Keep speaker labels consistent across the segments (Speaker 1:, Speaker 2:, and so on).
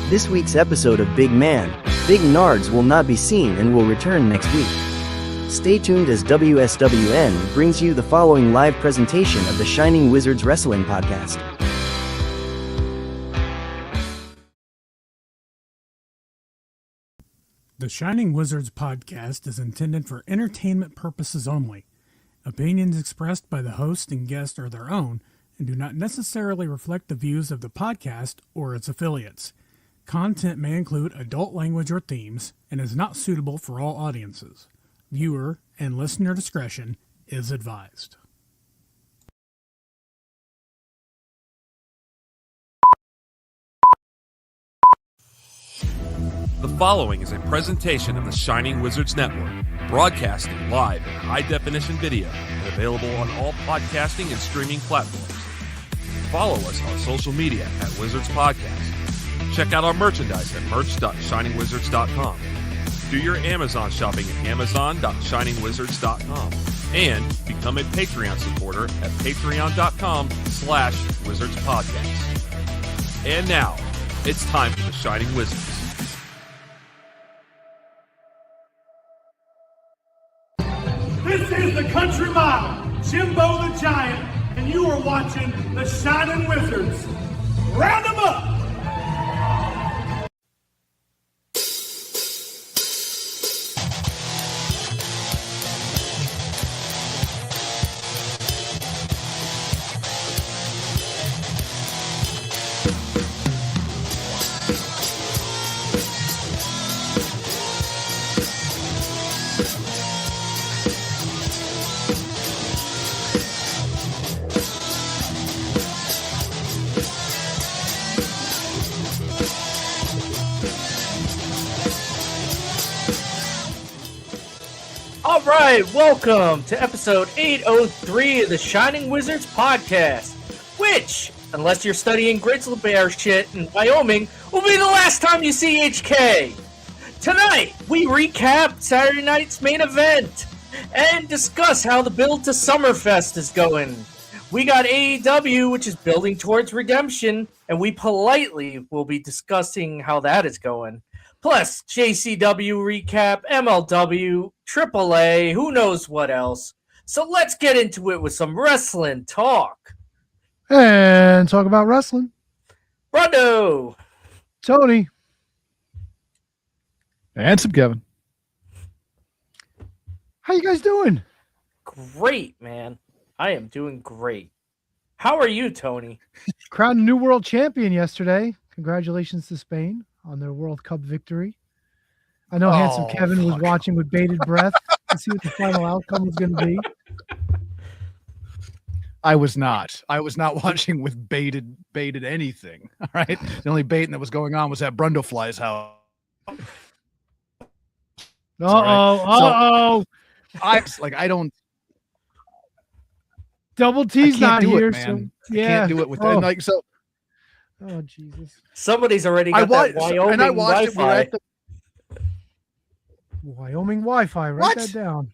Speaker 1: This week's episode of Big Man, Big Nards will not be seen and will return next week. Stay tuned as WSWN brings you the following live presentation of the Shining Wizards Wrestling Podcast.
Speaker 2: The Shining Wizards Podcast is intended for entertainment purposes only. Opinions expressed by the host and guest are their own and do not necessarily reflect the views of the podcast or its affiliates. Content may include adult language or themes and is not suitable for all audiences. Viewer and listener discretion is advised.
Speaker 3: The following is a presentation of the Shining Wizards Network, broadcasting live in high-definition video and available on all podcasting and streaming platforms. Follow us on social media at Wizards Podcast. Check out our merchandise at merch.shiningwizards.com. Do your Amazon shopping at amazon.shiningwizards.com. And become a Patreon supporter at patreon.com/wizardspodcast. And now, it's time for the Shining Wizards.
Speaker 4: This is the Country Mile, Jimbo the Giant, and you are watching the Shining Wizards. Round them up!
Speaker 5: All right, welcome to episode 803 of the Shining Wizards Podcast, which, unless you're studying grizzly bear shit in Wyoming, will be the last time you see HK. Tonight, we recap Saturday night's main event and discuss how the build to Summerfest is going. We got AEW, which is building towards redemption, and we politely will be discussing how that is going. Plus, JCW recap, MLW, AAA, who knows what else. So let's get into it with some wrestling talk.
Speaker 6: And talk about wrestling.
Speaker 5: Brando.
Speaker 6: Tony. And some Kevin. How you guys doing?
Speaker 5: Great, man. I am doing great. How are you, Tony?
Speaker 6: Crowned a new world champion yesterday. Congratulations to Spain on their World Cup victory. I know Handsome Kevin was watching with bated breath to see what the final outcome was going to be.
Speaker 7: I was not watching with bated anything. All right. The only baiting that was going on was at Brundlefly's house.
Speaker 6: Uh-oh.
Speaker 7: I don't.
Speaker 6: Double T's not here,
Speaker 7: man.
Speaker 6: so yeah.
Speaker 7: I can't do it with like so.
Speaker 6: Oh Jesus!
Speaker 5: Somebody's already got that Wyoming
Speaker 7: and I watched
Speaker 5: Wi-Fi.
Speaker 7: it.
Speaker 6: Wyoming Wi-Fi. Write that down.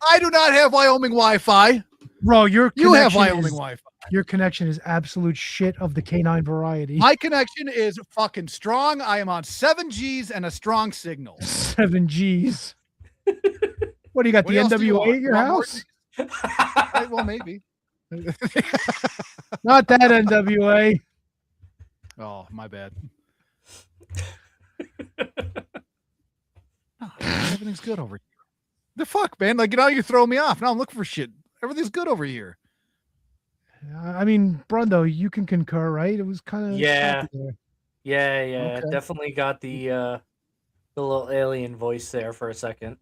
Speaker 7: I do not have Wyoming Wi-Fi.
Speaker 6: Bro,
Speaker 7: You have Wyoming Wi-Fi.
Speaker 6: Your connection is absolute shit of the canine variety.
Speaker 7: My connection is fucking strong. I am on 7Gs and a strong signal.
Speaker 6: 7Gs. What do you got? The NWA at your house?
Speaker 7: Well, maybe.
Speaker 6: Not that NWA.
Speaker 7: Oh, my bad. Everything's good over here. The fuck, man? Like, you throw me off. Now I'm looking for shit. Everything's good over here.
Speaker 6: I mean, Brundo, you can concur, right? It was kind of
Speaker 5: Yeah.
Speaker 6: popular.
Speaker 5: Yeah.
Speaker 6: Okay.
Speaker 5: Definitely got the little alien voice there for a second.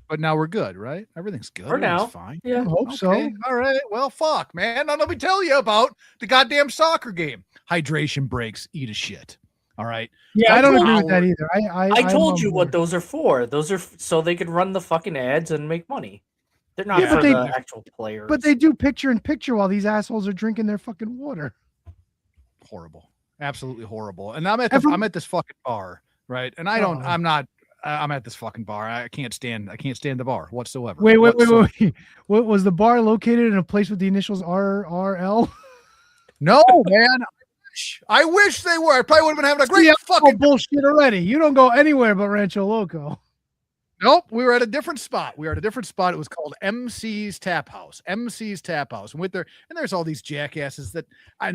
Speaker 7: But now we're good, right? Everything's good.
Speaker 5: For now.
Speaker 7: Everything's fine.
Speaker 5: Yeah.
Speaker 6: I hope so.
Speaker 7: All right. Well, fuck, man. Now let me tell you about the goddamn soccer game. Hydration breaks. Eat a shit. All right.
Speaker 6: Yeah, I don't agree with
Speaker 5: told-
Speaker 6: that either.
Speaker 5: I told
Speaker 6: I'm
Speaker 5: you
Speaker 6: on
Speaker 5: what
Speaker 6: board.
Speaker 5: those are for. Those are so they could run the fucking ads and make money. They're not
Speaker 6: Yeah, but
Speaker 5: for
Speaker 6: they-
Speaker 5: the actual players.
Speaker 6: But they do picture in picture while these assholes are drinking their fucking water.
Speaker 7: Horrible. Absolutely horrible. And I'm at this fucking bar, right? And I'm at this fucking bar. I can't stand the bar whatsoever.
Speaker 6: Wait. What was the bar located in a place with the initials RRL?
Speaker 7: No, man. wish they were. I probably would have been having a great
Speaker 6: fucking bullshit already. You don't go anywhere but Rancho Loco.
Speaker 7: Nope, we were at a different spot. It was called MC's Tap House. MC's Tap House. And there's all these jackasses that I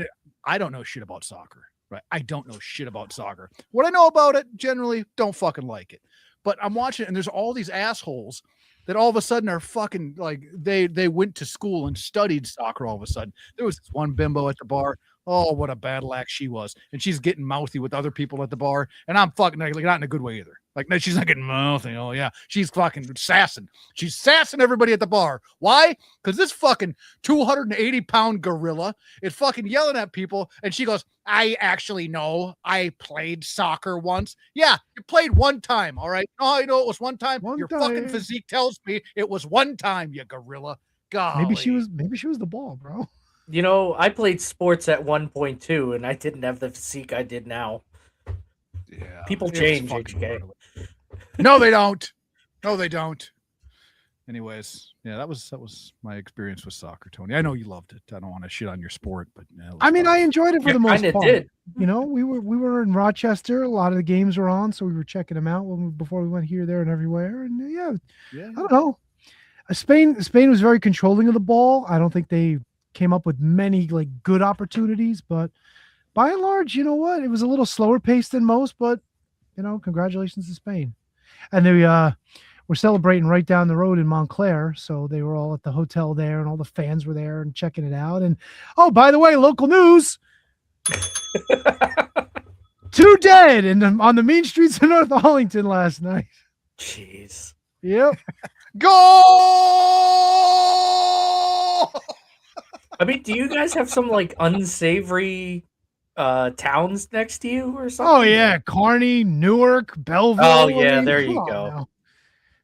Speaker 7: don't know shit about soccer. Right? I don't know shit about soccer. What I know about it, generally, don't fucking like it. But I'm watching it, and there's all these assholes that all of a sudden are fucking like they went to school and studied soccer all of a sudden. There was this one bimbo at the bar. Oh, what a battle axe she was. And she's getting mouthy with other people at the bar. And I'm fucking like not in a good way either. Like, no, she's not getting mouthy. Oh, yeah. She's fucking sassing. She's sassing everybody at the bar. Why? Because this fucking 280-pound gorilla is fucking yelling at people. And she goes, I actually know I played soccer once. Yeah, you played one time. All right. Oh, I know it was one time. Your fucking physique tells me it was one time, you gorilla. God.
Speaker 6: Maybe she was the ball, bro.
Speaker 5: You know, I played sports at 1.2 and I didn't have the physique I did now.
Speaker 7: Yeah.
Speaker 5: People change, HK.
Speaker 7: No, they don't. No, they don't. Anyways, yeah, that was my experience with soccer, Tony. I know you loved it. I don't want to shit on your sport, but
Speaker 6: I mean, I enjoyed it for the most part.
Speaker 5: Did.
Speaker 6: You know, we were in Rochester. A lot of the games were on, so we were checking them out before we went here, there, and everywhere. And yeah, I don't know. Spain was very controlling of the ball. I don't think they came up with many like good opportunities, but by and large, you know what? It was a little slower paced than most, but you know, congratulations to Spain. And they were celebrating right down the road in Montclair, so they were all at the hotel there, and all the fans were there and checking it out. And oh, by the way, local news: 2 dead on the mean streets of North Arlington last night.
Speaker 5: Jeez.
Speaker 6: Yep.
Speaker 7: Go!
Speaker 5: I mean, do you guys have some like unsavory towns next to you or something?
Speaker 6: Oh yeah, Kearney, Newark, Belleville.
Speaker 5: Oh yeah, there you go.
Speaker 6: Now.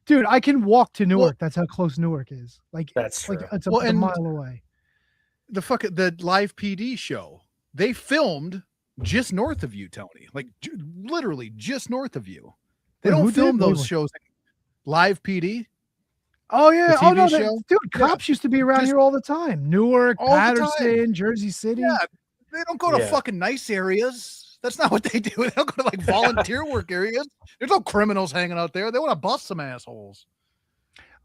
Speaker 6: Dude, I can walk to Newark. That's how close Newark is. Like
Speaker 5: that's true.
Speaker 6: Like it's a mile away.
Speaker 7: The live PD show, they filmed just north of you, Tony. Like literally just north of you. They don't film those shows. Live PD.
Speaker 6: Oh yeah. Oh no, dude, cops used to be around here all the time. Newark, Patterson, Jersey City.
Speaker 7: Yeah, they don't go to fucking nice areas. That's not what they do. They don't go to like volunteer work areas. There's no criminals hanging out there. They want to bust some assholes.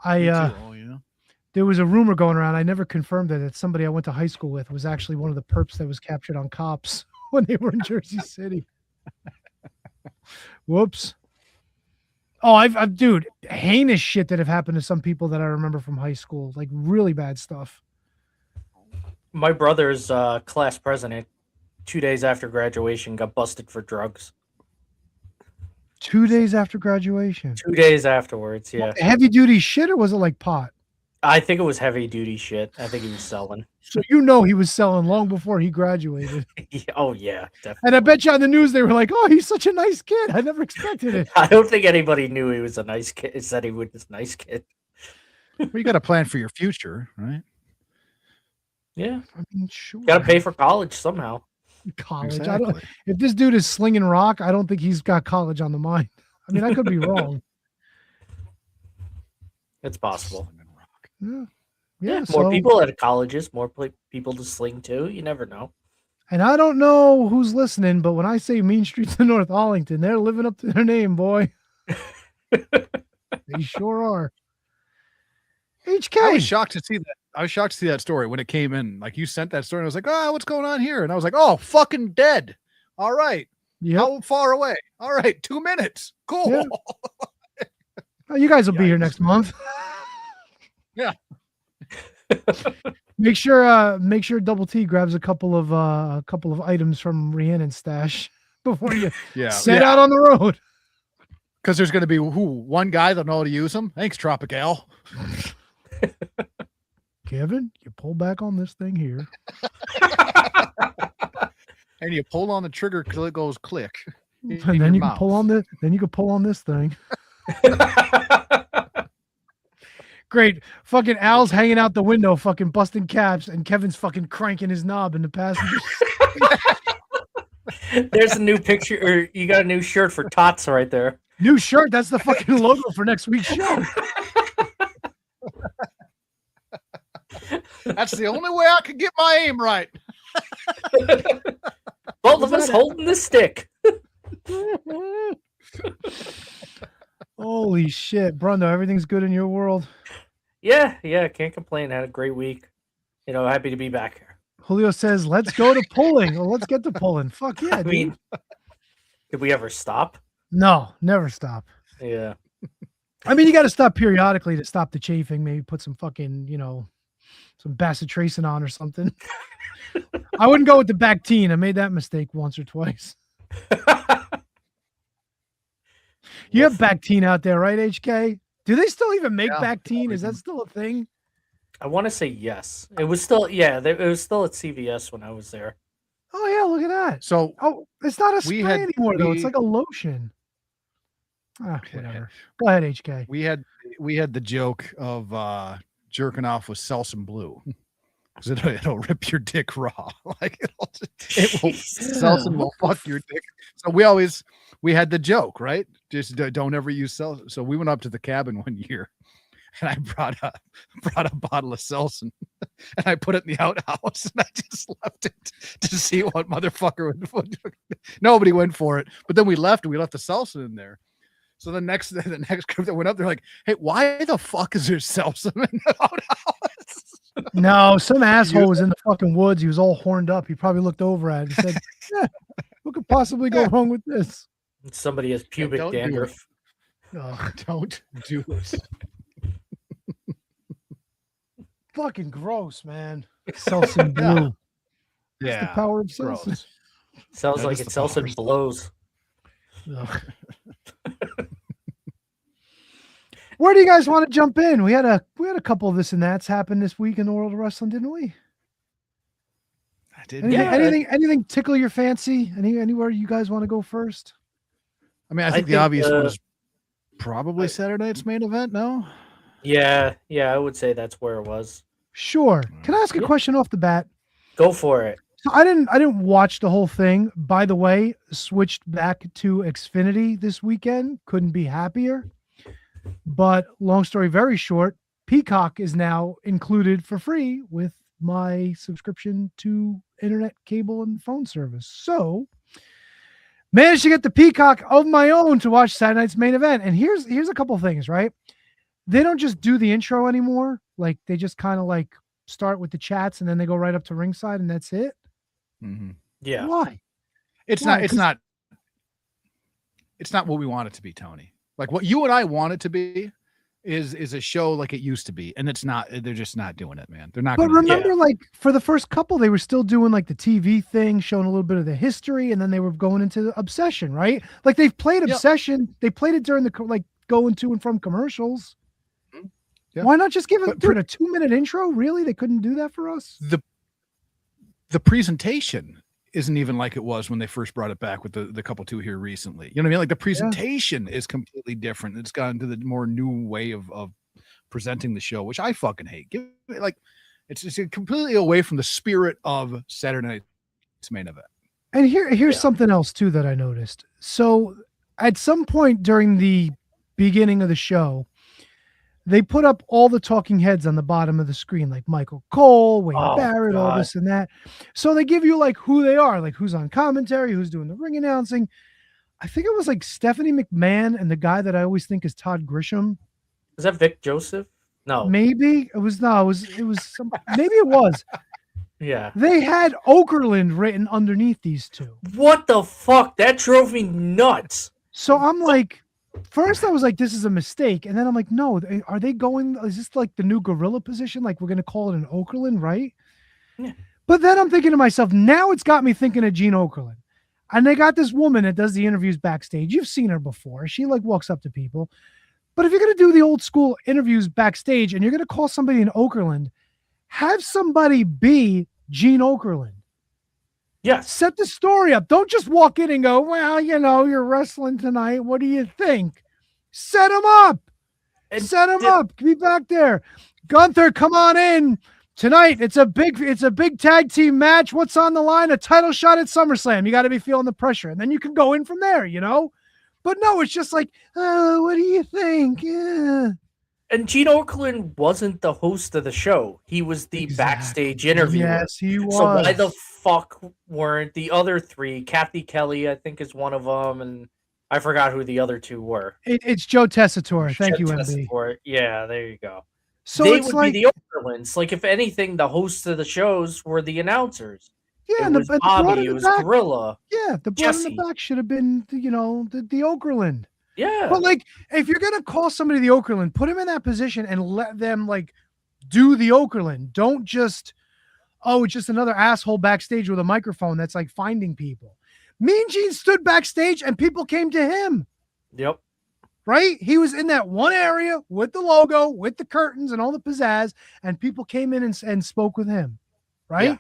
Speaker 6: There was a rumor going around. I never confirmed it. That somebody I went to high school with was actually one of the perps that was captured on cops when they were in Jersey City. Whoops. Oh, dude, heinous shit that have happened to some people that I remember from high school, like really bad stuff.
Speaker 5: My brother's class president, 2 days after graduation, got busted for drugs.
Speaker 6: 2 days after graduation?
Speaker 5: 2 days afterwards, yeah.
Speaker 6: Heavy duty shit, or was it like pot?
Speaker 5: I think it was heavy duty shit. I think he was selling.
Speaker 6: So you know he was selling long before he graduated.
Speaker 5: Oh yeah, definitely.
Speaker 6: And I bet you on the news they were like, "Oh, he's such a nice kid. I never expected it."
Speaker 5: I don't think anybody knew he was a nice kid. Said he was a nice kid.
Speaker 7: Well, you got to plan for your future, right?
Speaker 5: Yeah,
Speaker 6: I mean, sure.
Speaker 5: Got to pay for college somehow.
Speaker 6: College.
Speaker 7: Exactly.
Speaker 6: I don't. If this dude is slinging rock, I don't think he's got college on the mind. I mean, I could be wrong.
Speaker 5: It's possible.
Speaker 6: Yeah.
Speaker 5: Yeah, more people at colleges, more people to sling to. You never know.
Speaker 6: And I don't know who's listening, but when I say mean streets of North Arlington, they're living up to their name, boy. They sure are. HK.
Speaker 7: I was shocked to see that. I was shocked to see that story when it came in. Like you sent that story, and I was like, "Oh, what's going on here?" And I was like, "Oh, fucking dead." All right.
Speaker 6: Yep.
Speaker 7: How far away? All right, 2 minutes. Cool.
Speaker 6: Yeah. Oh, you guys will be here next month.
Speaker 7: Yeah.
Speaker 6: Make sure Double T grabs a couple of items from Rhiannon's stash before you set out on the road.
Speaker 7: Because there's going to be one guy that'll know how to use them. Thanks, Tropical.
Speaker 6: Kevin, you pull back on this thing here,
Speaker 7: and you pull on the trigger till it goes click.
Speaker 6: And then you can pull on this. Then you can pull on this thing. Great. Fucking Al's hanging out the window, fucking busting caps, and Kevin's fucking cranking his knob in the passenger.
Speaker 5: There's a new picture, or you got a new shirt for Tots right there.
Speaker 6: New shirt. That's the fucking logo for next week's show.
Speaker 7: That's the only way I could get my aim right.
Speaker 5: Both of us holding the stick.
Speaker 6: Holy shit, Brundo, everything's good in your world?
Speaker 5: Yeah, can't complain. Had a great week. Happy to be back here.
Speaker 6: Julio says, let's go to pulling. Well, let's get to pulling. Fuck yeah,
Speaker 5: I mean, did we ever stop?
Speaker 6: No, never stop.
Speaker 5: Yeah.
Speaker 6: I mean, you got to stop periodically to stop the chafing. Maybe put some fucking, some bacitracin on or something. I wouldn't go with the Bactine. I made that mistake once or twice. You have Bactine out there, right, HK? Do they still even make Bactine? Is that still a thing?
Speaker 5: I want to say yes. It was still, it was still at CVS when I was there.
Speaker 6: Oh, yeah, look at that.
Speaker 7: So,
Speaker 6: it's not a spray anymore, though. It's like a lotion. Whatever. Go ahead, HK.
Speaker 7: We had the joke of jerking off with Selsun Blue. Because it'll rip your dick raw. Like Selsun will fuck your dick. So we had the joke, right? Just don't ever use Selsun. So we went up to the cabin one year, and I brought a bottle of Selsun, and I put it in the outhouse, and I just left it to see what motherfucker would. Nobody went for it, but then we left the Selsun in there. So the next group that went up, they're like, "Hey, why the fuck is there Selsun in the outhouse?"
Speaker 6: No, some asshole was in the fucking woods. He was all horned up. He probably looked over at it and said, "What could possibly go wrong with this?"
Speaker 5: Somebody has pubic dandruff.
Speaker 7: Don't do it.
Speaker 6: Fucking gross, man. Selsun Blue.
Speaker 7: Yeah.
Speaker 6: The power of Selsun.
Speaker 5: Sounds like it Selsun blows.
Speaker 6: Where do you guys want to jump in? We had a couple of this and that's happened this week in the world of wrestling, didn't we?
Speaker 7: I did.
Speaker 6: Anything tickle your fancy? Anywhere you guys want to go first?
Speaker 7: I mean, I think the obvious one is probably Saturday night's main event. No.
Speaker 5: Yeah, I would say that's where it was.
Speaker 6: Sure. Can I ask a question off the bat?
Speaker 5: Go for it.
Speaker 6: So I didn't watch the whole thing. By the way, switched back to Xfinity this weekend. Couldn't be happier. But long story very short, Peacock is now included for free with my subscription to internet, cable, and phone service. So managed to get the Peacock of my own to watch Saturday night's main event. And here's a couple of things, right? They don't just do the intro anymore. Like they just kind of like start with the chats and then they go right up to ringside and that's it.
Speaker 7: Mm-hmm.
Speaker 5: Yeah.
Speaker 6: Why?
Speaker 7: It's not what we want it to be, Tony. Like what you and I want it to be is a show like it used to be, and it's not. They're just not doing it, man. They're not.
Speaker 6: But remember, like for the first couple, they were still doing like the TV thing, showing a little bit of the history, and then they were going into Obsession, right? Like they've played Obsession. They played it during the going to and from commercials. Yep. Why not just give it a 2-minute intro? Really, they couldn't do that for us.
Speaker 7: The presentation isn't even like it was when they first brought it back with the couple two here recently. You know what I mean? Like the presentation is completely different. It's gone to the more new way of presenting the show, which I fucking hate. It's just completely away from the spirit of Saturday night's main event.
Speaker 6: And here's something else too that I noticed. So at some point during the beginning of the show, they put up all the talking heads on the bottom of the screen, like Michael Cole, Wade Barrett, all this and that. So they give you like who they are, like who's on commentary, who's doing the ring announcing. I think it was like Stephanie McMahon and the guy that I always think is Todd Grisham.
Speaker 5: Is that Vic Joseph? No.
Speaker 6: Maybe it was. No, it was some, maybe it was.
Speaker 5: Yeah.
Speaker 6: They had Okerlund written underneath these two.
Speaker 5: What the fuck? That drove me nuts.
Speaker 6: So I'm like, first I was like, this is a mistake. And then I'm like, no, are they going, is this like the new gorilla position? Like we're going to call it an Okerlund, right?
Speaker 5: Yeah.
Speaker 6: But then I'm thinking to myself, now it's got me thinking of Gene Okerlund. And they got this woman that does the interviews backstage. You've seen her before. She like walks up to people. But if you're going to do the old school interviews backstage and you're going to call somebody an Okerlund, have somebody be Gene Okerlund.
Speaker 5: Yes.
Speaker 6: Set the story up. Don't just walk in and go, well, you're wrestling tonight. What do you think? Set him up. Set him up. Be back there. Gunther, come on in. Tonight, it's a big tag team match. What's on the line? A title shot at SummerSlam. You got to be feeling the pressure. And then you can go in from there, But no, it's just like, oh, what do you think? Yeah.
Speaker 5: And Gene Okerlund wasn't the host of the show. He was the backstage interviewer.
Speaker 6: Yes, he was.
Speaker 5: So why the fuck weren't the other three? Kathy Kelly, I think, is one of them, and I forgot who the other two were.
Speaker 6: It's Joe Tessitore. Thank you, MB.
Speaker 5: Yeah, there you go.
Speaker 6: So
Speaker 5: they
Speaker 6: it's
Speaker 5: would
Speaker 6: like
Speaker 5: be the Okerlunds. Like, if anything, the hosts of the shows were the announcers.
Speaker 6: Yeah,
Speaker 5: it was Bobby, it was Gorilla.
Speaker 6: Yeah, the blood in the back should have been, the Okerlund.
Speaker 5: Yeah.
Speaker 6: But, like, if you're going to call somebody the Okerlund, put him in that position and let them, like, do the Okerlund. Don't just, it's just another asshole backstage with a microphone that's, like, finding people. Mean Gene stood backstage and people came to him.
Speaker 5: Yep.
Speaker 6: Right? He was in that one area with the logo, with the curtains and all the pizzazz, and people came in and spoke with him. Right? Yeah.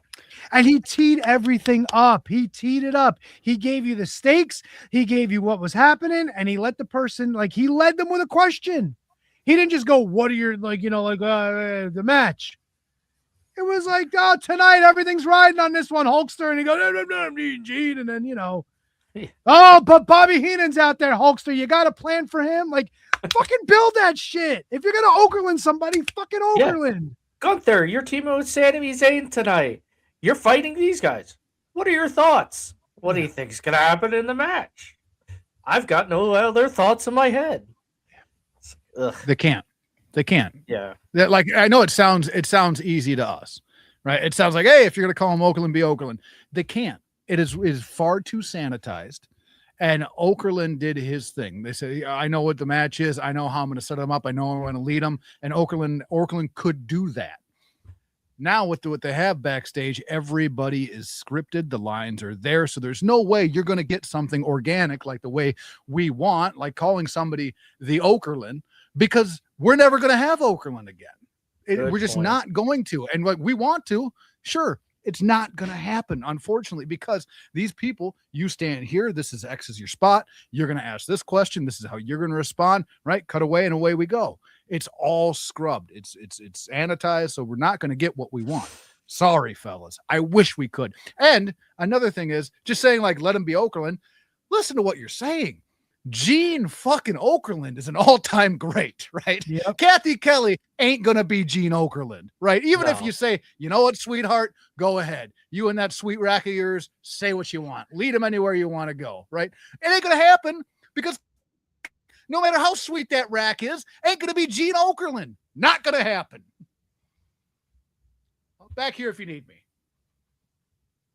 Speaker 6: And he teed everything up. He teed it up. He gave you the stakes. He gave you what was happening, and he let the person, like, he led them with a question. He didn't just go, what are your, the match? It was like, tonight everything's riding on this one, Hulkster. And he goes, no, Gene. And then, but Bobby Heenan's out there, Hulkster. You got a plan for him? Like, fucking build that shit. If you're going to Okerlund somebody, fucking Okerlund.
Speaker 5: Yeah. Gunther, you're teaming with Sami Zayn tonight. You're fighting these guys. What are your thoughts? What do you think's going to happen in the match? I've got no other thoughts in my head.
Speaker 7: Ugh. They can't.
Speaker 5: Yeah.
Speaker 7: Like, I know it sounds easy to us, right? It sounds like, hey, if you're going to call him Okerlund, be Okerlund. They can't. It is far too sanitized. And Okerlund did his thing. They said, I know what the match is. I know how I'm going to set them up. I know I'm going to lead them. And Okerlund could do that. Now with what they have backstage, everybody is scripted. The lines are there. So there's no way you're going to get something organic like the way we want, like calling somebody the Okerlund, because we're never going to have Okerlund again. We're just not going to. And like we want to, sure. It's not going to happen, unfortunately, because these people, you stand here. This is X is your spot. You're going to ask this question. This is how you're going to respond, right? Cut away and away we go. It's all scrubbed. It's sanitized. So we're not going to get what we want. Sorry, fellas. I wish we could. And another thing is just saying, like, let him be Okerlund. Listen to what you're saying. Gene fucking Okerlund is an all-time great, right?
Speaker 6: Yep.
Speaker 7: Kathy Kelly ain't gonna be Gene Okerlund, right? Even if you say, you know what, sweetheart, go ahead. You and that sweet rack of yours, say what you want. Lead him anywhere you want to go, right? It ain't gonna happen because no matter how sweet that rack is, ain't gonna be Gene Okerlund. Not gonna happen. Back here if you need me.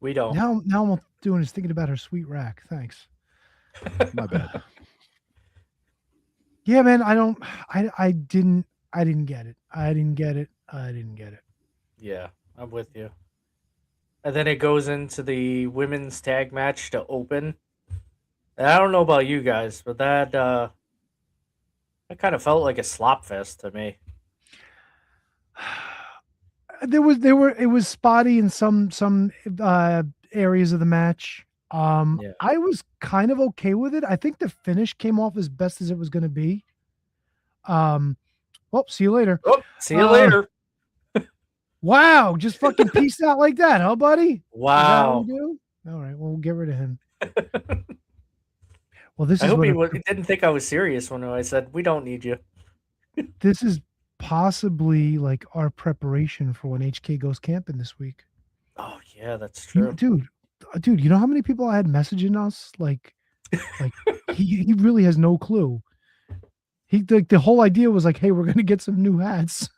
Speaker 5: We don't.
Speaker 6: Now I'm doing is thinking about her sweet rack. Thanks.
Speaker 7: My bad.
Speaker 6: Yeah, man, I didn't get it. I didn't get it.
Speaker 5: Yeah, I'm with you. And then it goes into the women's tag match to open. And I don't know about you guys, but that kind of felt like a slop fest to me.
Speaker 6: It was spotty in some areas of the match. I was kind of okay with it. I think the finish came off as best as it was going to be. See you later.
Speaker 5: See you later.
Speaker 6: Wow, just fucking peace out like that, huh, buddy?
Speaker 5: Wow.
Speaker 6: All right, well, we'll get rid of him. Well,
Speaker 5: I hope he didn't think I was serious when I said we don't need you.
Speaker 6: This is possibly like our preparation for when HK goes camping this week.
Speaker 5: Oh yeah, that's true,
Speaker 6: dude. You know how many people I had messaging us? Like he really has no clue. The whole idea was like, hey, we're gonna get some new hats.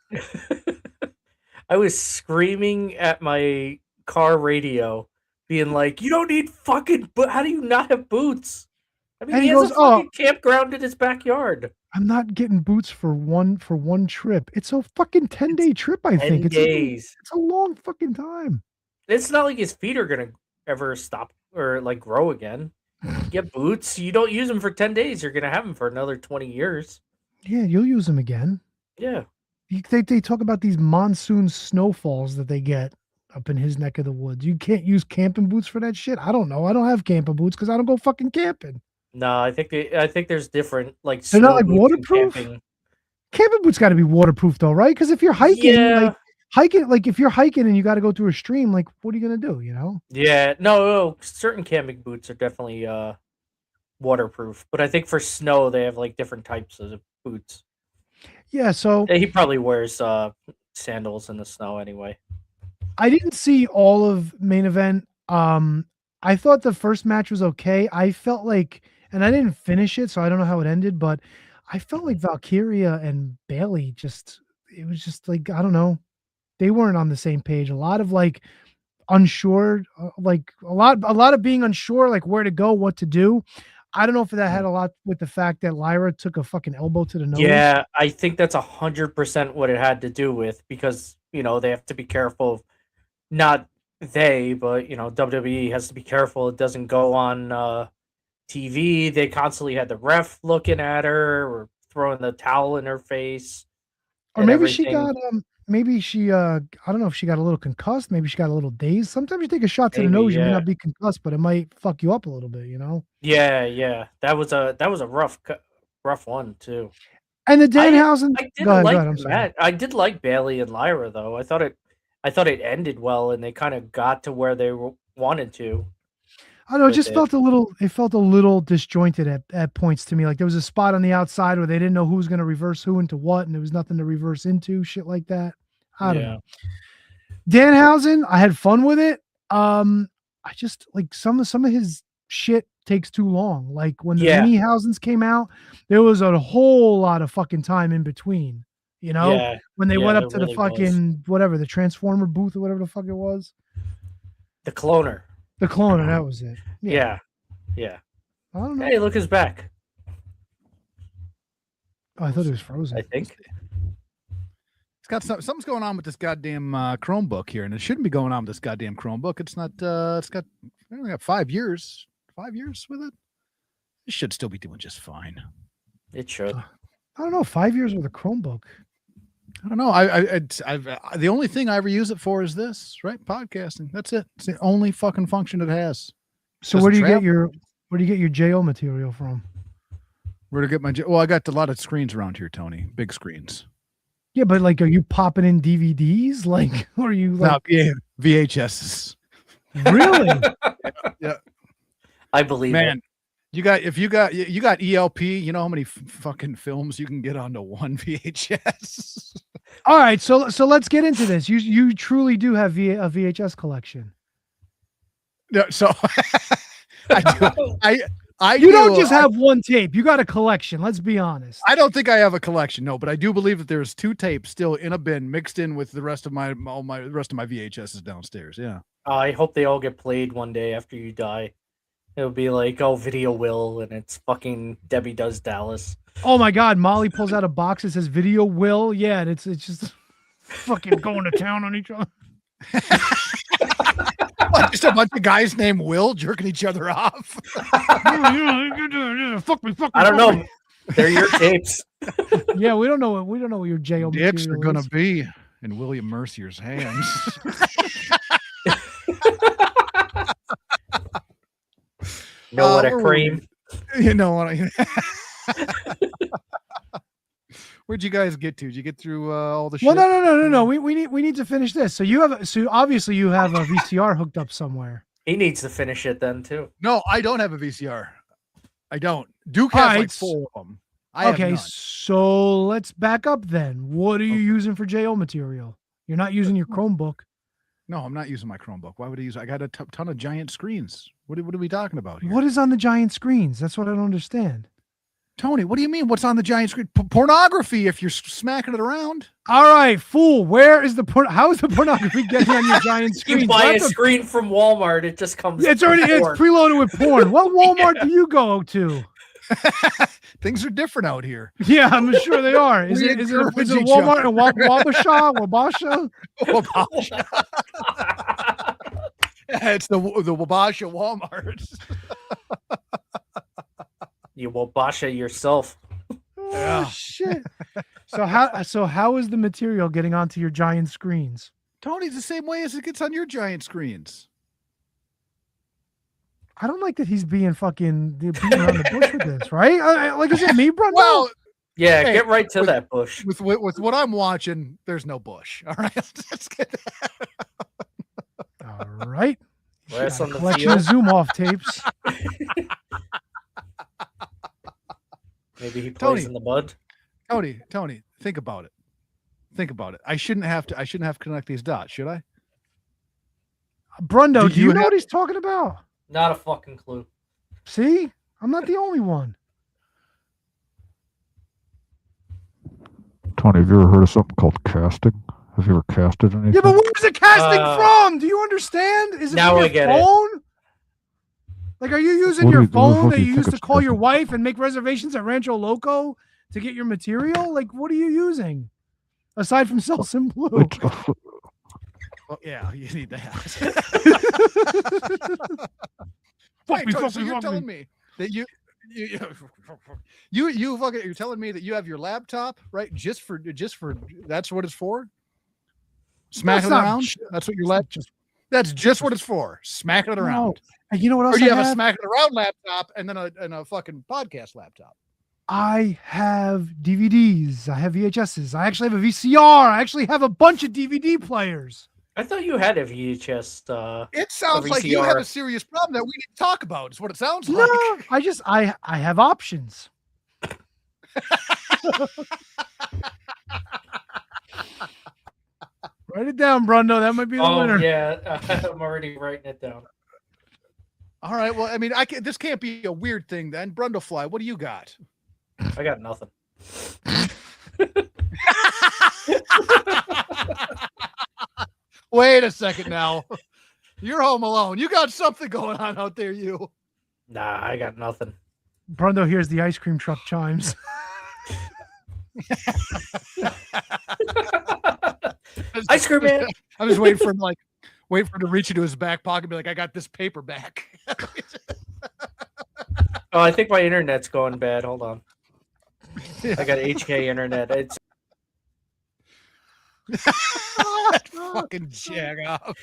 Speaker 5: I was screaming at my car radio, being like, "You don't need fucking. How do you not have boots?" I mean, he has a fucking campground in his backyard.
Speaker 6: I'm not getting boots for one trip. It's a fucking 10-day trip. I think
Speaker 5: 10 days.
Speaker 6: It's a long fucking time.
Speaker 5: It's not like his feet are gonna ever stop or like grow again. Get boots. You don't use them for 10 days. You're gonna have them for another 20 years.
Speaker 6: Yeah, you'll use them again.
Speaker 5: Yeah.
Speaker 6: They talk about these monsoon snowfalls that they get up in his neck of the woods. You can't use camping boots for that shit. I don't know. I don't have camping boots because I don't go fucking camping.
Speaker 5: No, I think there's different like.
Speaker 6: They're not like waterproof. Camping boots got to be waterproof though, right? Because if you're hiking, if you're hiking and you got to go through a stream, like what are you gonna do? You know?
Speaker 5: Yeah, no. Certain camping boots are definitely waterproof, but I think for snow they have like different types of boots.
Speaker 6: Yeah, so
Speaker 5: He probably wears sandals in the snow anyway.
Speaker 6: I didn't see all of main event. I thought the first match was okay. I felt like, and I didn't finish it, so I don't know how it ended, but I felt like Valkyria and Bailey it was just like, I don't know. They weren't on the same page. A lot of like unsure, like a lot of being unsure, like where to go, what to do. I don't know if that had a lot with the fact that Lyra took a fucking elbow to the nose.
Speaker 5: Yeah, I think that's 100% what it had to do with, because they have to be careful. Not they, but WWE has to be careful it doesn't go on TV. They constantly had the ref looking at her or throwing the towel in her face.
Speaker 6: Or maybe she got I don't know if she got a little concussed, maybe she got a little dazed. Sometimes you take a shot to the nose, you may not be concussed, but it might fuck you up a little bit,
Speaker 5: Yeah. That was a rough one too.
Speaker 6: And the Danhausen,
Speaker 5: I did like Bailey and Lyra though. I thought it ended well, and they kind of got to where they wanted to.
Speaker 6: I don't know, it just felt a little disjointed at points to me. Like there was a spot on the outside where they didn't know who was going to reverse who into what, and there was nothing to reverse into, shit like that. I don't know. Danhausen, I had fun with it. I just like some of his shit takes too long. Like when the mini Hausens came out, there was a whole lot of fucking time in between. When they went up to the fucking whatever, the Transformer booth or whatever the fuck it was.
Speaker 5: The cloner.
Speaker 6: That was it.
Speaker 5: Yeah.
Speaker 6: I don't know.
Speaker 5: Hey, look, his back.
Speaker 6: Oh, I thought it was frozen.
Speaker 5: I think.
Speaker 7: It's got something's going on with this goddamn Chromebook here, and it shouldn't be going on with this goddamn Chromebook. It's not. It's got. I only got 5 years. 5 years with it. It should still be doing just fine.
Speaker 5: It should.
Speaker 6: I don't know. 5 years with a Chromebook.
Speaker 7: I don't know. I've the only thing I ever use it for is this, right? Podcasting. That's it. It's the only fucking function it has.
Speaker 6: So where do you get your JO material from?
Speaker 7: Where to get my? Well, I got a lot of screens around here, Tony. Big screens.
Speaker 6: Yeah, but like, are you popping in DVDs? Like, or are you like
Speaker 7: VHSs?
Speaker 6: Really?
Speaker 7: Yeah.
Speaker 5: I believe it.
Speaker 7: You got ELP. You know how many fucking films you can get onto one VHS.
Speaker 6: All right, so let's get into this. You truly do have a VHS collection.
Speaker 7: No, so I
Speaker 6: you don't just have one tape. You got a collection. Let's be honest.
Speaker 7: I don't think I have a collection, no, but I do believe that there's 2 tapes still in a bin mixed in with the rest of my VHSs downstairs. Yeah.
Speaker 5: I hope they all get played one day after you die. It'll be like, Video Will, and it's fucking Debbie Does Dallas.
Speaker 6: Oh my God, Molly pulls out a box that says Video Will. Yeah, and it's just fucking going to town on each other.
Speaker 7: Just a bunch of guys named Will jerking each other off.
Speaker 6: Fuck me.
Speaker 5: I don't know. They're your tapes.
Speaker 6: Yeah, we don't know what your JO
Speaker 7: dicks are gonna
Speaker 6: is.
Speaker 7: be in William Mercier's hands.
Speaker 5: What a cream.
Speaker 7: You know what? Where'd you guys get to? Did you get through all the shit?
Speaker 6: Well, no. We need to finish this. So obviously you have a VCR hooked up somewhere.
Speaker 5: He needs to finish it then too.
Speaker 7: No, I don't have a VCR. I don't. Duke has like 4 of them.
Speaker 6: Okay, so let's back up then. What are you using for JO material? You're not using your Chromebook.
Speaker 7: No, I'm not using my Chromebook. Why would I use? I got a ton of giant screens. What are we talking about here?
Speaker 6: What is on the giant screens? That's what I don't understand.
Speaker 7: Tony, what do you mean? What's on the giant screen? Pornography. If you're smacking it around.
Speaker 6: All right, fool. Where is how is the pornography getting on your giant screen?
Speaker 5: You buy a screen from Walmart, it just comes.
Speaker 6: It's preloaded with porn. What Walmart do you go to?
Speaker 7: Things are different out here.
Speaker 6: Yeah, I'm sure they are. Is it Walmart and Wabasha?
Speaker 7: It's the Wabasha Walmart.
Speaker 5: You Wabasha yourself.
Speaker 6: Oh, shit. So how is the material getting onto your giant screens?
Speaker 7: Tony, it's the same way as it gets on your giant screens.
Speaker 6: I don't like that he's being beating around the bush with this, right? Like, is it me, bro?
Speaker 5: Well, yeah, hey, get right to that bush.
Speaker 7: With what I'm watching, there's no bush. All right, let's get that.
Speaker 6: All right.
Speaker 5: Last on the
Speaker 6: collection of Zoom off tapes.
Speaker 5: Maybe he plays in the mud.
Speaker 7: Tony, think about it. Think about it. I shouldn't have to connect these dots, should I?
Speaker 6: Brundo, do you know what he's talking about?
Speaker 5: Not a fucking clue.
Speaker 6: See? I'm not the only one.
Speaker 8: Tony, have you ever heard of something called casting? Have you ever casted anything?
Speaker 6: Yeah, but where's the casting from? Do you understand? Is it
Speaker 5: now
Speaker 6: from
Speaker 5: I
Speaker 6: your
Speaker 5: get
Speaker 6: phone? Like, are you using your
Speaker 8: what
Speaker 6: phone
Speaker 8: do
Speaker 6: that
Speaker 8: you
Speaker 6: you
Speaker 8: think
Speaker 6: used to
Speaker 8: it's
Speaker 6: call your
Speaker 8: different?
Speaker 6: wife and make reservations at Rancho Loco to get your material? Like, what are you using? Aside from Selsun Blue.
Speaker 7: Well, yeah, you need that.
Speaker 6: Fuck me,
Speaker 7: so you're telling me that you're telling me that you have your laptop, right? Just for that's what it's for? Smacking it around? That's what your laptop. That's just what it's for. Smacking it around.
Speaker 6: No. And you know what else?
Speaker 7: Or do you
Speaker 6: I
Speaker 7: have a smacking it around laptop and then a fucking podcast laptop?
Speaker 6: I have DVDs. I have VHSs. I actually have a VCR. I actually have a bunch of DVD players.
Speaker 5: I thought you had a VHS.
Speaker 7: It sounds like you have a serious problem that we need to talk about. Is what it sounds like.
Speaker 6: No, I have options. Write it down, Brundo. That might be the winner.
Speaker 5: Yeah, I'm already writing it down.
Speaker 7: All right. Well, I mean, this can't be a weird thing then. Brundlefly, what do you got?
Speaker 5: I got nothing.
Speaker 7: Wait a second now. You're home alone. You got something going on out there, you.
Speaker 5: Nah, I got nothing.
Speaker 6: Brundo hears the ice cream truck chimes.
Speaker 5: Ice cream man.
Speaker 7: I'm just waiting for him to reach into his back pocket and be like, I got this paperback.
Speaker 5: Oh, I think my internet's going bad. Hold on. I got HK internet. It's
Speaker 7: fucking jag off.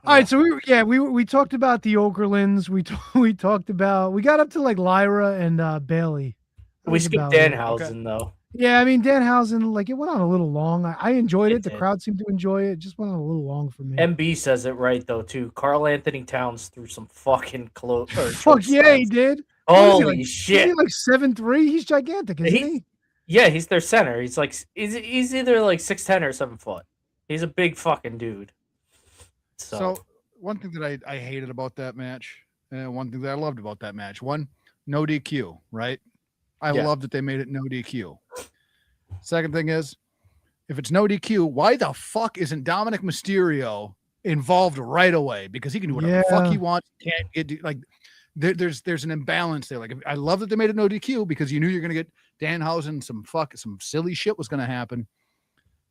Speaker 6: All right, so we talked about the Okerlunds. We got up to like Lyra and Bailey.
Speaker 5: We skipped Danhausen though.
Speaker 6: Yeah, I mean Danhausen, like it went on a little long. I enjoyed it. The crowd seemed to enjoy it. It just went on a little long for me.
Speaker 5: MB says it right though too. Carl Anthony Towns threw some fucking close.
Speaker 6: Fuck yeah, he did.
Speaker 5: Holy shit!
Speaker 6: Is he like 7'3"? He's gigantic, isn't he?
Speaker 5: Yeah, he's their center. He's either like 6'10" or 7 foot. He's a big fucking dude.
Speaker 7: So one thing that I hated about that match, and one thing that I loved about that match, no DQ, right? I love that they made it no DQ. Second thing is, if it's no DQ, why the fuck isn't Dominic Mysterio involved right away? Because he can do whatever the fuck he wants. Can't get like there's an imbalance there. Like I love that they made it no DQ because you knew you're gonna get Danhausen, some silly shit was gonna happen.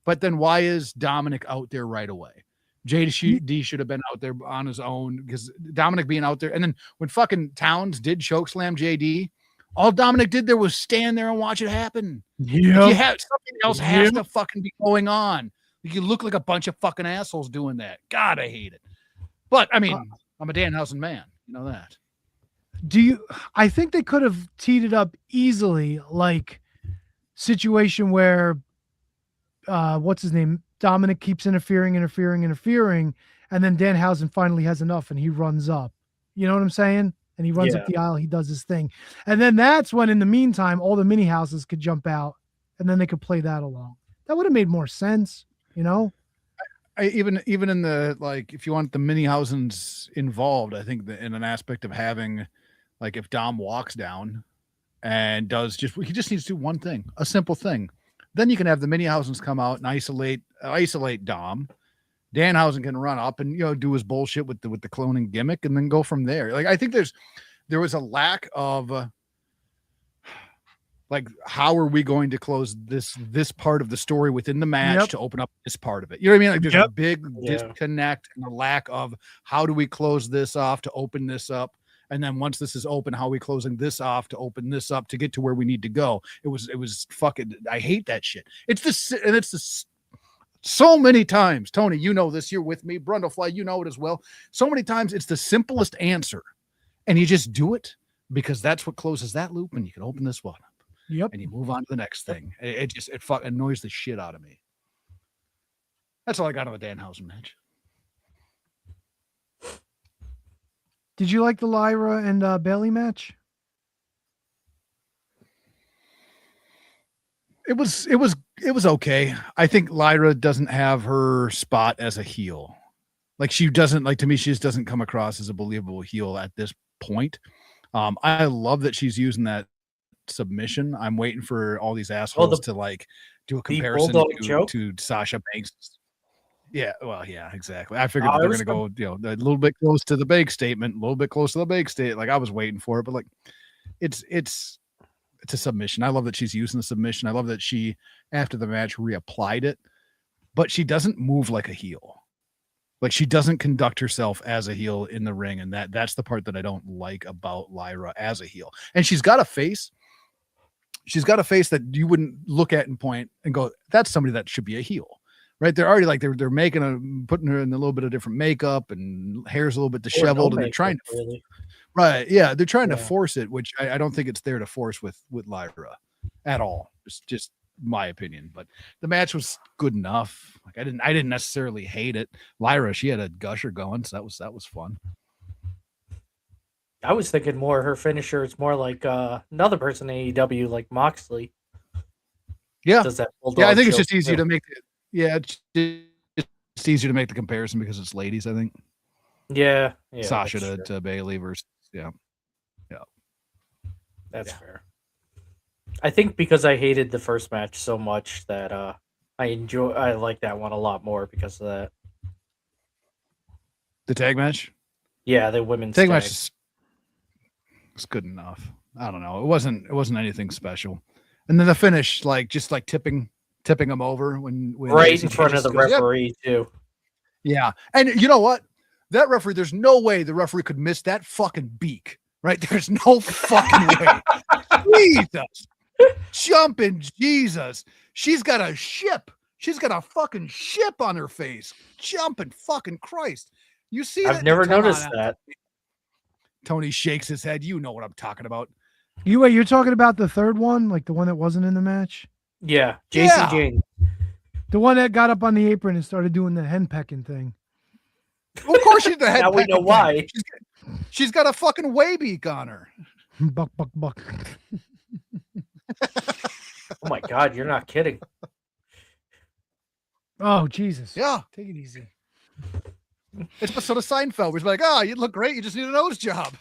Speaker 7: But then why is Dominic out there right away? JD should have been out there on his own because Dominic being out there, and then when fucking Towns did chokeslam JD. All Dominic did there was stand there and watch it happen. Yeah, you have something else has to fucking be going on. You look like a bunch of fucking assholes doing that. God, I hate it. But I mean, I'm a Danhausen man. You know that.
Speaker 6: I think they could have teed it up easily, like situation where what's his name? Dominic keeps interfering, and then Danhausen finally has enough and he runs up. You know what I'm saying? And he runs up the aisle, he does his thing. And then that's when, in the meantime, all the mini houses could jump out and then they could play that along. That would have made more sense, you know?
Speaker 7: Even in the, like, if you want the mini housings involved, I think that in an aspect of having, like, if Dom walks down and he just needs to do one thing, a simple thing. Then you can have the mini housings come out and isolate Dom. Danhausen can run up and do his bullshit with the cloning gimmick and then go from there. Like I think there was a lack of like how are we going to close this part of the story within the match to open up this part of it? You know what I mean? Like there's a big disconnect and a lack of how do we close this off to open this up, and then once this is open, how are we closing this off to open this up to get to where we need to go? It was fucking. I hate that shit. It's this. So many times, Tony, you know this, you're with me. Brundlefly, you know it as well. So many times it's the simplest answer. And you just do it because that's what closes that loop and you can open this one up.
Speaker 6: Yep.
Speaker 7: And you move on to the next thing. It annoys the shit out of me. That's all I got on the Danhausen match.
Speaker 6: Did you like the Lyra and Bailey match?
Speaker 7: It was okay. I think Lyra doesn't have her spot as a heel. Like she doesn't, like, to me, she just doesn't come across as a believable heel at this point. I love that she's using that submission. I'm waiting for all these assholes to like do a comparison to Sasha Banks. Yeah, well, yeah, exactly. I figured they're gonna go, a little bit close to the big statement, Like I was waiting for it, but like it's a submission. I love that she's using the submission. I love that she, after the match, reapplied it, but she doesn't move like a heel. Like she doesn't conduct herself as a heel in the ring, and that's the part that I don't like about Lyra as a heel. And she's got a face. She's got a face that you wouldn't look at and point and go, "That's somebody that should be a heel." Right? They're already like they're putting her in a little bit of different makeup and hair's a little bit disheveled, and they're trying to really. Right, yeah, they're trying to force it, which I don't think it's there to force with Lyra at all. Just my opinion, but the match was good enough. Like I didn't necessarily hate it. Lyra, she had a gusher going, so that was fun.
Speaker 5: I was thinking more her finisher is more like another person in AEW, like Moxley.
Speaker 7: Yeah, I think it's just easier to make it. Yeah, it's easier to make the comparison because it's ladies. I think. Yeah, Sasha to Bayley versus
Speaker 5: that's fair. I think because I hated the first match so much that I like that one a lot more because of that.
Speaker 7: The tag match?
Speaker 5: Yeah, the women's
Speaker 7: tag match is good enough. I don't know. It wasn't anything special. And then the finish, just tipping them over when
Speaker 5: right in front of the referee too.
Speaker 7: Yeah. And you know what? That referee, there's no way the referee could miss that fucking beak. Right? There's no fucking way. Jesus. Jumping Jesus. She's got a ship. She's got a fucking ship on her face. Jumping fucking Christ. You see that?
Speaker 5: I've never noticed that.
Speaker 7: Tony shakes his head. You know what I'm talking about.
Speaker 6: You're talking about the third one, like the one that wasn't in the match?
Speaker 5: Yeah. JC Jane.
Speaker 6: The one that got up on the apron and started doing the hen pecking thing.
Speaker 7: Of course she's the head.
Speaker 5: Now we know why.
Speaker 7: She's got a fucking way beak on her.
Speaker 6: Buck.
Speaker 5: Oh my God, you're not kidding.
Speaker 6: Oh Jesus.
Speaker 7: Yeah.
Speaker 6: Take it easy.
Speaker 7: It's sort of Seinfeld. We're like, you look great. You just need a nose job.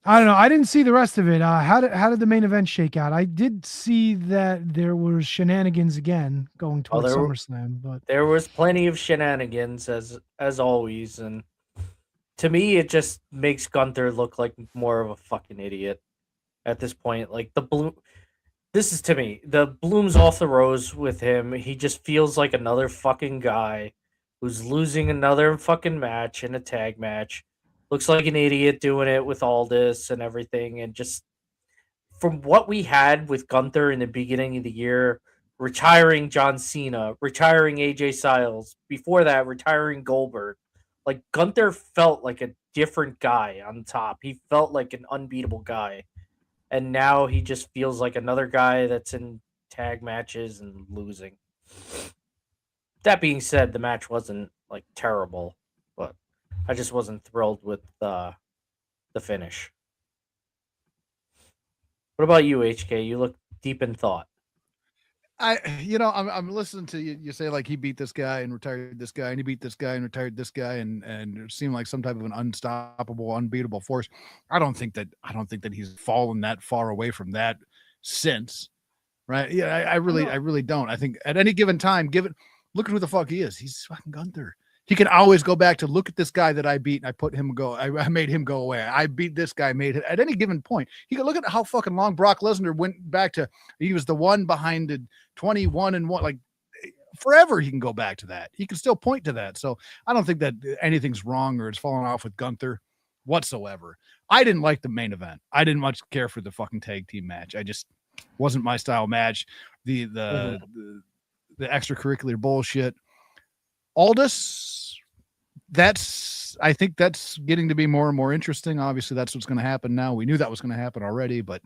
Speaker 6: I don't know. I didn't see the rest of it. How did the main event shake out? I did see that there was shenanigans again going towards SummerSlam, but
Speaker 5: there was plenty of shenanigans as always, and to me, it just makes Gunther look like more of a fucking idiot at this point. Like this is to me the bloom's off the rose with him. He just feels like another fucking guy who's losing another fucking match in a tag match. Looks like an idiot doing it with all this and everything. And just from what we had with Gunther in the beginning of the year, retiring John Cena, retiring AJ Styles, before that, retiring Goldberg. Like Gunther felt like a different guy on top. He felt like an unbeatable guy. And now he just feels like another guy that's in tag matches and losing. That being said, the match wasn't like terrible. I just wasn't thrilled with the finish. What about you, HK? You look deep in thought.
Speaker 7: I'm listening to you say like he beat this guy and retired this guy, and he beat this guy and retired this guy, and it seemed like some type of an unstoppable, unbeatable force. I don't think that he's fallen that far away from that since, right? Yeah, I really don't. I think at any given time, look at who the fuck he is. He's fucking Gunther. He can always go back to look at this guy that I beat and I put him go. I made him go away. I beat this guy. At any given point. He can look at how fucking long Brock Lesnar went back to. He was the one behind the 21-1. Like forever, he can go back to that. He can still point to that. So I don't think that anything's wrong or it's falling off with Gunther whatsoever. I didn't like the main event. I didn't much care for the fucking tag team match. I just wasn't my style match. The extracurricular bullshit. Aldous, I think that's getting to be more and more interesting. Obviously, that's what's going to happen now. We knew that was going to happen already, but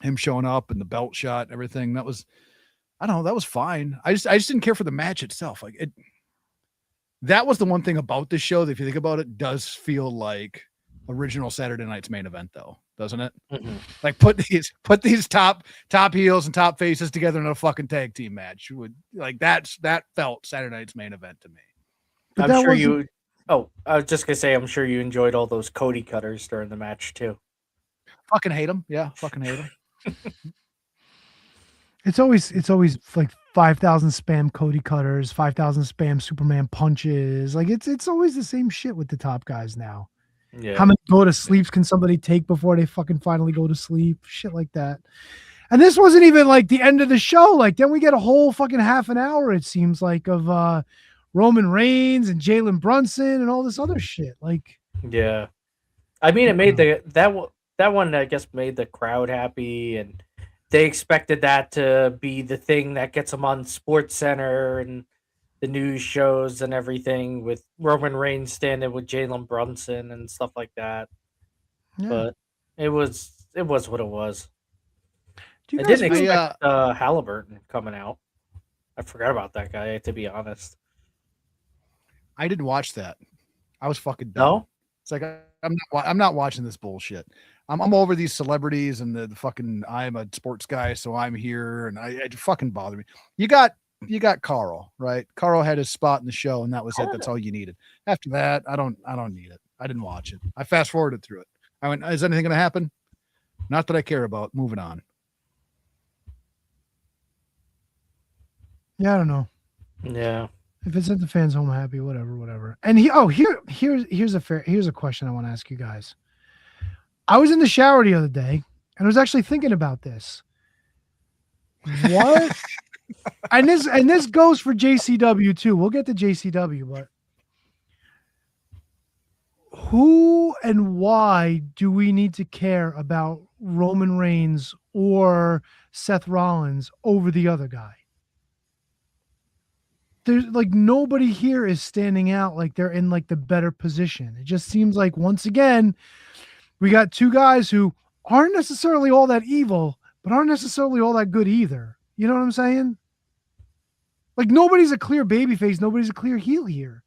Speaker 7: him showing up and the belt shot and everything, that was fine. I just didn't care for the match itself. Like that was the one thing about this show that, if you think about it, does feel like original Saturday Night's Main Event, though, doesn't it?
Speaker 5: Mm-hmm.
Speaker 7: Like put these top heels and top faces together in a fucking tag team match. Like that felt Saturday Night's Main Event to me.
Speaker 6: But
Speaker 5: I'm sure you. Oh, I was just gonna say, I'm sure you enjoyed all those Cody cutters during the match too.
Speaker 7: Fucking hate them. Yeah, fucking hate them.
Speaker 6: It's always like 5,000 spam Cody cutters, 5,000 spam Superman punches. Like it's always the same shit with the top guys now.
Speaker 5: Yeah.
Speaker 6: How many go to sleeps can somebody take before they fucking finally go to sleep? Shit like that. And this wasn't even like the end of the show. Like then we get a whole fucking half an hour, it seems like, of Roman Reigns and Jalen Brunson and all this other shit. Like,
Speaker 5: yeah, I mean, it made that one I guess made the crowd happy, and they expected that to be the thing that gets them on Sports Center and the news shows and everything, with Roman Reigns standing with Jalen Brunson and stuff like that.
Speaker 6: yeah.
Speaker 5: But it was what it was.
Speaker 6: Do
Speaker 5: I
Speaker 6: you guys
Speaker 5: didn't
Speaker 6: feel-
Speaker 5: expect Halliburton coming out. I forgot about that guy, to be honest.
Speaker 7: I didn't watch that. I was fucking dumb.
Speaker 5: No?
Speaker 7: It's like I'm not watching this bullshit. I'm over these celebrities and the fucking, I'm a sports guy, so I'm here, and it fucking bothered me. You got Carl, right? Carl had his spot in the show, and that was it. That's all you needed. After that, I don't need it. I didn't watch it. I fast forwarded through it. I went, is anything going to happen? Not that I care about. Moving on.
Speaker 6: Yeah, I don't know.
Speaker 5: Yeah.
Speaker 6: If it's at the fans' home happy, whatever. And here's a question I want to ask you guys. I was in the shower the other day and I was actually thinking about this. What? and this goes for JCW too. We'll get to JCW, but who and why do we need to care about Roman Reigns or Seth Rollins over the other guy? There's like nobody here is standing out like they're in like the better position. It just seems like once again, we got two guys who aren't necessarily all that evil, but aren't necessarily all that good either. You know what I'm saying? Like nobody's a clear babyface, nobody's a clear heel here.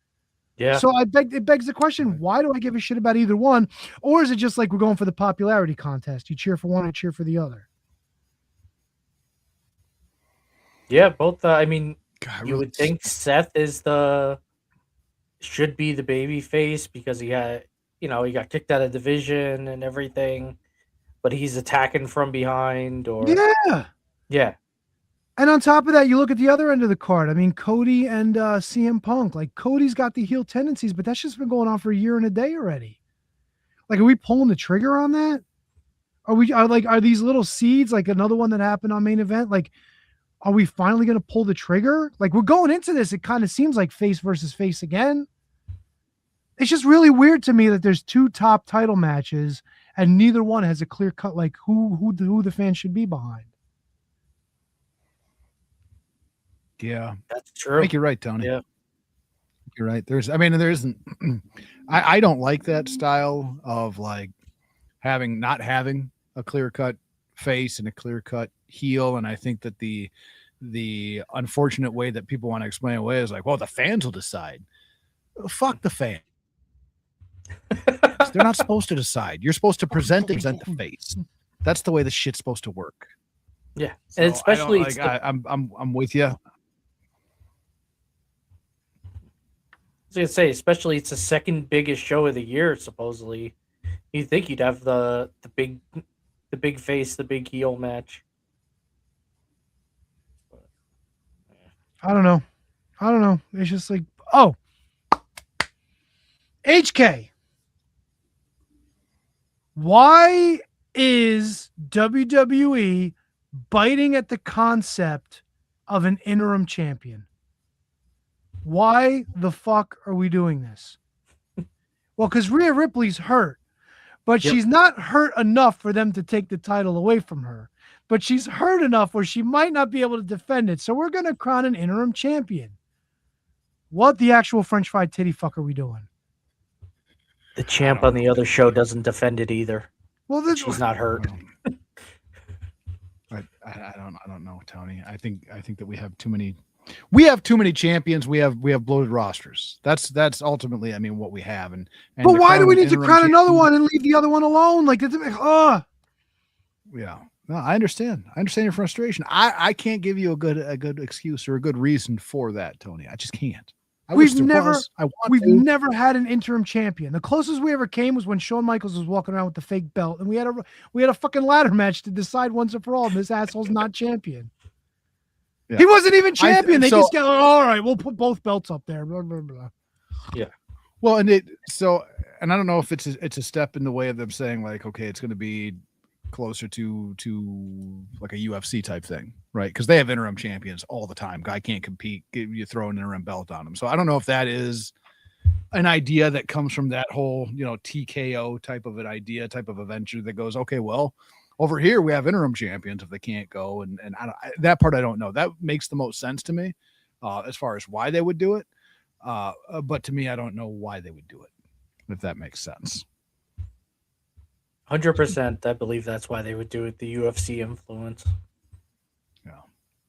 Speaker 5: Yeah.
Speaker 6: So it begs the question, why do I give a shit about either one? Or is it just like we're going for the popularity contest? You cheer for one or cheer for the other?
Speaker 5: Yeah, both. I mean,
Speaker 7: God,
Speaker 5: you would think Seth should be the baby face because he got kicked out of division and everything, but he's attacking from behind yeah.
Speaker 6: And on top of that, you look at the other end of the card. I mean, Cody and CM Punk. Like Cody's got the heel tendencies, but that's just been going on for a year and a day already. Like, are we pulling the trigger on that? Are these little seeds like another one that happened on Main Event? Like, are we finally going to pull the trigger? Like we're going into this, it kind of seems like face versus face again. It's just really weird to me that there's two top title matches and neither one has a clear cut like who the fans should be behind.
Speaker 7: Yeah,
Speaker 5: That's true.
Speaker 7: I think you're right, Tony.
Speaker 5: Yeah.
Speaker 7: You're right. There isn't. I don't like that style of like not having a clear cut face and a clear cut heel, and I think that the unfortunate way that people want to explain it away is like, well, the fans will decide. Fuck the fan. They're not supposed to decide. You're supposed to present the face. That's the way the shit's supposed to work.
Speaker 5: Yeah,
Speaker 7: So
Speaker 5: and especially
Speaker 7: I'm with you.
Speaker 5: I was gonna say, especially it's the second biggest show of the year, supposedly. You'd think you'd have the big face, the big heel match.
Speaker 6: I don't know. It's just like, oh, HK. Why is WWE biting at the concept of an interim champion? Why the fuck are we doing this? Well, because Rhea Ripley's hurt, but she's not hurt enough for them to take the title away from her. But she's hurt enough where she might not be able to defend it. So we're going to crown an interim champion. What the actual French fried titty fuck are we doing?
Speaker 5: The champ on the other show doesn't defend it either.
Speaker 6: Well,
Speaker 5: She's not hurt.
Speaker 7: I don't know, Tony. I think that we have too many We have too many champions. We have bloated rosters. That's ultimately, I mean, what we have. And
Speaker 6: but why do we need to
Speaker 7: interim
Speaker 6: crown another
Speaker 7: champion-
Speaker 6: one and leave the other one alone? Like,
Speaker 7: Yeah. No, I understand. I understand your frustration. I can't give you a good excuse or a good reason for that, Tony. I just can't.
Speaker 6: We've never had an interim champion. The closest we ever came was when Shawn Michaels was walking around with the fake belt, and we had a fucking ladder match to decide once and for all. And this asshole's not champion.
Speaker 7: Yeah.
Speaker 6: He wasn't even champion. They
Speaker 7: so-
Speaker 6: just go, all right, we'll put both belts up there. Blah, blah, blah.
Speaker 5: Yeah.
Speaker 7: Well, and I don't know if it's a step in the way of them saying like, okay, it's going to be closer to like a UFC type thing, right? Because they have interim champions all the time. Guy can't compete. You throw an interim belt on him. So I don't know if that is an idea that comes from that whole, TKO type of an idea, type of a venture that goes, okay, well, over here we have interim champions if they can't go, and that part I don't know. That makes the most sense to me as far as why they would do it. But to me, I don't know why they would do it, if that makes sense.
Speaker 5: 100%. I believe that's why they would do it. The UFC influence.
Speaker 7: Yeah.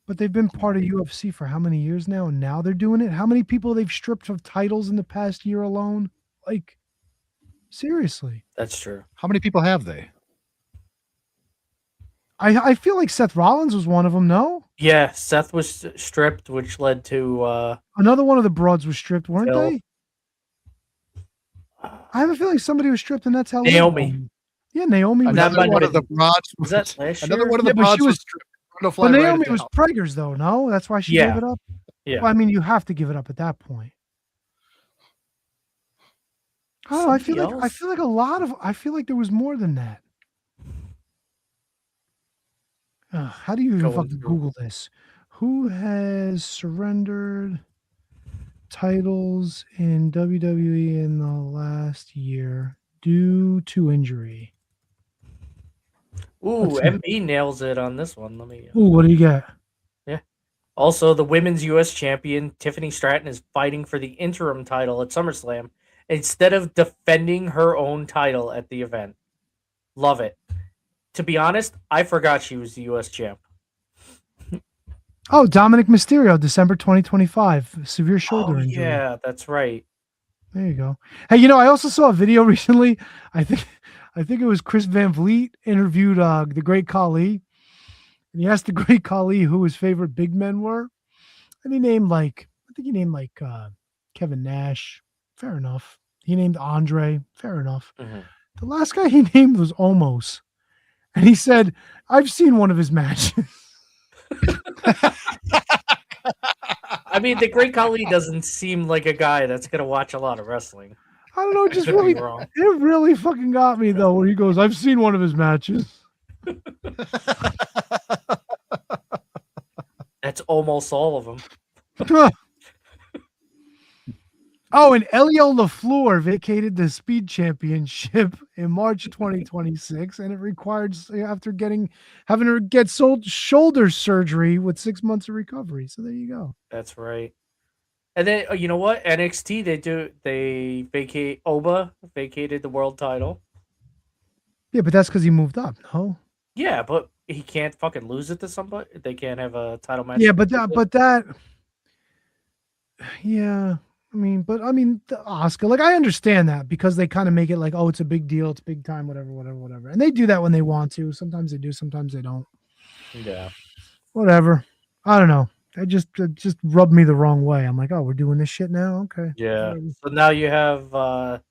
Speaker 6: But they've been part of UFC for how many years now? And now they're doing it. How many people they've stripped of titles in the past year alone? Like, seriously.
Speaker 5: That's true.
Speaker 7: How many people have they?
Speaker 6: I feel like Seth Rollins was one of them, no?
Speaker 5: Yeah, Seth was stripped, which led to
Speaker 6: Another one of the broads was stripped, weren't
Speaker 5: Phil.
Speaker 6: they? I have a feeling somebody was stripped, and that's how
Speaker 5: Naomi.
Speaker 6: Yeah, Naomi was.
Speaker 5: That
Speaker 7: Another
Speaker 5: might
Speaker 7: one
Speaker 5: have
Speaker 7: of the
Speaker 5: been-
Speaker 7: broads.
Speaker 5: Was that last
Speaker 7: Another
Speaker 5: year?
Speaker 7: one of the
Speaker 6: Yeah, but she
Speaker 7: broads
Speaker 6: was-
Speaker 7: was stripped.
Speaker 6: But
Speaker 7: Fly right
Speaker 6: Naomi
Speaker 7: into
Speaker 6: was
Speaker 7: hell.
Speaker 6: preggers, though, no? That's why she
Speaker 5: Yeah.
Speaker 6: gave it up?
Speaker 5: Yeah.
Speaker 6: Well, I mean, you have to give it up at that point. Oh, I feel
Speaker 5: Somebody
Speaker 6: like I feel like there was more than that. How do you even
Speaker 5: Go
Speaker 6: fucking
Speaker 5: with-
Speaker 6: Google this? Who has surrendered titles in WWE in the last year due to injury?
Speaker 5: Ooh,
Speaker 6: Let's see.
Speaker 5: MB nails it on this one. Let me.
Speaker 6: Ooh, what do you got?
Speaker 5: Also, the women's U.S. champion Tiffany Stratton is fighting for the interim title at SummerSlam instead of defending her own title at the event. Love it. To be honest, I forgot she was the U.S. champ.
Speaker 6: Oh, Dominic Mysterio, December 2025, severe shoulder injury.
Speaker 5: Yeah, that's right.
Speaker 6: There you go. Hey, I also saw a video recently. I think it was Chris Van Vliet interviewed the Great Khali, and he asked the Great Khali who his favorite big men were, and he named Kevin Nash. Fair enough. He named Andre. Fair enough.
Speaker 5: Mhm.
Speaker 6: The last guy he named was Omos, and he said, "I've seen one of his matches."
Speaker 5: I mean, the Great Khali doesn't seem like a guy that's gonna watch a lot of wrestling.
Speaker 6: I don't know. It just
Speaker 5: Could be
Speaker 6: really,
Speaker 5: wrong.
Speaker 6: it really fucking got me though. Where he goes, "I've seen one of his matches."
Speaker 5: That's almost all of them.
Speaker 6: Oh, and Elio LaFleur vacated the speed championship in March 2026, and it required after having to get shoulder surgery with 6 months of recovery. So there you go.
Speaker 5: That's right. And then you know what? NXT Oba vacated the world title.
Speaker 6: Yeah, but that's because he moved up. No.
Speaker 5: Yeah, but he can't fucking lose it to somebody. They can't have a title match.
Speaker 6: Yeah, yeah. I mean, the Oscar, like, I understand that because they kind of make it like, oh, it's a big deal, it's big time, whatever. And they do that when they want to. Sometimes they do, sometimes they don't.
Speaker 5: Yeah.
Speaker 6: Whatever. I don't know. It just rubbed me the wrong way. I'm like, oh, we're doing this shit now? Okay.
Speaker 5: Yeah. So now you have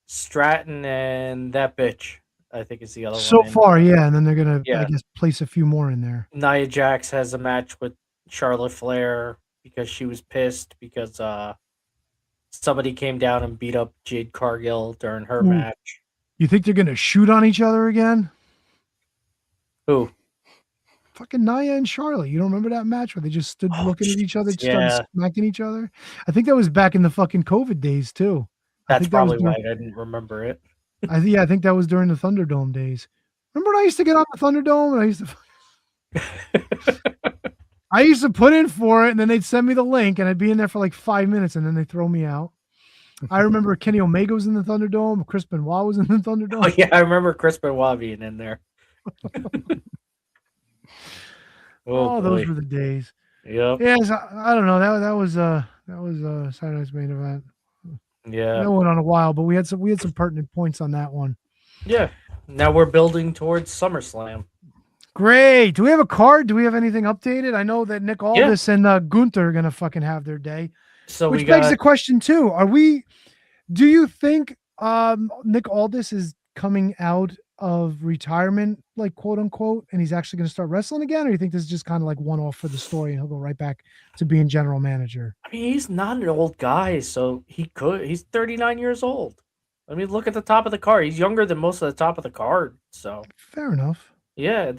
Speaker 5: Stratton and that bitch, I think is the other one.
Speaker 6: So
Speaker 5: in.
Speaker 6: far, yeah. And then they're going to,
Speaker 5: Yeah.
Speaker 6: I guess, place a few more in there.
Speaker 5: Nia Jax has a match with Charlotte Flair because she was pissed because somebody came down and beat up Jade Cargill during her
Speaker 6: Ooh.
Speaker 5: match.
Speaker 6: You think they're going to shoot on each other again?
Speaker 5: Who?
Speaker 6: Fucking Nia and Charlotte. You don't remember that match where they just stood looking at each other,
Speaker 5: yeah.
Speaker 6: started smacking each other? I think that was back in the fucking COVID days, too.
Speaker 5: That's probably
Speaker 6: that was
Speaker 5: why I didn't remember it.
Speaker 6: I think that was during the Thunderdome days. Remember when I used to get on the Thunderdome and I used to put in for it, and then they'd send me the link, and I'd be in there for like 5 minutes, and then they throw me out. I remember Kenny Omega was in the Thunderdome. Chris Benoit was in the Thunderdome.
Speaker 5: Oh yeah, I remember Chris Benoit being in there.
Speaker 6: Oh, those
Speaker 5: boy.
Speaker 6: were the days.
Speaker 5: Yep.
Speaker 6: Yes, I don't know. That was Saturday night's main event.
Speaker 5: Yeah.
Speaker 6: No one on a while, but we had some pertinent points on that one.
Speaker 5: Yeah. Now we're building towards SummerSlam.
Speaker 6: Great. Do we have a card? Do we have anything updated? I know that Nick Aldis and Gunther are gonna fucking have their day.
Speaker 5: So
Speaker 6: which begs the question too. Do you think Nick Aldis is coming out of retirement, like quote unquote, and he's actually gonna start wrestling again? Or do you think this is just kind of like one off for the story and he'll go right back to being general manager?
Speaker 5: I mean, he's not an old guy, so he's 39 years old. I mean, look at the top of the card. He's younger than most of the top of the card. So
Speaker 6: fair enough.
Speaker 5: Yeah,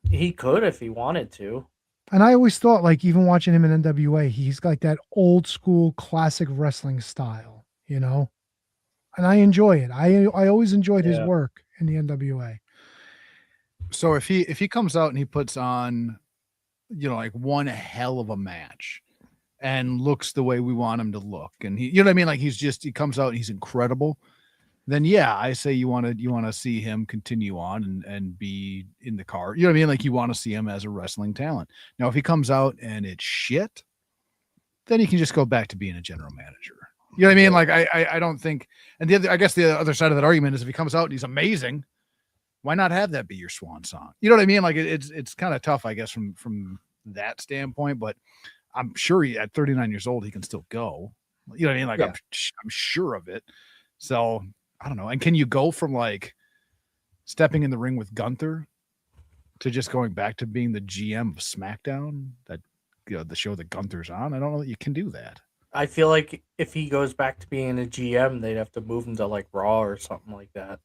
Speaker 5: he could if he wanted to.
Speaker 6: And I always thought, like, even watching him in NWA, he's like that old school classic wrestling style, you know? And I enjoy it. I always enjoyed his work in the NWA.
Speaker 7: So if he comes out and he puts on, like one hell of a match and looks the way we want him to look, and he what I mean? Like he comes out and he's incredible, then yeah, I say you want to see him continue on and be in the card. You know what I mean? Like you want to see him as a wrestling talent. Now, if he comes out and it's shit, then he can just go back to being a general manager. You know what I mean? Like I don't think. And I guess the other side of that argument is if he comes out and he's amazing, why not have that be your swan song? You know what I mean? Like it's kind of tough, I guess, from that standpoint. But I'm sure at 39 years old he can still go. You know what I mean? Like I'm sure of it. So. I don't know. And can you go from like stepping in the ring with Gunther to just going back to being the GM of SmackDown, that the show that Gunther's on? I don't know that you can do that.
Speaker 5: I feel like if he goes back to being a GM, they'd have to move him to like Raw or something like that.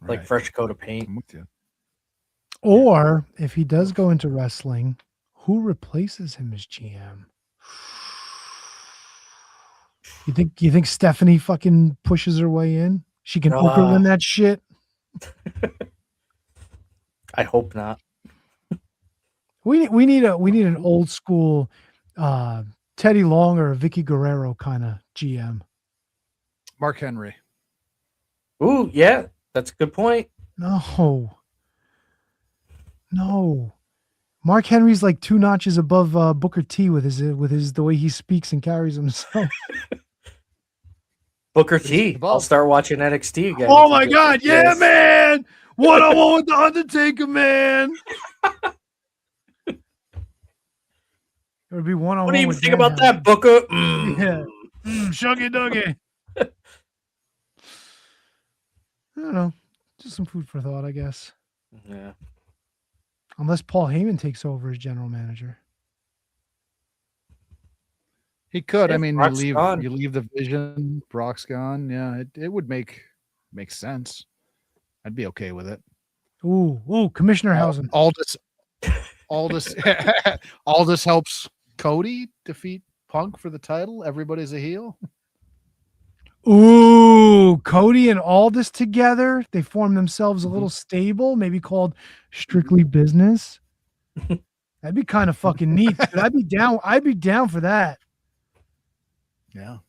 Speaker 7: Right.
Speaker 5: Like fresh coat of paint.
Speaker 7: I'm with you.
Speaker 6: Or if he does go into wrestling, who replaces him as GM? You think Stephanie fucking pushes her way in? She can win that shit.
Speaker 5: I hope not.
Speaker 6: We need an old school Teddy Long or Vicky Guerrero kind of GM.
Speaker 7: Mark Henry.
Speaker 5: Ooh, yeah, that's a good point.
Speaker 6: No. Mark Henry's like 2 notches above Booker T with his the way he speaks and carries himself.
Speaker 5: Booker T. I'll start watching NXT again.
Speaker 6: Oh my God, yeah, man! One-on-one with the Undertaker, man. It would be one-on-one.
Speaker 5: What do you think about that, Booker?
Speaker 6: Yeah, shuggy duggy. I don't know, just some food for thought, I guess.
Speaker 5: Yeah.
Speaker 6: Unless Paul Heyman takes over as general manager.
Speaker 7: He could.
Speaker 5: Yeah,
Speaker 7: I mean,
Speaker 5: Brock's
Speaker 7: you
Speaker 5: gone.
Speaker 7: leave the vision. Brock's gone. Yeah, it would make sense. I'd be okay with it.
Speaker 6: Ooh, Commissioner Hausen.
Speaker 7: Aldis helps Cody defeat Punk for the title. Everybody's a heel.
Speaker 6: Ooh, Cody and Aldis together. They form themselves a little stable, maybe called Strictly Business. That'd be kind of fucking neat. Dude, I'd be down for that.
Speaker 7: Yeah.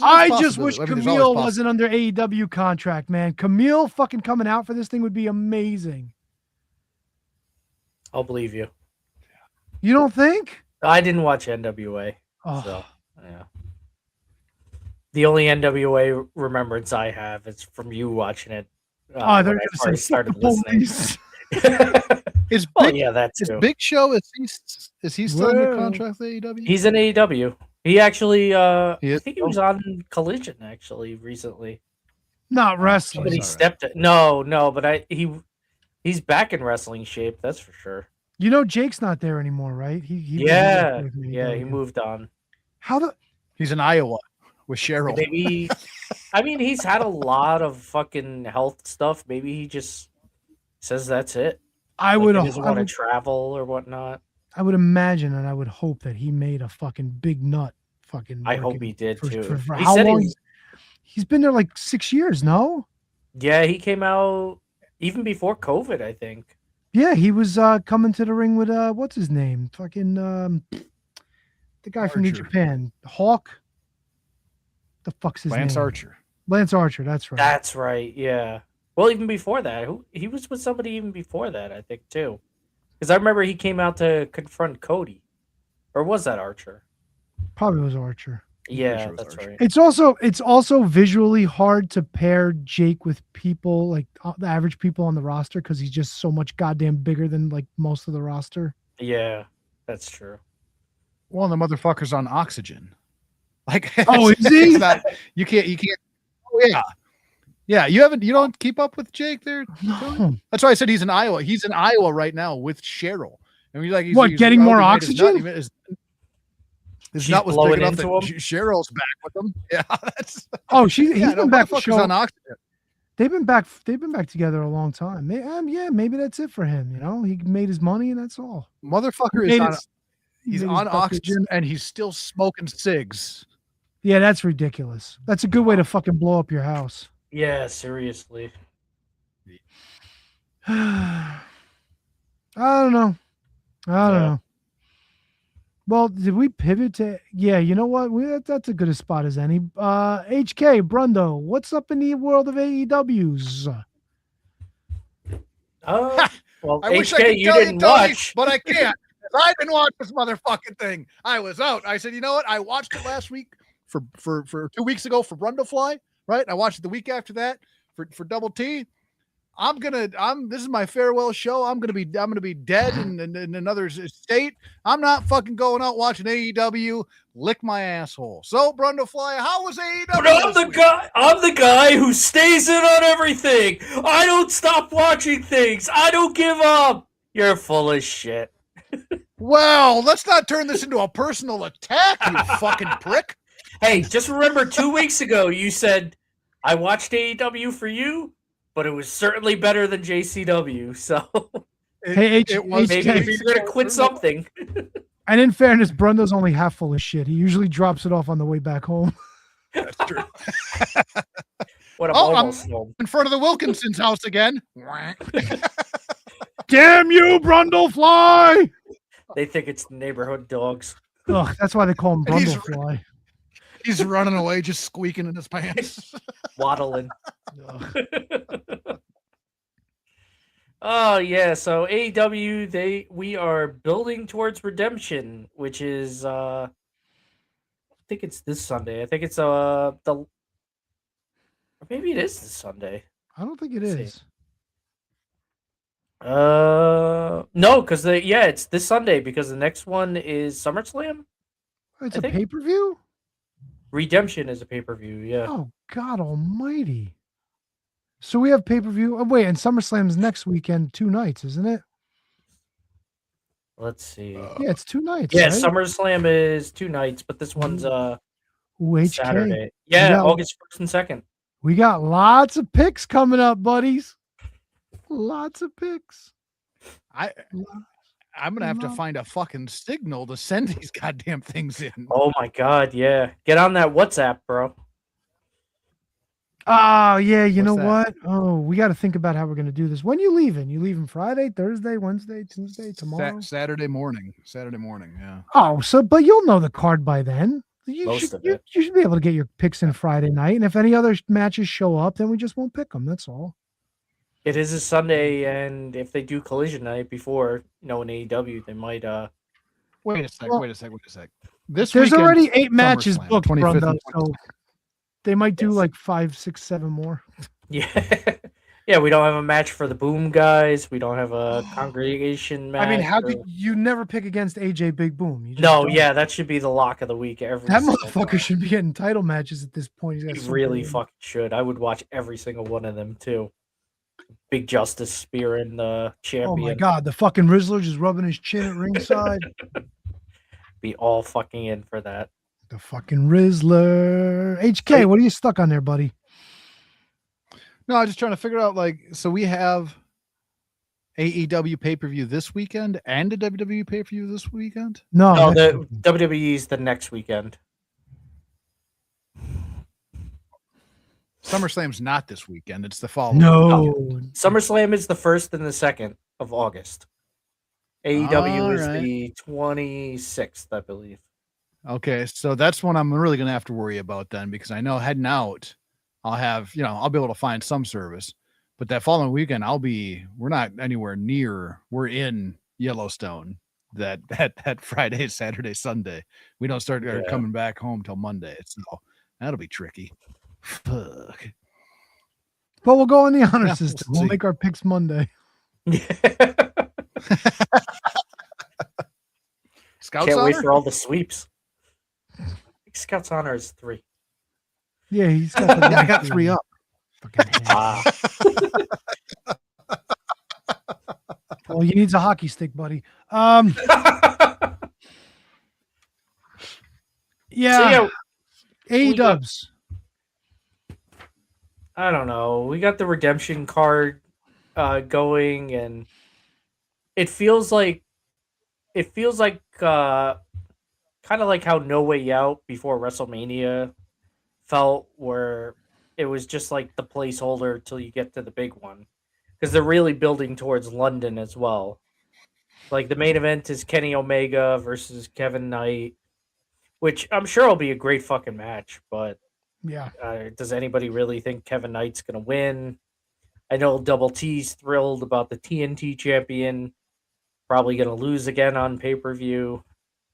Speaker 6: I just wish Camille wasn't under AEW contract, man. Camille fucking coming out for this thing would be amazing.
Speaker 5: I'll believe you.
Speaker 6: You don't think?
Speaker 5: I didn't watch NWA.
Speaker 6: Oh.
Speaker 5: So, yeah. The only NWA remembrance I have is from you watching it.
Speaker 6: They're
Speaker 5: when I
Speaker 6: gonna say
Speaker 5: first started listening.
Speaker 7: Is Big Show, is he still under contract with AEW?
Speaker 5: He's in AEW. He actually, I
Speaker 7: is?
Speaker 5: think he was on Collision actually recently.
Speaker 6: Not wrestling.
Speaker 5: But he stepped it. No, but he's back in wrestling shape. That's for sure.
Speaker 6: You know, Jake's not there anymore, right? He
Speaker 5: moved on.
Speaker 7: He's in Iowa with Cheryl.
Speaker 5: Maybe, I mean, he's had a lot of fucking health stuff. Maybe he just says that's it.
Speaker 6: He
Speaker 5: doesn't want to travel or whatnot.
Speaker 6: I would imagine and I would hope that he made a fucking big nut.
Speaker 5: I hope he did too.
Speaker 6: For how long? He's been there like 6 years, no?
Speaker 5: Yeah, he came out even before COVID, I think.
Speaker 6: Yeah, he was coming to the ring with what's his name? Fucking the guy from New Japan. Hawk. The fuck's his name?
Speaker 7: Lance Archer.
Speaker 6: Lance Archer, that's right.
Speaker 5: That's right, yeah. Well, even before that, he was with somebody even before that, I think, too. Because I remember he came out to confront Cody. Or was that Archer?
Speaker 6: Probably was Archer.
Speaker 5: Yeah,
Speaker 7: sure it was
Speaker 5: that's
Speaker 7: Archer.
Speaker 5: right.
Speaker 6: It's also visually hard to pair Jake with people like the average people on the roster because he's just so much goddamn bigger than like most of the roster.
Speaker 5: Yeah, that's true.
Speaker 7: Well, the motherfucker's on oxygen. Like,
Speaker 6: Oh, is he?
Speaker 7: it's not, you can't. Oh, yeah. Yeah, you don't keep up with Jake there?
Speaker 6: No.
Speaker 7: That's why I said he's in Iowa. He's in Iowa right now with Cheryl. And he's
Speaker 6: What, getting more oxygen?
Speaker 7: His
Speaker 5: She's
Speaker 7: nut was
Speaker 5: blowing
Speaker 7: big enough that
Speaker 5: into him?
Speaker 7: Cheryl's back with him. Yeah, that's.
Speaker 6: Oh, he's been back.
Speaker 7: Motherfucker's on oxygen.
Speaker 6: They've been back together a long time. Yeah, maybe that's it for him. You know, he made his money and that's all.
Speaker 7: Motherfucker
Speaker 6: He
Speaker 7: is
Speaker 6: made
Speaker 7: on.
Speaker 6: his-
Speaker 7: He's
Speaker 6: made his
Speaker 7: on
Speaker 6: buckets.
Speaker 7: oxygen and he's still smoking cigs.
Speaker 6: Yeah, that's ridiculous. That's a good way to fucking blow up your house.
Speaker 5: Yeah, seriously.
Speaker 6: I don't know. I don't know. Well, did we pivot to? Yeah, you know what? That's a good a spot as any. HK Brundo, what's up in the world of AEWs?
Speaker 5: Well,
Speaker 7: I wish I
Speaker 5: HK,
Speaker 7: could
Speaker 5: you
Speaker 7: tell you,
Speaker 5: didn't
Speaker 7: Tony,
Speaker 5: watch.
Speaker 7: but I can't. I didn't watch this motherfucking thing. I was out. I said, you know what? I watched it last week for 2 weeks ago for Brundlefly, right? I watched it the week after that for Double T. This is my farewell show. I'm gonna be dead in another state. I'm not fucking going out watching AEW. Lick my asshole. So Brundlefly, how was AEW?
Speaker 5: But I'm the guy who stays in on everything. I don't stop watching things. I don't give up. You're full of shit.
Speaker 7: Well, let's not turn this into a personal attack, you fucking prick.
Speaker 5: Hey, just remember 2 weeks ago you said I watched AEW for you, but it was certainly better than JCW. So
Speaker 6: Hey,
Speaker 5: maybe you're gonna quit something.
Speaker 6: And in fairness, Brundo's only half full of shit. He usually drops it off on the way back home.
Speaker 7: That's true.
Speaker 5: What
Speaker 7: I'm
Speaker 5: almost home.
Speaker 7: in front of the Wilkinson's house again.
Speaker 6: Damn you, Brundlefly!
Speaker 5: They think it's neighborhood dogs.
Speaker 6: Ugh, that's why they call him
Speaker 7: And he's-
Speaker 6: Brundlefly.
Speaker 7: He's running away, just squeaking in his pants.
Speaker 5: Waddling. Oh yeah, so AEW we are building towards redemption, which is I think it's this Sunday. I think it's maybe it is this Sunday.
Speaker 6: I don't think it
Speaker 5: Let's see.
Speaker 6: is.
Speaker 5: No, because it's this Sunday because the next one is SummerSlam.
Speaker 6: It's
Speaker 5: I
Speaker 6: a
Speaker 5: think-
Speaker 6: pay-per-view?
Speaker 5: Redemption is a pay-per-view, yeah.
Speaker 6: Oh, God almighty. So we have pay-per-view. Oh, wait, and SummerSlam's next weekend, 2 nights, isn't it?
Speaker 5: Let's see.
Speaker 6: Yeah, it's 2 nights.
Speaker 5: Yeah,
Speaker 6: right?
Speaker 5: SummerSlam is 2 nights, but this one's
Speaker 6: Ooh, HK.
Speaker 5: Saturday. Yeah,
Speaker 6: got-
Speaker 5: August 1st and 2nd.
Speaker 6: We got lots of picks coming up, buddies. Lots of picks.
Speaker 7: I'm gonna have to find a fucking signal to send these goddamn things in.
Speaker 5: Oh my god, yeah. Get on that WhatsApp, bro.
Speaker 6: Oh, yeah, you
Speaker 7: What's
Speaker 6: know
Speaker 7: that?
Speaker 6: what? Oh, we got to think about how we're going to do this. When you leaving? You leaving Friday, Thursday, Wednesday, Tuesday, tomorrow?
Speaker 7: Saturday morning. Yeah.
Speaker 6: Oh, but you'll know the card by then.
Speaker 5: Most of
Speaker 6: You
Speaker 5: it.
Speaker 6: should be able to get your picks in Friday night. And if any other matches show up, then we just won't pick them. That's all.
Speaker 5: It is a Sunday, and if they do collision night before, in AEW, they might
Speaker 7: Wait a sec.
Speaker 6: Well,
Speaker 7: This
Speaker 6: There's
Speaker 7: weekend,
Speaker 6: already 8 matches
Speaker 7: SummerSlam,
Speaker 6: booked,
Speaker 7: 25th
Speaker 6: Brundo,
Speaker 7: and
Speaker 6: so they might do
Speaker 5: Yes.
Speaker 6: like 5, 6, 7 more.
Speaker 5: yeah. Yeah, we don't have a match for the Boom guys. We don't have a congregation match.
Speaker 6: I mean, how
Speaker 5: or-
Speaker 6: could you never pick against AJ Big Boom? You just
Speaker 5: No,
Speaker 6: don't.
Speaker 5: yeah, that should be the lock of the week every
Speaker 6: That
Speaker 5: single
Speaker 6: motherfucker
Speaker 5: time.
Speaker 6: should be getting title matches at this point. He's got
Speaker 5: He
Speaker 6: so
Speaker 5: really
Speaker 6: good.
Speaker 5: fucking should. I would watch every single one of them too. Big Justice spearing the champion.
Speaker 6: Oh my god, the fucking Rizzler just rubbing his chin at ringside.
Speaker 5: Be all fucking in for that.
Speaker 6: The fucking Rizzler. HK, what are you stuck on there, buddy?
Speaker 7: No, I'm just trying to figure out so we have AEW pay-per-view this weekend and a WWE pay-per-view this weekend.
Speaker 6: No,
Speaker 5: No,
Speaker 6: next
Speaker 5: the
Speaker 6: weekend.
Speaker 5: WWE's the next weekend.
Speaker 7: SummerSlam's not this weekend. It's the following.
Speaker 6: No.
Speaker 5: SummerSlam is the 1st and the 2nd of August. AEW is
Speaker 7: Alright.
Speaker 5: the 26th, I believe.
Speaker 7: Okay, so that's one I'm really gonna have to worry about then, because I know heading out, I'll have I'll be able to find some service, but that following weekend we're not anywhere near. We're in Yellowstone, that Friday, Saturday, Sunday. We don't start coming back home till Monday. So that'll be tricky. Fuck.
Speaker 6: But we'll go on the honor
Speaker 7: Yeah,
Speaker 6: system.
Speaker 7: we'll
Speaker 6: We'll
Speaker 7: see.
Speaker 6: make our picks Monday.
Speaker 7: Scouts
Speaker 5: Can't wait
Speaker 7: honor?
Speaker 5: for all the sweeps. Scouts honor is 3.
Speaker 6: Yeah, he's got the
Speaker 7: Yeah, I got 3 up.
Speaker 6: Fucking well, you need a hockey stick, buddy. Yeah. A-dubs.
Speaker 5: I don't know. We got the redemption card going, and it feels like kind of like how No Way Out before WrestleMania felt, where it was just like the placeholder till you get to the big one, because they're really building towards London as well. Like the main event is Kenny Omega versus Kevin Knight, which I'm sure will be a great fucking match, but
Speaker 6: Yeah.
Speaker 5: does anybody really think Kevin Knight's going to win? I know Double T's thrilled about the TNT champion. Probably going to lose again on pay-per-view.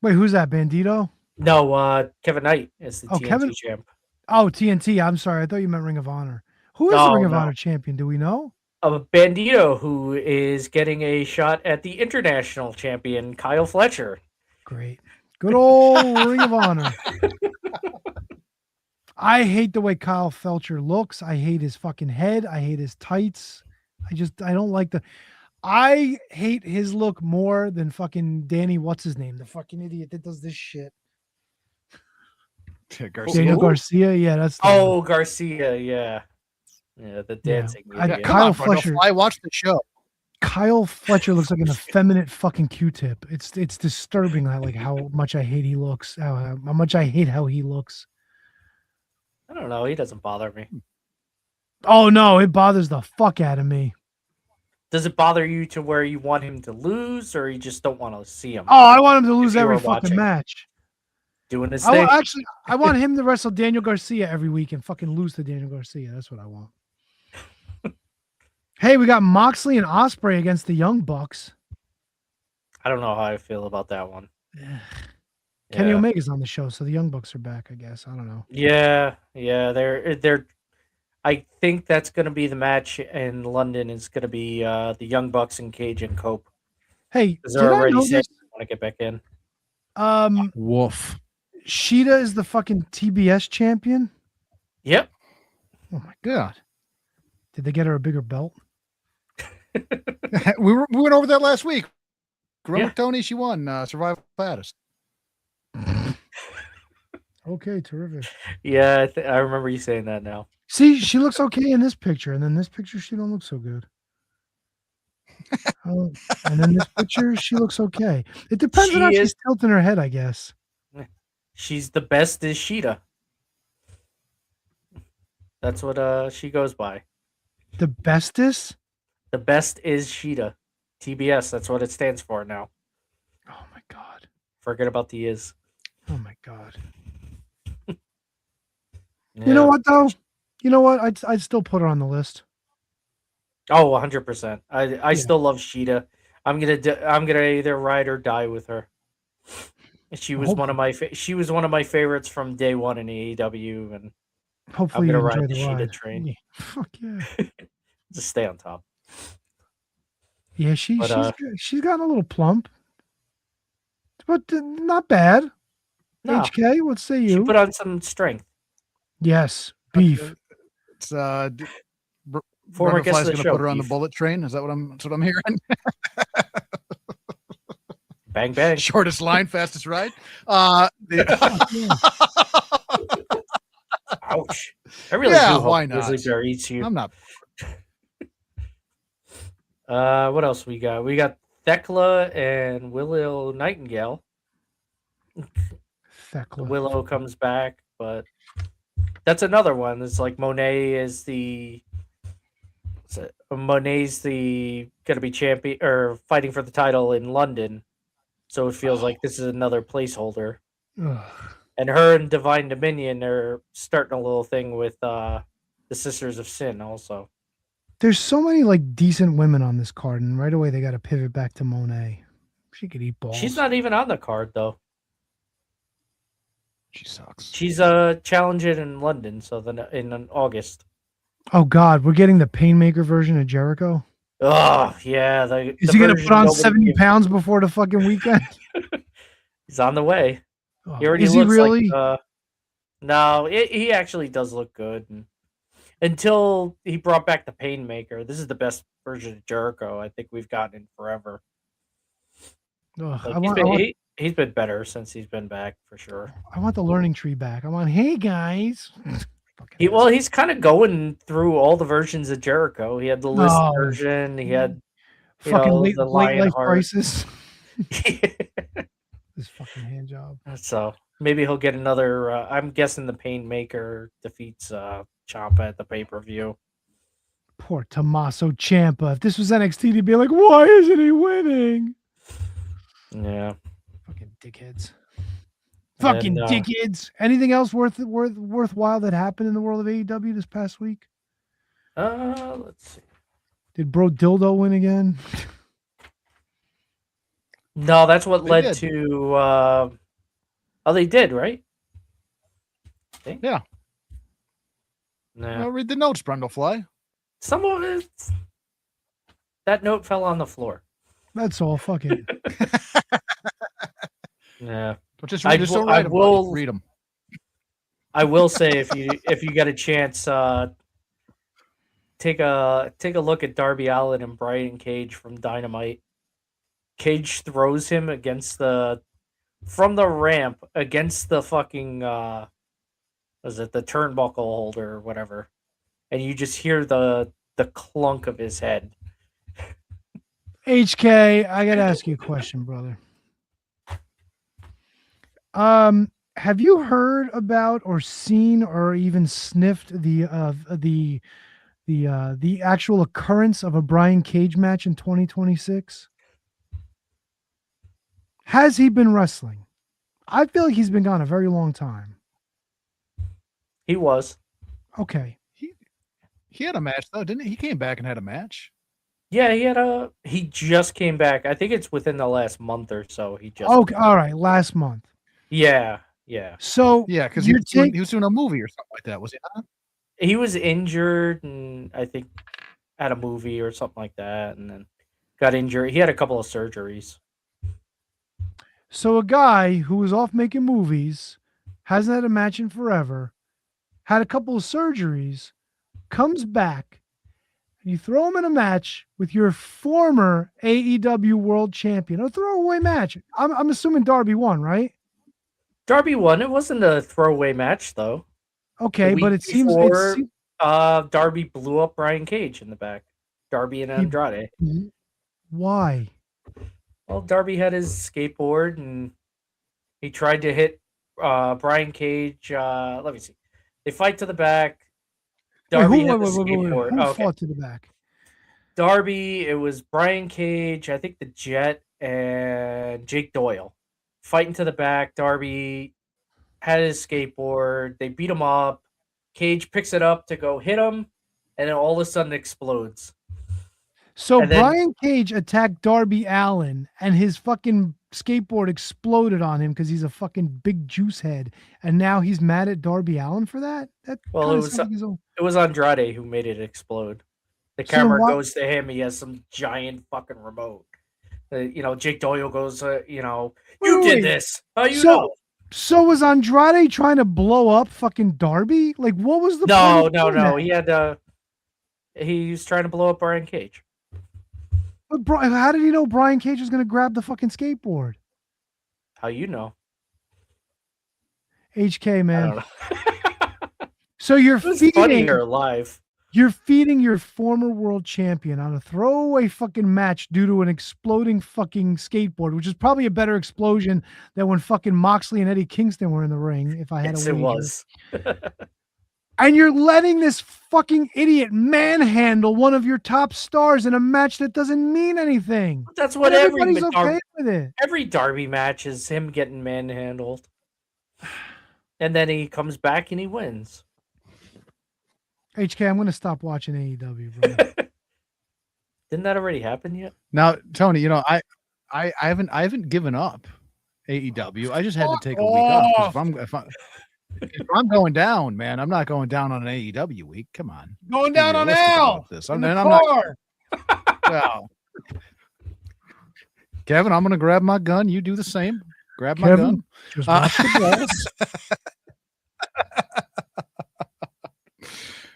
Speaker 6: Wait, who's that? Bandito?
Speaker 5: No, Kevin Knight is the TNT champ.
Speaker 6: Oh, TNT. I'm sorry. I thought you meant Ring of Honor. Who is the Ring of Honor champion? Do we know?
Speaker 5: Bandito, who is getting a shot at the international champion, Kyle Fletcher.
Speaker 6: Great. Good old Ring of Honor. I hate the way Kyle Fletcher looks. I hate his fucking head. I hate his tights. I don't like I hate his look more than fucking Danny, what's his name? The fucking idiot that does this shit.
Speaker 7: Garcia.
Speaker 6: Daniel Garcia. Yeah, that's
Speaker 5: Garcia, yeah. Yeah, the dancing.
Speaker 6: Kyle Fletcher.
Speaker 7: I watched the show.
Speaker 6: Kyle Fletcher looks like an effeminate fucking Q-tip. It's disturbing how much I hate he looks. How much I hate how he looks.
Speaker 5: I don't know. He doesn't bother me.
Speaker 6: Oh no, it bothers the fuck out of me.
Speaker 5: Does it bother you to where you want him to lose, or you just don't want to see him?
Speaker 6: Oh, I want him to lose every fucking match.
Speaker 5: Doing his thing.
Speaker 6: I want him to wrestle Daniel Garcia every week and fucking lose to Daniel Garcia. That's what I want. Hey, we got Moxley and Ospreay against the Young Bucks.
Speaker 5: I don't know how I feel about that one.
Speaker 6: Kenny Omega's on the show, so the Young Bucks are back, I guess. I don't know.
Speaker 5: Yeah, they're. I think that's going to be the match in London. It's going to be the Young Bucks and Cage and Cope.
Speaker 6: Hey,
Speaker 5: they're already saying they want to get back in.
Speaker 7: Woof.
Speaker 6: Sheeta is the fucking TBS champion.
Speaker 5: Yep.
Speaker 6: Oh my god! Did they get her a bigger belt?
Speaker 7: we went over that last week. Tony, she won Survival Fattest.
Speaker 6: Okay, terrific.
Speaker 5: Yeah, I remember you saying that now.
Speaker 6: See, she looks okay in this picture, and then this picture she don't look so good. And then this picture she looks okay. It depends on how she's tilting her head, I guess.
Speaker 5: She's the best is Sheeta. That's what she goes by.
Speaker 6: The bestest?
Speaker 5: The best is Sheeta. TBS, that's what it stands for now.
Speaker 6: Oh my god.
Speaker 5: Forget about the is.
Speaker 6: Oh my god. Yeah. You know what though? You know what? I'd still put her on the list.
Speaker 5: Oh, 100%. I still love Sheeta. I'm gonna either ride or die with her. She was one of my favorites from day one in AEW, and
Speaker 6: hopefully
Speaker 5: I'm
Speaker 6: you
Speaker 5: gonna
Speaker 6: enjoy
Speaker 5: ride the
Speaker 6: ride.
Speaker 5: Sheeta train.
Speaker 6: Yeah. Fuck yeah.
Speaker 5: Just stay on top.
Speaker 6: Yeah, she's gotten a little plump, but not bad.
Speaker 5: No.
Speaker 6: HK, what say you?
Speaker 5: She put on some strength.
Speaker 6: Yes, beef.
Speaker 7: It's
Speaker 5: former guest of the
Speaker 7: gonna
Speaker 5: show.
Speaker 7: Put her on the bullet train. Is that what I'm hearing?
Speaker 5: Bang bang.
Speaker 7: Shortest line, fastest ride.
Speaker 5: Ouch! I really do hope
Speaker 7: why not?
Speaker 5: Grizzly Bear eats you.
Speaker 7: I'm not.
Speaker 5: What else we got? We got Thekla and Willow Nightingale.
Speaker 6: Thekla.
Speaker 5: Willow comes back, but that's another one. It's like Monet's gonna be champion or fighting for the title in London, so it feels like this is another placeholder.
Speaker 6: Ugh.
Speaker 5: And her and Divine Dominion are starting a little thing with the Sisters of Sin also.
Speaker 6: There's so many like decent women on this card, and right away they got to pivot back to Monet. She could eat balls.
Speaker 5: She's not even on the card though.
Speaker 7: She sucks.
Speaker 5: She's challenging in London, so then in August.
Speaker 6: Oh God, we're getting the Painmaker version of Jericho.
Speaker 5: Oh yeah,
Speaker 6: Is he gonna put on 70 pounds before the fucking weekend?
Speaker 5: He's on the way.
Speaker 6: Oh,
Speaker 5: He already
Speaker 6: is he
Speaker 5: looks
Speaker 6: really?
Speaker 5: like. No, he actually does look good. Until he brought back the Painmaker, this is the best version of Jericho I think we've gotten in forever.
Speaker 6: Ugh,
Speaker 5: He's been better since he's been back for sure.
Speaker 6: I want the learning tree back. I want, hey guys.
Speaker 5: He's kind of going through all the versions of Jericho. He had the list version. He had
Speaker 6: fucking late
Speaker 5: the
Speaker 6: life
Speaker 5: Lionheart.
Speaker 6: crisis. This fucking hand job.
Speaker 5: So maybe he'll get another. I'm guessing the Painmaker defeats Ciampa at the pay-per-view.
Speaker 6: Poor Tommaso Ciampa. If this was NXT, he'd be like, why isn't he winning?
Speaker 5: Yeah.
Speaker 6: Fucking dickheads. Fucking dickheads. Anything else worthwhile that happened in the world of AEW this past week?
Speaker 5: Let's see.
Speaker 6: Did Bro Dildo win again?
Speaker 5: No, that's what led to. Oh, they did, right?
Speaker 7: Yeah.
Speaker 5: No.
Speaker 7: Read the notes, Brundlefly.
Speaker 5: Some of it. That note fell on the floor.
Speaker 6: That's all. Fuck it.
Speaker 5: Yeah.
Speaker 7: But just read read them.
Speaker 5: I will say if you get a chance, take a look at Darby Allin and Brian Cage from Dynamite. Cage throws him from the ramp against the fucking was it the turnbuckle holder or whatever, and you just hear the clunk of his head.
Speaker 6: HK, I gotta ask you a question, brother. Have you heard about or seen or even sniffed the actual occurrence of a Brian Cage match in 2026? Has he been wrestling? I feel like he's been gone a very long time.
Speaker 5: He was.
Speaker 6: Okay.
Speaker 7: He had a match though, didn't he? He came back and had a match.
Speaker 5: Yeah, he just came back. I think it's within the last month or so.
Speaker 6: Okay, all right, last month.
Speaker 5: Yeah.
Speaker 6: So
Speaker 7: yeah, because he was doing a movie or something like that, was he not?
Speaker 5: He was injured, and I think had a movie or something like that, and then got injured. He had a couple of surgeries.
Speaker 6: So a guy who was off making movies, hasn't had a match in forever, had a couple of surgeries, comes back, and you throw him in a match with your former AEW World Champion. A throwaway match. I'm assuming Darby won, right?
Speaker 5: Darby won. It wasn't a throwaway match, though.
Speaker 6: Okay, but it seems
Speaker 5: Darby blew up Brian Cage in the back. Darby and Andrade.
Speaker 6: Why?
Speaker 5: Well, Darby had his skateboard and he tried to hit Brian Cage. Let me see. They fight to the back. Darby had the skateboard.
Speaker 6: Who fought to the back?
Speaker 5: Darby. It was Brian Cage. I think the Jet and Jake Doyle fighting to the back. Darby had his skateboard. They beat him up. Cage picks it up to go hit him, and then all of a sudden it explodes.
Speaker 6: So Brian Cage attacked Darby Allin, and his fucking skateboard exploded on him because he's a fucking big juice head, and now he's mad at Darby Allin for that.
Speaker 5: It was Andrade who made it explode. The camera goes to him. He has some giant fucking remote. Jake Doyle goes, you did this. How you know?
Speaker 6: So was Andrade trying to blow up fucking Darby? Like, what was the point?
Speaker 5: No. He was trying to blow up Brian Cage.
Speaker 6: But how did he know Brian Cage was going to grab the fucking skateboard?
Speaker 5: How you know?
Speaker 6: HK, man.
Speaker 5: I don't know.
Speaker 6: So you're feeding
Speaker 5: live.
Speaker 6: You're feeding your former world champion on a throwaway fucking match due to an exploding fucking skateboard, which is probably a better explosion than when fucking Moxley and Eddie Kingston were in the ring. If I had
Speaker 5: yes,
Speaker 6: a wager.
Speaker 5: It was.
Speaker 6: And you're letting this fucking idiot manhandle one of your top stars in a match that doesn't mean anything.
Speaker 5: That's what
Speaker 6: everybody's okay with it.
Speaker 5: Every Darby match is him getting manhandled. And then he comes back and he wins.
Speaker 6: HK, I'm going to stop watching AEW, bro.
Speaker 5: Didn't that already happen yet?
Speaker 7: Now, Tony, I I haven't given up AEW. I just had to take a week off. If I'm going down, man, I'm not going down on an AEW week. Come on,
Speaker 6: Going down on Al.
Speaker 7: I'm not. Well, Kevin, I'm going to grab my gun. You do the same. Grab my gun.
Speaker 6: Just watch the balls.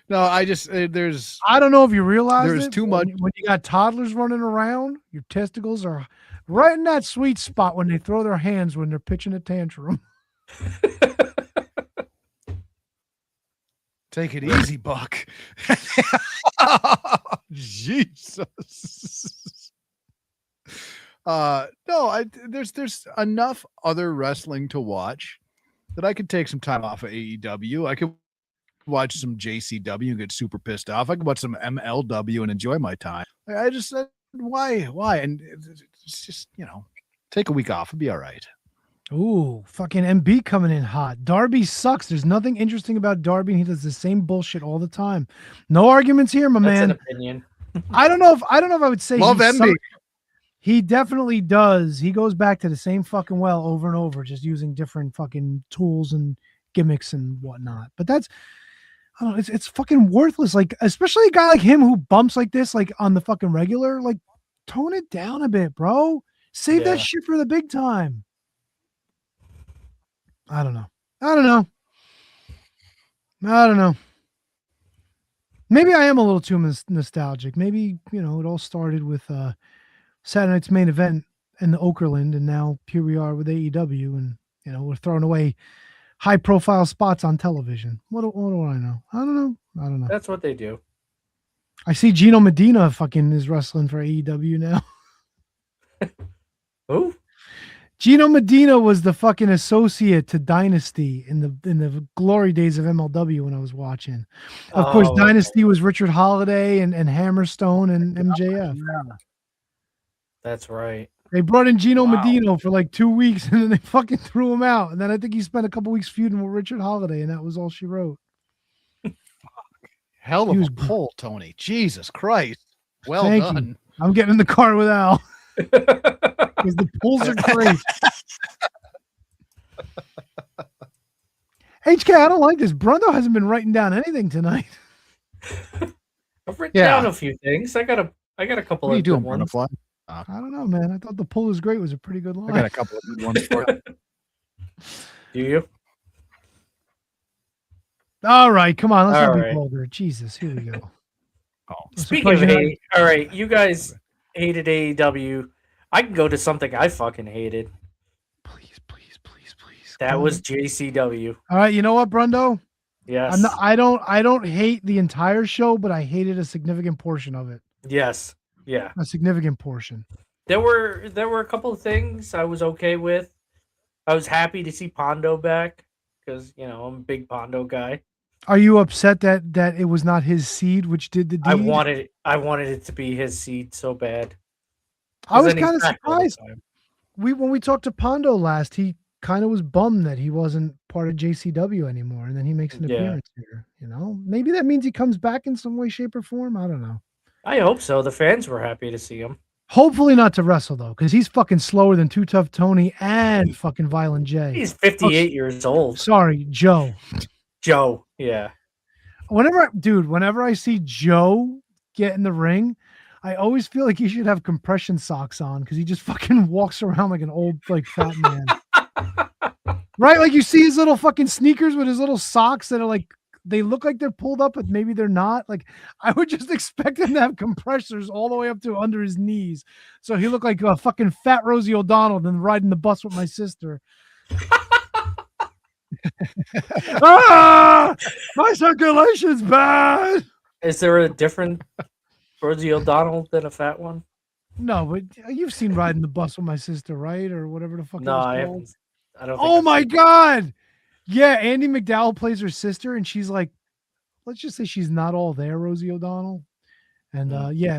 Speaker 7: No, I just there's.
Speaker 6: I don't know if you realize
Speaker 7: there's too much
Speaker 6: when you got toddlers running around. Your testicles are right in that sweet spot when they throw their hands when they're pitching a tantrum.
Speaker 7: Take it easy, Buck. Jesus. No, there's enough other wrestling to watch that I could take some time off of AEW. I could watch some JCW and get super pissed off. I could watch some MLW and enjoy my time. I just said, why? And it's just, take a week off. It'll be all right.
Speaker 6: Ooh, fucking MB coming in hot. Darby sucks. There's nothing interesting about Darby, and he does the same bullshit all the time. No arguments here, my man.
Speaker 5: That's an opinion.
Speaker 6: I don't know if I would say
Speaker 7: love MB.
Speaker 6: He definitely does. He goes back to the same fucking well over and over, just using different fucking tools and gimmicks and whatnot. But that's, I don't know, it's fucking worthless. Like, especially a guy like him who bumps like this, like on the fucking regular, like tone it down a bit, bro. Save that shit for the big time. I don't know. Maybe I am a little too nostalgic. Maybe, it all started with Saturday Night's Main Event in the Okerland, and now here we are with AEW, and, we're throwing away high-profile spots on television. What do I know? I don't know.
Speaker 5: That's what they do.
Speaker 6: I see Gino Medina fucking is wrestling for AEW now.
Speaker 5: Who?
Speaker 6: Gino Medina was the fucking associate to Dynasty in the glory days of MLW when I was watching. Of course, Dynasty was Richard Holiday and Hammerstone and MJF.
Speaker 7: Yeah.
Speaker 5: That's right.
Speaker 6: They brought in Gino Medina for like 2 weeks, and then they fucking threw him out. And then I think he spent a couple weeks feuding with Richard Holiday, and that was all she wrote.
Speaker 7: Hell of a pull, Tony. Jesus Christ. Well
Speaker 6: Thank
Speaker 7: done.
Speaker 6: you. I'm getting in the car with Al. Because the pulls are great. HK, I don't like this. Brundo hasn't been writing down anything tonight.
Speaker 5: I've written down a few things. I got a couple
Speaker 7: what are you
Speaker 5: of
Speaker 7: doing,
Speaker 5: good ones.
Speaker 7: Butterfly?
Speaker 6: I don't know, man. I thought the pull is great. Was a pretty good line.
Speaker 7: I got a couple of good ones for you.
Speaker 5: Do you?
Speaker 6: All right, come on. Let's
Speaker 5: All
Speaker 6: not
Speaker 5: right.
Speaker 6: be vulgar. Jesus, here we go.
Speaker 5: Speaking of hate, all right, you guys hated AEW. I can go to something I fucking hated.
Speaker 6: Please.
Speaker 5: That was JCW.
Speaker 6: All right, you know what, Brundo?
Speaker 5: Yes.
Speaker 6: I don't hate the entire show, but I hated a significant portion of it.
Speaker 5: Yes. Yeah.
Speaker 6: A significant portion.
Speaker 5: There were a couple of things I was okay with. I was happy to see Pondo back because I'm a big Pondo guy.
Speaker 6: Are you upset that it was not his seed which did the deed?
Speaker 5: I wanted it to be his seed so bad.
Speaker 6: I was kind of surprised. When we talked to Pondo last, he kind of was bummed that he wasn't part of JCW anymore, and then he makes an appearance here. Maybe that means he comes back in some way, shape, or form. I don't know.
Speaker 5: I hope so. The fans were happy to see him.
Speaker 6: Hopefully not to wrestle though, because he's fucking slower than Too Tough Tony and fucking Violent J.
Speaker 5: He's 58 years old.
Speaker 6: Sorry, Joe.
Speaker 5: Joe, yeah.
Speaker 6: Whenever I see Joe get in the ring, I always feel like he should have compression socks on because he just fucking walks around like an old, fat man. Right? Like you see his little fucking sneakers with his little socks that are like, they look like they're pulled up, but maybe they're not. Like I would just expect him to have compressors all the way up to under his knees. So he looked like a fucking fat Rosie O'Donnell than riding the bus with my sister. My circulation's bad.
Speaker 5: Is there a different Rosie O'Donnell than a fat one?
Speaker 6: No, but you've seen Riding the Bus with My Sister, right? Or whatever the fuck.
Speaker 5: No, I haven't. I don't.
Speaker 6: Oh my god! Yeah, Andy McDowell plays her sister, and she's like, let's just say she's not all there, Rosie O'Donnell. And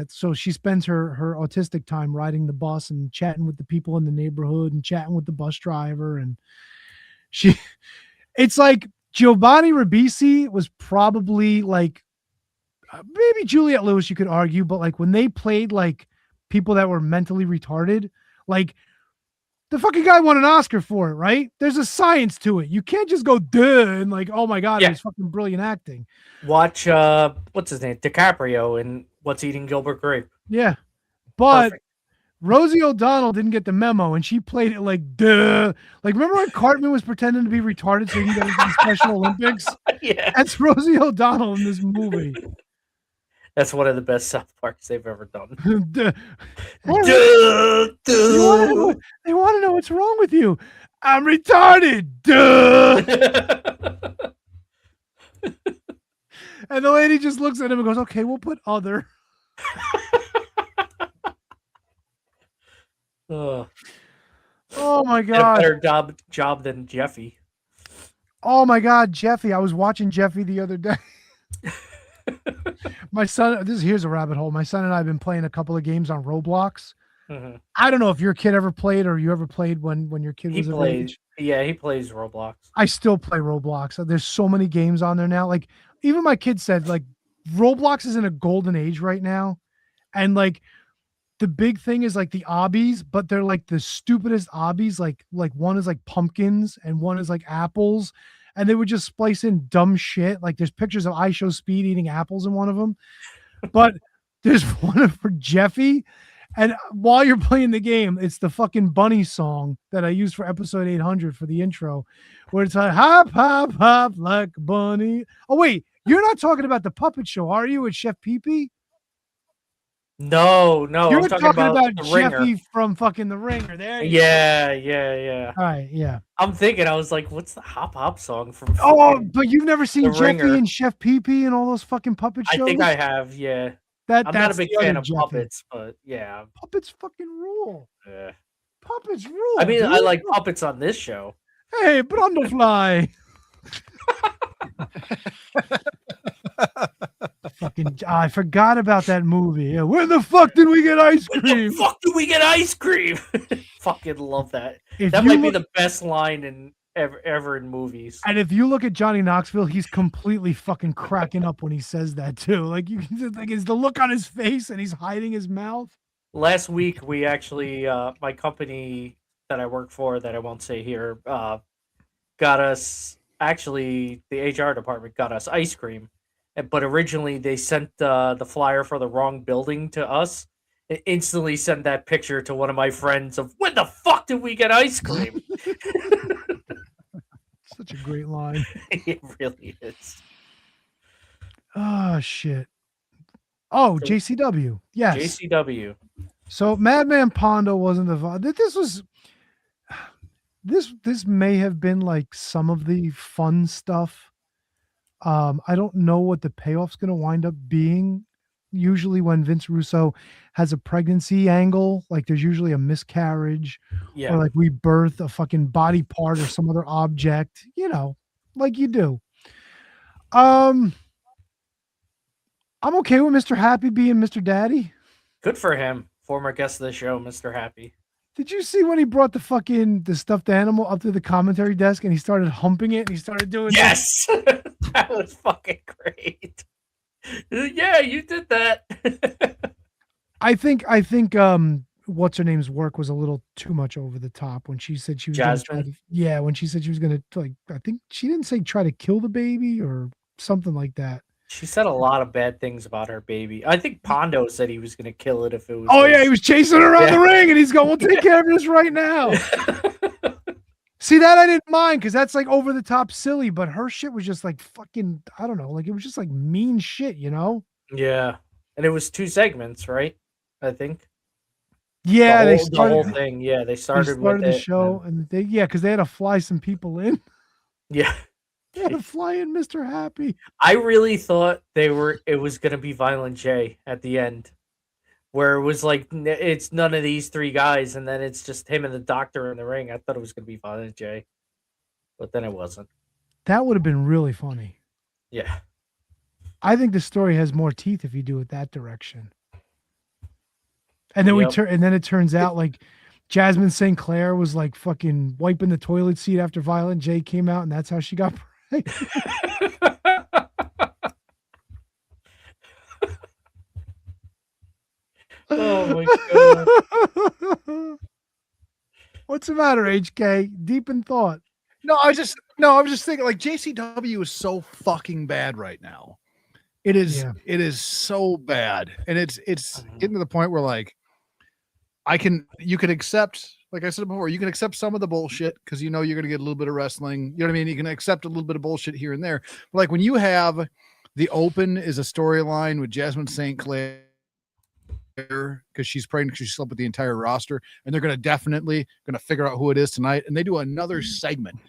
Speaker 6: so she spends her autistic time riding the bus and chatting with the people in the neighborhood and chatting with the bus driver, and it's like Giovanni Ribisi was probably like maybe Juliette Lewis, you could argue, but like when they played like people that were mentally retarded, Like, the fucking guy won an Oscar for it, right? There's a science to it. You can't just go duh and like, oh my god, it was fucking brilliant acting.
Speaker 5: Watch what's his name? DiCaprio in What's Eating Gilbert Grape.
Speaker 6: Yeah. But
Speaker 5: Perfect.
Speaker 6: Rosie O'Donnell didn't get the memo, and she played it like duh. Like, remember when Cartman was pretending to be retarded so he can get into the Special Olympics?
Speaker 5: Yeah.
Speaker 6: That's Rosie O'Donnell in this movie.
Speaker 5: That's one of the best South Parks they've ever done.
Speaker 6: Duh.
Speaker 5: Duh, duh.
Speaker 6: They want to know what's wrong with you. I'm retarded. Duh. And the lady just looks at him and goes, okay, we'll put other. Oh my
Speaker 5: Did a
Speaker 6: god.
Speaker 5: better job than Jeffy.
Speaker 6: Oh my god, Jeffy. I was watching Jeffy the other day. My son, here's a rabbit hole. My son and I have been playing a couple of games on Roblox.
Speaker 5: Mm-hmm.
Speaker 6: I don't know if your kid ever played or you ever played when your kid was of age.
Speaker 5: Yeah, he plays Roblox.
Speaker 6: I still play Roblox. There's so many games on there now. Like, even my kid said, like, Roblox is in a golden age right now. And like, the big thing is like the obbies, but they're like the stupidest obbies. Like one is like pumpkins and one is like apples. And they would just splice in dumb shit. Like, there's pictures of I Show Speed eating apples in one of them. But there's one for Jeffy. And while you're playing the game, it's the fucking bunny song that I used for episode 800 for the intro, where it's like, hop, hop, hop like a bunny. Oh, wait, you're not talking about the puppet show, are you, with Chef Pee-Pee?
Speaker 5: No,
Speaker 6: You're
Speaker 5: I'm
Speaker 6: talking about
Speaker 5: the Ringer.
Speaker 6: Jeffy from fucking The Ringer. There you
Speaker 5: Yeah.
Speaker 6: All right, yeah.
Speaker 5: I'm thinking, I was like, what's the hop hop song from?
Speaker 6: Oh, but you've never seen
Speaker 5: The
Speaker 6: Jeffy
Speaker 5: Ringer.
Speaker 6: and Chef Pee-Pee and all those fucking puppet shows?
Speaker 5: I think I have, yeah. I'm not a
Speaker 6: that's
Speaker 5: big
Speaker 6: the
Speaker 5: fan
Speaker 6: other
Speaker 5: of
Speaker 6: Jeffy.
Speaker 5: puppets, but yeah.
Speaker 6: Puppets fucking rule.
Speaker 5: Yeah.
Speaker 6: Puppets rule.
Speaker 5: I mean, I
Speaker 6: dude.
Speaker 5: like puppets on this show.
Speaker 6: Hey, Brundlefly. Fucking, I forgot about that movie. Yeah, where the fuck did we get ice cream?
Speaker 5: Where the fuck did we get ice cream? Fucking love that.
Speaker 6: If
Speaker 5: That
Speaker 6: you
Speaker 5: might be
Speaker 6: look-
Speaker 5: the best line in ever in movies.
Speaker 6: And if you look at Johnny Knoxville, he's completely fucking cracking up when he says that too. Like, you can just, like, it's the look on his face and he's hiding his mouth.
Speaker 5: Last week, we actually, my company that I work for, that I won't say here, got us, actually, the HR department got us ice cream. But originally, they sent the flyer for the wrong building to us. It instantly sent that picture to one of my friends of, when the fuck did we get ice cream?
Speaker 6: Such a great line.
Speaker 5: It really is.
Speaker 6: Oh, shit. Oh, JCW. Yes.
Speaker 5: JCW.
Speaker 6: So Madman Pondo wasn't the this may have been like some of the fun stuff. I don't know what the payoff's going to wind up being. Usually when Vince Russo has a pregnancy angle, like there's usually a miscarriage
Speaker 5: Yeah.
Speaker 6: or like we birth a fucking body part or some other object, like you do. I'm okay with Mr. Happy being Mr. Daddy.
Speaker 5: Good for him. Former guest of the show, Mr. Happy.
Speaker 6: Did you see when he brought the stuffed animal up to the commentary desk and he started humping it and he started doing
Speaker 5: Yes! That was fucking great. Yeah, you did that.
Speaker 6: I think what's her name's work was a little too much over the top when she said she was gonna try
Speaker 5: Jasmine?
Speaker 6: when she said she was gonna, like, I think she didn't say try to kill the baby or something like that.
Speaker 5: She said a lot of bad things about her baby. I think Pondo said he was going to kill it if it was.
Speaker 6: Oh
Speaker 5: his.
Speaker 6: yeah, he was chasing her around the ring and he's going, we'll take care of this right now. See, that I didn't mind because that's like over the top silly, but her shit was just like fucking, I don't know, like it was just like mean shit,
Speaker 5: Yeah. And it was 2 segments, right? I think.
Speaker 6: Yeah,
Speaker 5: the
Speaker 6: they
Speaker 5: whole,
Speaker 6: started
Speaker 5: the whole thing. Yeah, they
Speaker 6: they
Speaker 5: started
Speaker 6: started
Speaker 5: with
Speaker 6: the
Speaker 5: it,
Speaker 6: show and because they had to fly some people in.
Speaker 5: Yeah.
Speaker 6: They had to fly in Mr. Happy.
Speaker 5: I really thought it was going to be Violent J at the end, where it was like, it's none of these 3 guys, and then it's just him and the doctor in the ring. I thought it was going to be Violent J, but then it wasn't.
Speaker 6: That would have been really funny.
Speaker 5: Yeah.
Speaker 6: I think the story has more teeth if you do it that direction. And then
Speaker 5: Yep.
Speaker 6: and then it turns out like Jasmine St. Clair was like fucking wiping the toilet seat after Violent J came out, and that's how she got pregnant.
Speaker 5: Oh my god.
Speaker 6: What's the matter, HK? Deep in thought.
Speaker 7: No, I was just thinking like JCW is so fucking bad right now. It is so bad. And it's getting to the point where like you can accept, like I said before, you can accept some of the bullshit because you know you're gonna get a little bit of wrestling. You know what I mean? You can accept a little bit of bullshit here and there. But like when you have the Open is a storyline with Jasmine St. Clair because she's pregnant because she slept with the entire roster, and they're definitely gonna figure out who it is tonight, and they do another segment,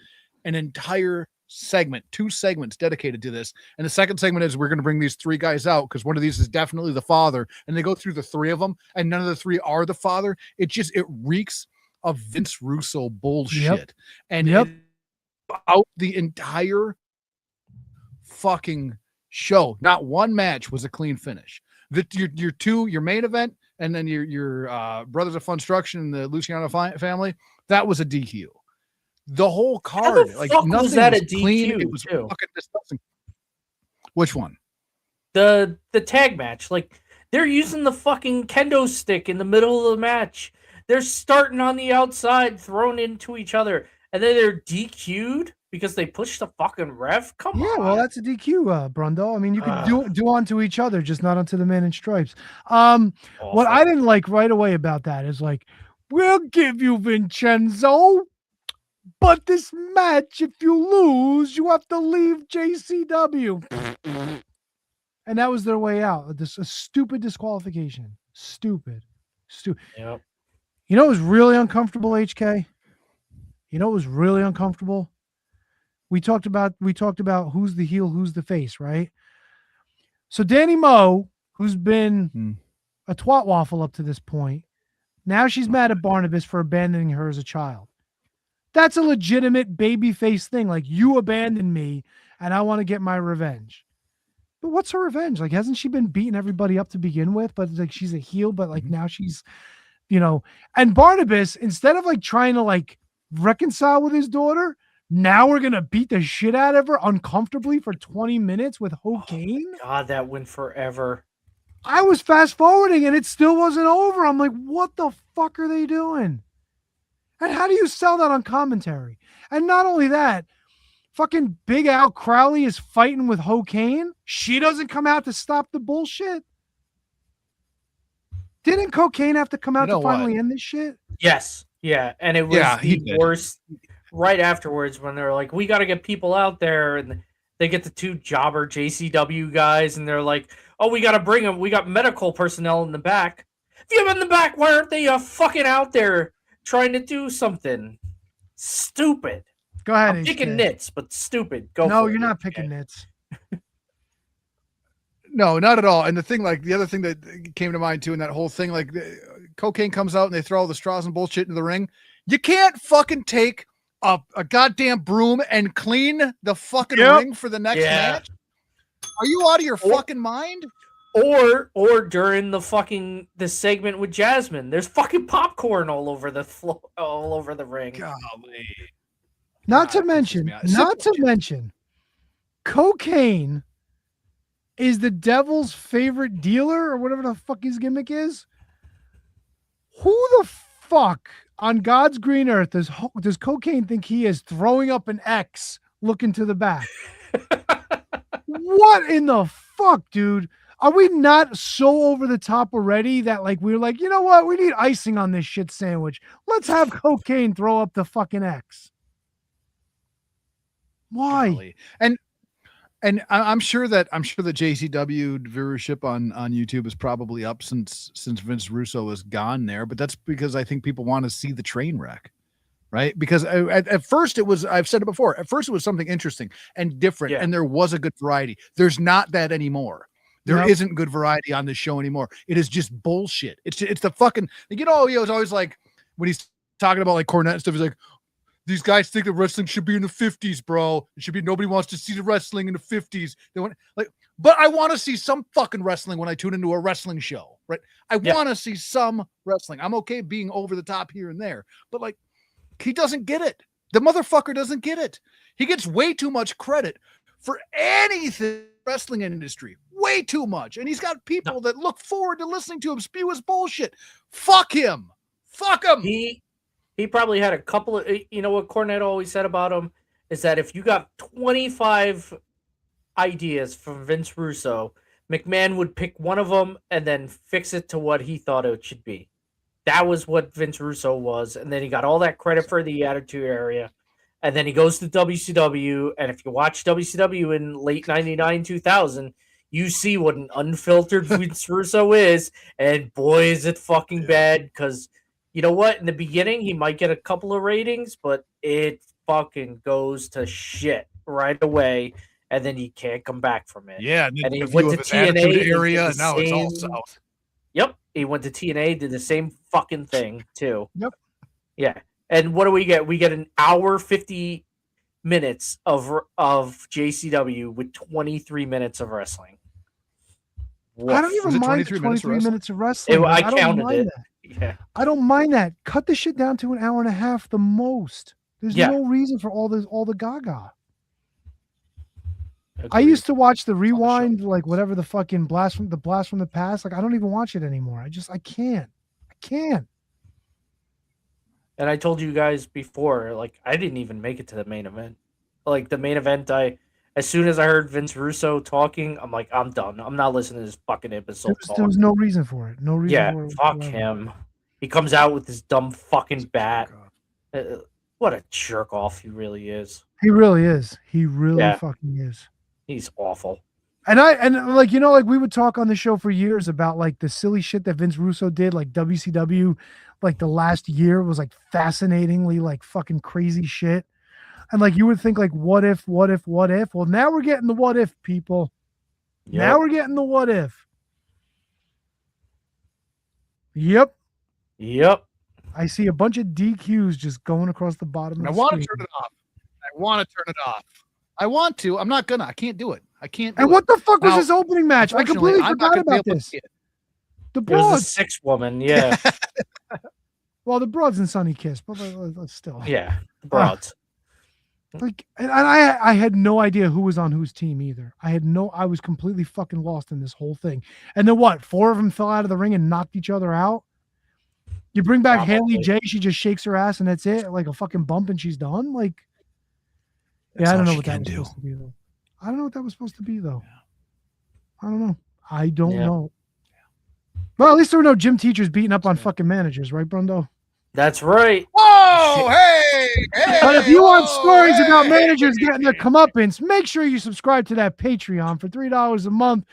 Speaker 7: an entire segment, 2 segments dedicated to this, and the second segment is we're gonna bring these 3 guys out because one of these is definitely the father, and they go through the 3 of them, and none of the 3 are the father. It reeks of Vince Russo bullshit, and out the entire fucking show, not one match was a clean finish. Your main event, and then your Brothers of Funstruction and the Luciano family, that was a DQ. The whole card, like nothing was that a clean. DQ it was too? Fucking disgusting. Which one?
Speaker 5: The tag match. Like they're using the fucking kendo stick in the middle of the match. They're starting on the outside, thrown into each other, and then they're DQ'd because they pushed the fucking ref. Come on.
Speaker 6: Yeah, well, that's a DQ, Brundo. I mean, you can do onto each other, just not onto the man in stripes. What I didn't like right away about that is like, we'll give you Vincenzo, but this match, if you lose, you have to leave JCW. And that was their way out. A stupid disqualification. Stupid.
Speaker 5: Yep.
Speaker 6: You know what was really uncomfortable, HK? You know what was really uncomfortable? We talked about who's the heel, who's the face, right? So Danny Moe, who's been a twat waffle up to this point, now she's mad at Barnabas for abandoning her as a child. That's a legitimate babyface thing. Like, you abandoned me and I want to get my revenge. But what's her revenge? Like, hasn't she been beating everybody up to begin with? But it's like she's a heel, but like now she's, and Barnabas, instead of like trying to like reconcile with his daughter, now we're going to beat the shit out of her uncomfortably for 20 minutes with Hokane?
Speaker 5: Oh God, that went forever.
Speaker 6: I was fast forwarding and it still wasn't over. I'm like, what the fuck are they doing? And how do you sell that on commentary? And not only that, fucking Big Al Crowley is fighting with Hokane. She doesn't come out to stop the bullshit. Didn't Cocaine have to come out to finally end this shit?
Speaker 5: Yes. Yeah. And it was the worst right afterwards when they're like, we got to get people out there. And they get the 2 jobber JCW guys. And they're like, oh, we got to bring them. We got medical personnel in the back. If you have in the back, why aren't they fucking out there trying to do something stupid?
Speaker 6: Go ahead.
Speaker 5: I'm picking nits, but stupid.
Speaker 6: No, you're not picking nits.
Speaker 7: No, not at all. And the other thing that came to mind too in that whole thing, like Cocaine comes out and they throw all the straws and bullshit into the ring. You can't fucking take a goddamn broom and clean the fucking ring for the next match. Are you out of your fucking mind?
Speaker 5: Or during the segment with Jasmine, there's fucking popcorn all over the floor, all over the ring.
Speaker 7: Golly.
Speaker 6: Not to mention, Cocaine is the devil's favorite dealer or whatever the fuck his gimmick is. Who the fuck on God's green earth does Cocaine think he is throwing up an X looking to the back? What in the fuck, dude? Are we not so over the top already that like we're like, you know what? We need icing on this shit sandwich. Let's have Cocaine throw up the fucking X. Why?
Speaker 7: Golly. And I'm sure that JCW viewership on YouTube is probably up since Vince Russo is gone there, but that's because I think people want to see the train wreck, right? Because at first it was, I've said it before, at first it was something interesting and different, and there was a good variety. There's not that anymore. There isn't good variety on this show anymore. It is just bullshit. It's the fucking, he was always like, when he's talking about like Cornette and stuff, he's like, these guys think that wrestling should be in the 50s, bro. It should be, nobody wants to see the wrestling in the 50s. They want but I want to see some fucking wrestling when I tune into a wrestling show, right? I want to see some wrestling. I'm okay being over the top here and there, but like, he doesn't get it. The motherfucker doesn't get it. He gets way too much credit for anything wrestling industry, way too much. And he's got people that look forward to listening to him spew his bullshit. Fuck him. Fuck him.
Speaker 5: he probably had a couple of, you know what Cornette always said about him is that if you got 25 ideas from Vince Russo, McMahon would pick one of them and then fix it to what he thought it should be. That was what Vince Russo was. And then he got all that credit for the Attitude Era. And then he goes to WCW. And if you watch WCW in late 99, 2000, you see what an unfiltered Vince Russo is. And boy, is it fucking bad. Because you know what? In the beginning, he might get a couple of ratings, but it fucking goes to shit right away. And then he can't come back from it.
Speaker 7: Yeah,
Speaker 5: and he went to TNA
Speaker 7: area, and now it's all south.
Speaker 5: Yep, he went to TNA, did the same fucking thing too.
Speaker 6: Yep.
Speaker 5: Yeah, and what do we get? We get an hour 50 minutes of JCW with 23 minutes of wrestling. Woof.
Speaker 6: I don't even mind 23 minutes of wrestling.
Speaker 5: I counted it.
Speaker 6: That.
Speaker 5: Yeah,
Speaker 6: I don't mind that. Cut the shit down to an hour and a half, the most. There's no reason for all the gaga.
Speaker 5: agreed.
Speaker 6: I used to watch the Rewind, like whatever the fucking blast from the past. Like I don't even watch it anymore. I can't.
Speaker 5: And I told you guys before, like I didn't even make it to the main event. Like the main event, as soon as I heard Vince Russo talking, I'm like, I'm done. I'm not listening to this fucking episode.
Speaker 6: There was no reason for it. No reason.
Speaker 5: Yeah,
Speaker 6: for it
Speaker 5: fuck
Speaker 6: whatsoever.
Speaker 5: him. He comes out with this dumb fucking bat. What a jerk off he really is.
Speaker 6: He really is. He really fucking is.
Speaker 5: He's awful.
Speaker 6: And like, you know, like we would talk on the show for years about like the silly shit that Vince Russo did, like WCW, like the last year was like fascinatingly like fucking crazy shit. And like you would think like what if? Well, now we're getting the what if, people.
Speaker 5: Yep.
Speaker 6: Now we're getting the what if. Yep. I see a bunch of DQs just going across the bottom of the
Speaker 7: I want to
Speaker 6: screen.
Speaker 7: turn it off. I want to. I'm not gonna. I can't do it. I can't do
Speaker 6: And
Speaker 7: it.
Speaker 6: what the fuck was
Speaker 7: Now,
Speaker 6: this opening match? I completely
Speaker 7: I'm not
Speaker 6: forgot
Speaker 7: gonna be
Speaker 6: about
Speaker 7: able to
Speaker 6: this.
Speaker 7: see it.
Speaker 6: The
Speaker 5: It was a
Speaker 6: broads.
Speaker 5: 6 woman, yeah.
Speaker 6: Well, the broads and Sunny Kiss, but still.
Speaker 5: Yeah. The broads.
Speaker 6: Like, and I had no idea who was on whose team either. I was completely fucking lost in this whole thing. And then what? 4 of them fell out of the ring and knocked each other out. You bring back Haley J, she just shakes her ass and that's it, like a fucking bump and she's done. Like, I don't know what that was supposed to be though. I don't know what that was supposed to be though. I don't know. I don't know. Well, at least there were no gym teachers beating up on fucking managers, right, Brundo?
Speaker 5: That's right.
Speaker 7: Whoa! Hey!
Speaker 6: But if you want stories about managers getting their comeuppance, make sure you subscribe to that Patreon for $3 a month.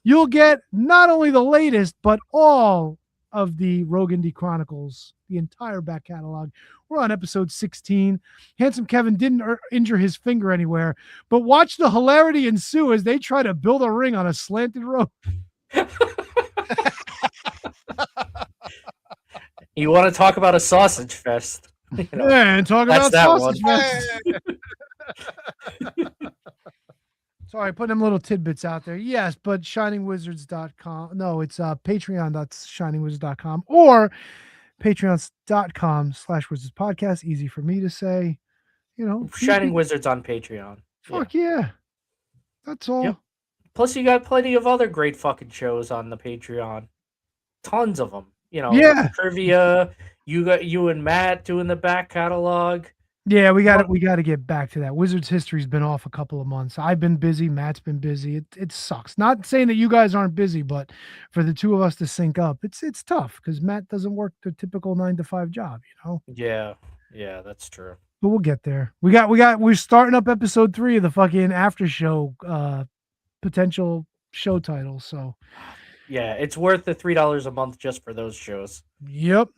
Speaker 6: You'll get not only the latest, but all of the Rogan D Chronicles, the entire back catalog. We're on episode 16. Handsome Kevin didn't injure his finger anywhere, but watch the hilarity ensue as they try to build a ring on a slanted rope.
Speaker 5: You want to talk about a sausage fest? You know,
Speaker 6: and talk about
Speaker 5: that
Speaker 6: sausage
Speaker 5: one.
Speaker 6: fest. Sorry, putting them little tidbits out there. Yes, but shiningwizards.com. No, it's patreon.shiningwizards.com or patreon.com/wizards podcast. Easy for me to say. You know,
Speaker 5: Shining Wizards on Patreon.
Speaker 6: Fuck yeah. That's all.
Speaker 5: Yep. Plus, you got plenty of other great fucking shows on the Patreon. Tons of them. You know, trivia. You and Matt doing the back catalog.
Speaker 6: Yeah, we got to get back to that. Wizards history's been off a couple of months. I've been busy. Matt's been busy. It sucks. Not saying that you guys aren't busy, but for the two of us to sync up, it's tough because Matt doesn't work the typical 9-to-5 job. You know.
Speaker 5: Yeah, that's true.
Speaker 6: But we'll get there. We're starting up episode 3 of the fucking after show potential show titles. So
Speaker 5: yeah, it's worth the $3 a month just for those shows.
Speaker 6: Yep.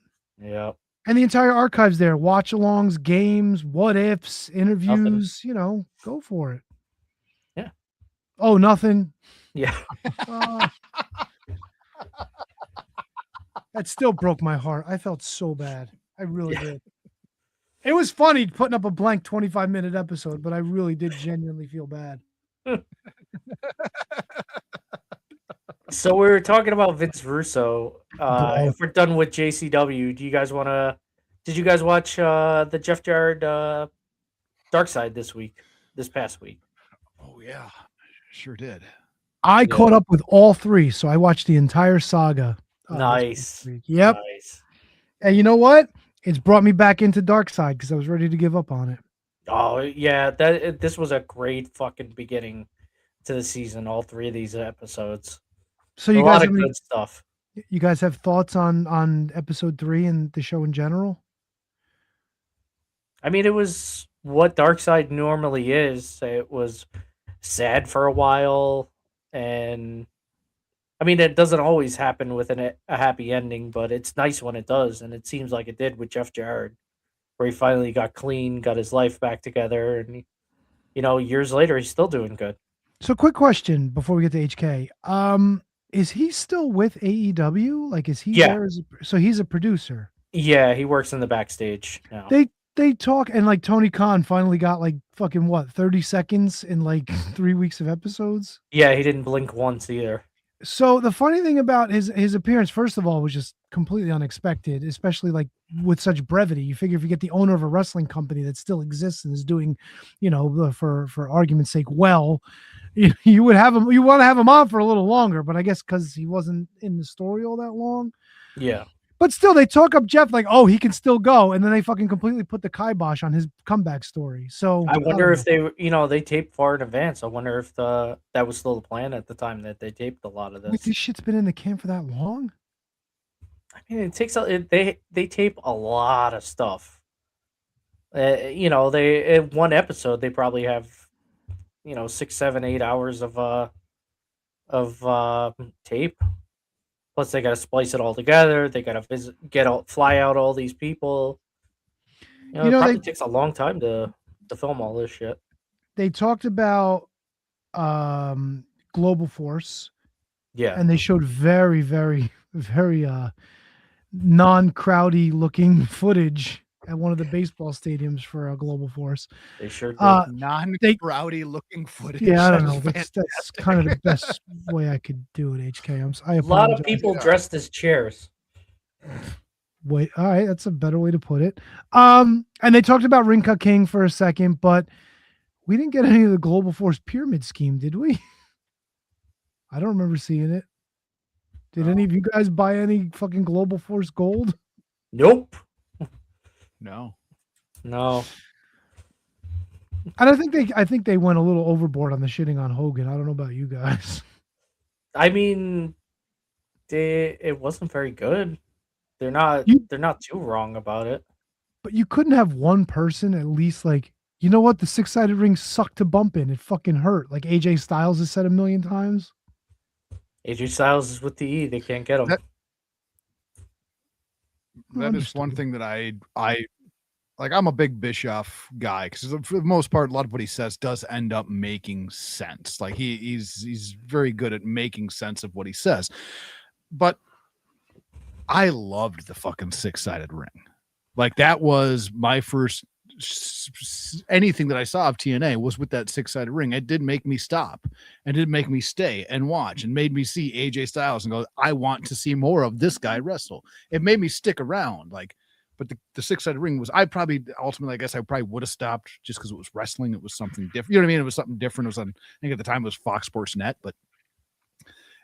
Speaker 6: And the entire archive's there. Watch alongs, games, what ifs, interviews, you know, go for it.
Speaker 5: Yeah.
Speaker 6: Oh, nothing.
Speaker 5: Yeah.
Speaker 6: That still broke my heart. I felt so bad. I really did. It was funny putting up a blank 25-minute episode, but I really did genuinely feel bad.
Speaker 5: So we were talking about Vince Russo. If we're done with JCW, did you guys watch the Jeff Jarrett Dark Side this past week?
Speaker 7: Oh yeah, sure did.
Speaker 6: I caught up with all 3, so I watched the entire saga.
Speaker 5: Nice.
Speaker 6: Yep.
Speaker 5: Nice.
Speaker 6: And you know what? It's brought me back into Dark Side because I was ready to give up on it.
Speaker 5: Oh yeah, this was a great fucking beginning to the season. All 3 of these episodes.
Speaker 6: So
Speaker 5: A
Speaker 6: you
Speaker 5: lot
Speaker 6: guys
Speaker 5: of
Speaker 6: have
Speaker 5: good stuff.
Speaker 6: you guys have thoughts on episode 3 and the show in general?
Speaker 5: I mean, it was what Darkseid normally is. It was sad for a while, and I mean, it doesn't always happen with a happy ending, but it's nice when it does, and it seems like it did with Jeff Jarrett, where he finally got clean, got his life back together, and years later, he's still doing good.
Speaker 6: So quick question before we get to HK. Is he still with AEW? Like, is he there so he's a producer?
Speaker 5: Yeah, he works in the backstage now.
Speaker 6: They talk, and like Tony Khan finally got like fucking 30 seconds in like 3 weeks of episodes.
Speaker 5: Yeah, he didn't blink once either.
Speaker 6: So the funny thing about his appearance, first of all, was just completely unexpected, especially like with such brevity. You figure if you get the owner of a wrestling company that still exists and is doing, for argument's sake, well, you would have him. You want to have him on for a little longer, but I guess because he wasn't in the story all that long.
Speaker 5: Yeah.
Speaker 6: But still, they talk up Jeff like, oh, he can still go, and then they fucking completely put the kibosh on his comeback story. So
Speaker 5: I wonder if they taped far in advance. I wonder if that was still the plan at the time that they taped a lot of this.
Speaker 6: Wait, this shit's been in the can for that long?
Speaker 5: I mean, it takes they tape a lot of stuff. They in one episode they probably have 6, 7, 8 hours of tape. Plus, they got to splice it all together. They got to fly out all these people. It probably takes a long time to film all this shit.
Speaker 6: They talked about Global Force.
Speaker 5: Yeah.
Speaker 6: And they showed very, very, very non-crowdy looking footage at one of the baseball stadiums for Global Force.
Speaker 5: They sure did.
Speaker 7: Non-crowdy looking footage.
Speaker 6: Yeah, I don't know. That's kind of the best way I could do it, HK.
Speaker 5: A lot of people dressed as chairs.
Speaker 6: Wait, all right, that's a better way to put it. And they talked about Rinka King for a second, but we didn't get any of the Global Force pyramid scheme, did we? I don't remember seeing it. Did any of you guys buy any fucking Global Force gold?
Speaker 5: Nope.
Speaker 7: No.
Speaker 6: And I think they went a little overboard on the shitting on Hogan. I don't know about you guys.
Speaker 5: I mean, it wasn't very good. They're not too wrong about it.
Speaker 6: But you couldn't have one person at least like, you know what? The 6-sided ring sucked to bump in. It fucking hurt. Like AJ Styles has said a million times.
Speaker 5: AJ Styles is with the E. They can't get him.
Speaker 7: That is one thing that I like. I'm a big Bischoff guy because for the most part, a lot of what he says does end up making sense. Like he's very good at making sense of what he says. But I loved the fucking 6-sided ring. Like that was my first anything that I saw of TNA was with that 6-sided ring. It did make me stop and did make me stay and watch and made me see AJ Styles and go, I want to see more of this guy wrestle. It made me stick around. Like, but the 6-sided ring was, I probably ultimately, I guess I probably would have stopped just because it was wrestling. It was something different. You know what I mean? It was something different. It was on, I think at the time it was Fox Sports Net, but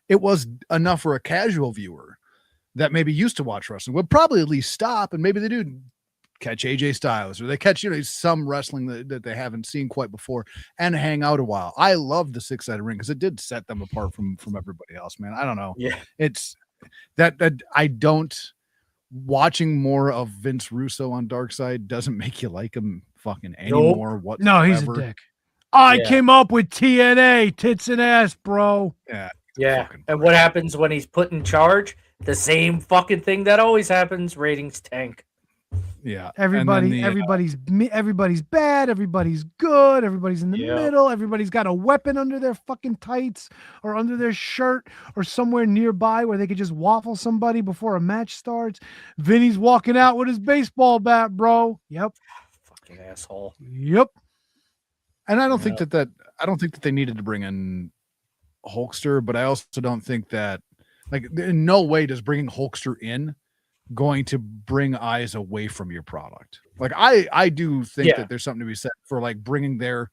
Speaker 7: it was enough for a casual viewer that maybe used to watch wrestling would probably at least stop and maybe they do catch AJ Styles or they catch, some wrestling that they haven't seen quite before and hang out a while. I love the 6-sided ring because it did set them apart from everybody else, man. I don't know.
Speaker 5: Yeah.
Speaker 7: It's that I don't watching more of Vince Russo on Dark Side doesn't make you like him fucking anymore.
Speaker 6: Nope. No, he's a dick. I came up with TNA, tits and ass, bro.
Speaker 5: Yeah. And what happens when he's put in charge? The same fucking thing that always happens. Ratings tank.
Speaker 7: Yeah.
Speaker 6: Everybody's bad. Everybody's good. Everybody's in the middle. Everybody's got a weapon under their fucking tights or under their shirt or somewhere nearby where they could just waffle somebody before a match starts. Vinny's walking out with his baseball bat, bro. Yep.
Speaker 5: Fucking asshole.
Speaker 6: Yep.
Speaker 7: And I don't think that I don't think that they needed to bring in Hulkster, but I also don't think that like in no way does bringing Hulkster in going to bring eyes away from your product. Like I do think that there's something to be said for like bringing the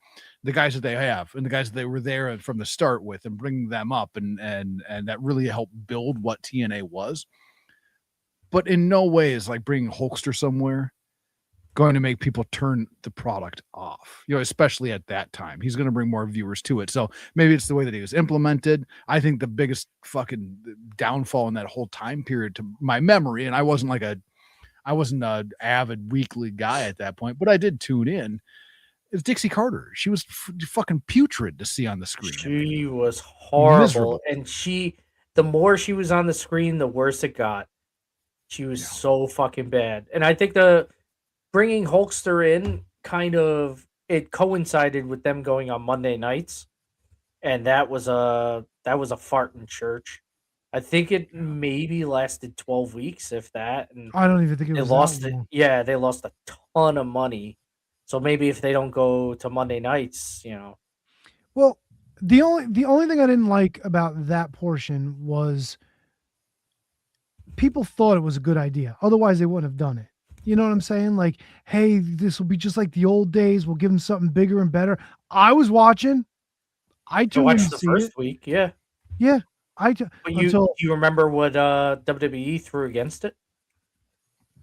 Speaker 7: guys that they have and the guys that they were there from the start with and bringing them up and that really helped build what TNA was. but in no way is like bringing Hulkster somewhere going to make people turn the product off, especially at that time. He's going to bring more viewers to it. So maybe it's the way that he was implemented. I think the biggest fucking downfall in that whole time period, to my memory, and I wasn't an avid weekly guy at that point, but I did tune in, is Dixie Carter. She was fucking putrid to see on the screen.
Speaker 5: She was horrible.
Speaker 7: Miserable.
Speaker 5: And the more she was on the screen, the worse it got. She was so fucking bad. And I think bringing Hulkster in it coincided with them going on Monday nights, and that was a fart in church. I think it maybe lasted 12 weeks, if that. And
Speaker 6: I don't even think it was
Speaker 5: lost
Speaker 6: that
Speaker 5: it.
Speaker 6: long.
Speaker 5: Yeah, they lost a ton of money. So maybe if they don't go to Monday nights,
Speaker 6: Well, the only thing I didn't like about that portion was people thought it was a good idea. Otherwise, they wouldn't have done it. You know what I'm saying? Like, hey, this will be just like the old days. We'll give them something bigger and better. I was watching. I tuned in
Speaker 5: watched
Speaker 6: to
Speaker 5: the
Speaker 6: see
Speaker 5: first
Speaker 6: it.
Speaker 5: week, yeah.
Speaker 6: Yeah,
Speaker 5: But you remember what WWE threw against it?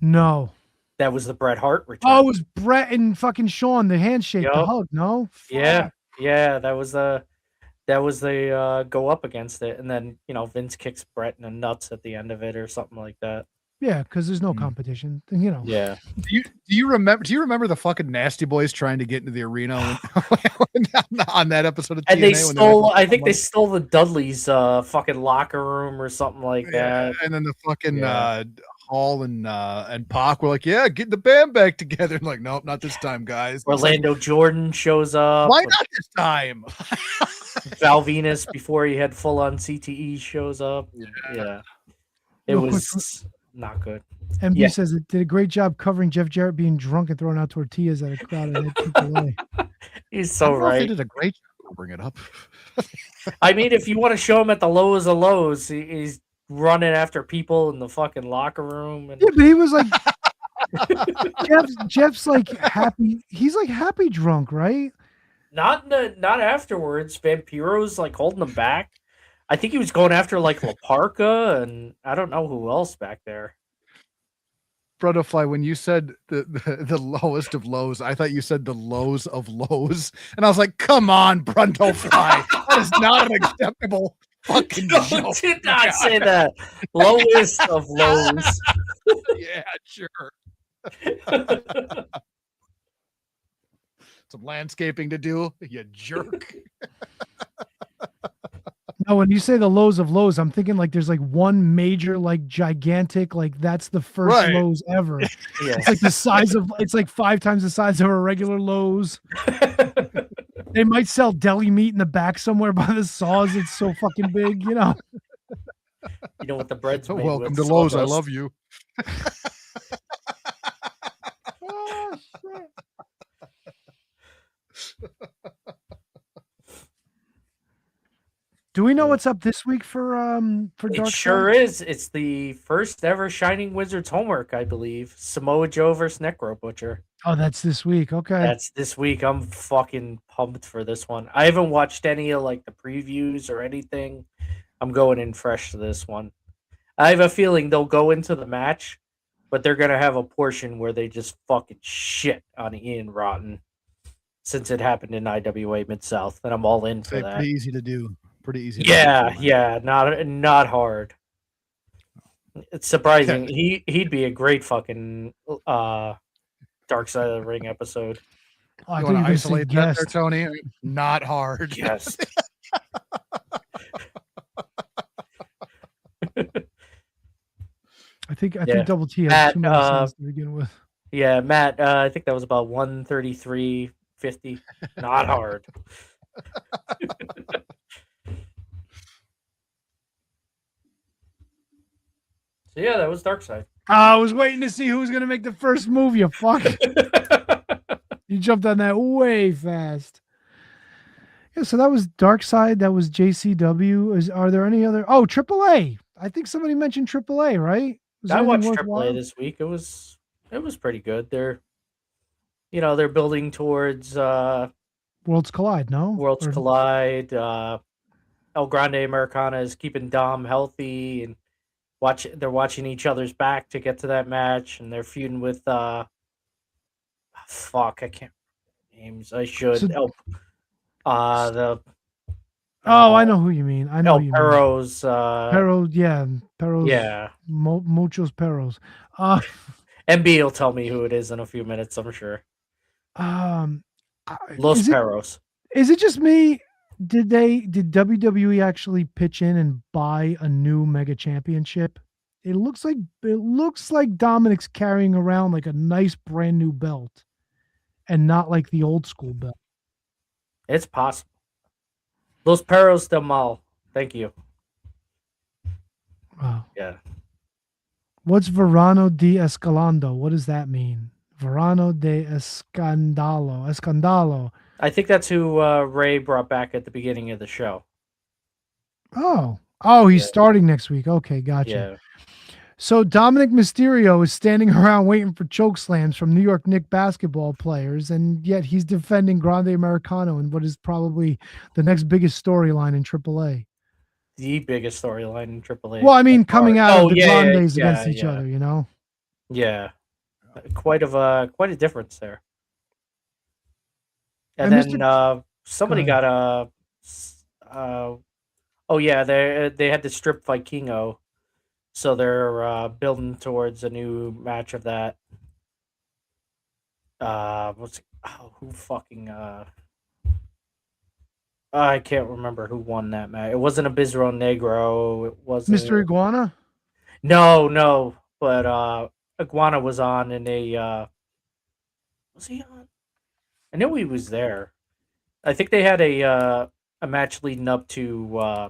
Speaker 6: No.
Speaker 5: That was the Bret Hart return.
Speaker 6: Oh, it was Brett and fucking Sean, the handshake, the hug. No.
Speaker 5: Yeah, that was the go up against it, and then Vince kicks Brett in the nuts at the end of it or something like that.
Speaker 6: Yeah, because there's no competition.
Speaker 5: Yeah.
Speaker 7: Do you remember the fucking Nasty Boys trying to get into the arena on that episode of TNA?
Speaker 5: And they stole. I think they stole the Dudleys' fucking locker room or something like that.
Speaker 7: And then the fucking Hall and Pac were like, "Yeah, get the band back together." And like, nope, not this time, guys.
Speaker 5: Orlando Jordan shows up.
Speaker 7: Why not this time?
Speaker 5: Val Venus, before he had full on CTE, shows up. Yeah. It was not good.
Speaker 6: MB says it did a great job covering Jeff Jarrett being drunk and throwing out tortillas at a crowd.
Speaker 5: He's so right.
Speaker 7: They did a great job. I'll bring it up.
Speaker 5: I mean, if you want to show him at the lows of lows, he's running after people in the fucking locker room. And...
Speaker 6: Yeah, but he was like, Jeff's like happy. He's like happy drunk, right?
Speaker 5: Not afterwards. Vampiro's like holding him back. I think he was going after like La Parka and I don't know who else back there.
Speaker 7: Brotherfly, when you said the lowest of lows, I thought you said the lows of lows, and I was like, "Come on, Brundlefly, that is not an acceptable fucking joke."
Speaker 5: Did not say that. Lowest of lows.
Speaker 7: Yeah, sure. Some landscaping to do, you jerk.
Speaker 6: No, when you say the lows of lows, I'm thinking like there's like one major, like gigantic, like that's the first Lowe's ever.
Speaker 5: Yeah.
Speaker 6: It's like it's like 5 times the size of a regular Lowe's. They might sell deli meat in the back somewhere by the saws. It's so fucking big,
Speaker 5: You know what the bread's made
Speaker 7: Welcome
Speaker 5: with,
Speaker 7: to Lowe's.
Speaker 5: sawdust.
Speaker 7: I love you.
Speaker 6: Oh, shit. Do we know what's up this week for Dark
Speaker 5: It sure is. It's the first ever Shining Wizards homework, I believe. Samoa Joe versus Necro Butcher.
Speaker 6: Oh, that's this week. Okay.
Speaker 5: That's this week. I'm fucking pumped for this one. I haven't watched any of like the previews or anything. I'm going in fresh to this one. I have a feeling they'll go into the match, but they're gonna have a portion where they just fucking shit on Ian Rotten, since it happened in IWA Mid-South, and I'm all in for that.
Speaker 7: Pretty easy to do. Pretty easy.
Speaker 5: Yeah, not hard. It's surprising. He'd be a great fucking Dark Side of the Ring episode.
Speaker 6: Oh,
Speaker 7: you want to isolate that there, Tony? Not hard.
Speaker 5: Yes.
Speaker 6: I think Double T has
Speaker 5: Matt,
Speaker 6: too many songs to begin with.
Speaker 5: Yeah, Matt. I think that was about 133.50. Not hard. So yeah, that was Dark Side.
Speaker 6: I was waiting to see who was gonna make the first move. You fuck. You jumped on that way fast. Yeah, so that was Dark Side. That was JCW. Are there any other? Oh, AAA. I think somebody mentioned AAA, right?
Speaker 5: I watched AAA this week. It was pretty good. They're building towards
Speaker 6: Worlds Collide. No,
Speaker 5: Worlds Collide. El Grande Americana is keeping Dom healthy, and They're watching each other's back to get to that match, and they're feuding with fuck, I can't remember names. I should.
Speaker 6: So-
Speaker 5: The
Speaker 6: Oh, I know who you mean. I know
Speaker 5: El
Speaker 6: who you mean.
Speaker 5: Perros.
Speaker 6: Perros, yeah, Perros.
Speaker 5: Yeah.
Speaker 6: Muchos Perros.
Speaker 5: MB will tell me who it is in a few minutes, I'm sure. Los
Speaker 6: is it-
Speaker 5: Perros.
Speaker 6: Is it just me? Did WWE actually pitch in and buy a new mega championship? It looks like Dominic's carrying around like a nice brand new belt, and not like the old school belt.
Speaker 5: It's possible. Los Perros del Mal. Thank you.
Speaker 6: Wow.
Speaker 5: Yeah.
Speaker 6: What's Verano de Escalando? What does that mean? Verano de Escandalo.
Speaker 5: I think that's who Ray brought back at the beginning of the show.
Speaker 6: Oh, he's starting next week. Okay, gotcha.
Speaker 5: Yeah.
Speaker 6: So Dominic Mysterio is standing around waiting for choke slams from New York Knicks basketball players, and yet he's defending Grande Americano in what is probably the next biggest storyline in AAA.
Speaker 5: The biggest storyline in AAA.
Speaker 6: Well, I mean, coming out of the
Speaker 5: yeah,
Speaker 6: Grandes
Speaker 5: yeah,
Speaker 6: against each
Speaker 5: yeah.
Speaker 6: other, you know?
Speaker 5: Yeah. Quite a difference there. And
Speaker 6: And
Speaker 5: then somebody
Speaker 6: Go
Speaker 5: got they had to strip Vikingo, so they're building towards a new match of that. I can't remember who won that match. It wasn't a Bizarro Negro. It wasn't
Speaker 6: Mr. Iguana?
Speaker 5: No, but Iguana was on in a was he on? I know he was there. I think they had a match leading up to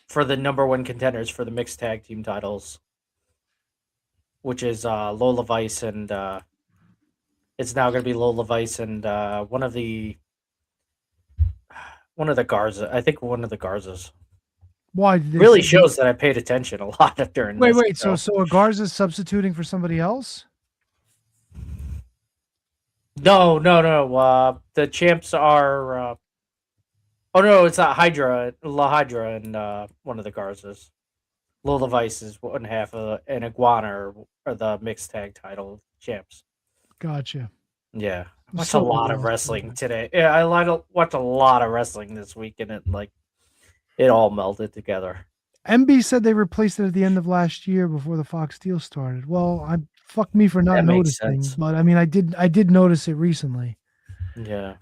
Speaker 5: for the number one contenders for the mixed tag team titles, which is Lola Vice and it's now going to be Lola Vice and one of the Garza. I think one of the Garzas.
Speaker 6: Why? Did they
Speaker 5: Really
Speaker 6: say-
Speaker 5: shows that I paid attention a lot during.
Speaker 6: Wait,
Speaker 5: this
Speaker 6: so
Speaker 5: show.
Speaker 6: Garza's substituting for somebody else?
Speaker 5: No. The champs are. Oh no, it's not Hydra. La Hydra and one of the Garzas. Lola Vice is one half of and Iguana are the mixed tag title champs.
Speaker 6: Gotcha.
Speaker 5: Yeah, I watched
Speaker 6: So
Speaker 5: a lot of
Speaker 6: lost.
Speaker 5: wrestling today. Yeah, I watched a lot of wrestling this week, and it all melded together.
Speaker 6: MB said they replaced it at the end of last year before the Fox deal started. Well, fuck me for not
Speaker 5: That makes
Speaker 6: noticing,
Speaker 5: sense.
Speaker 6: but I mean, I did notice it recently.
Speaker 5: Yeah.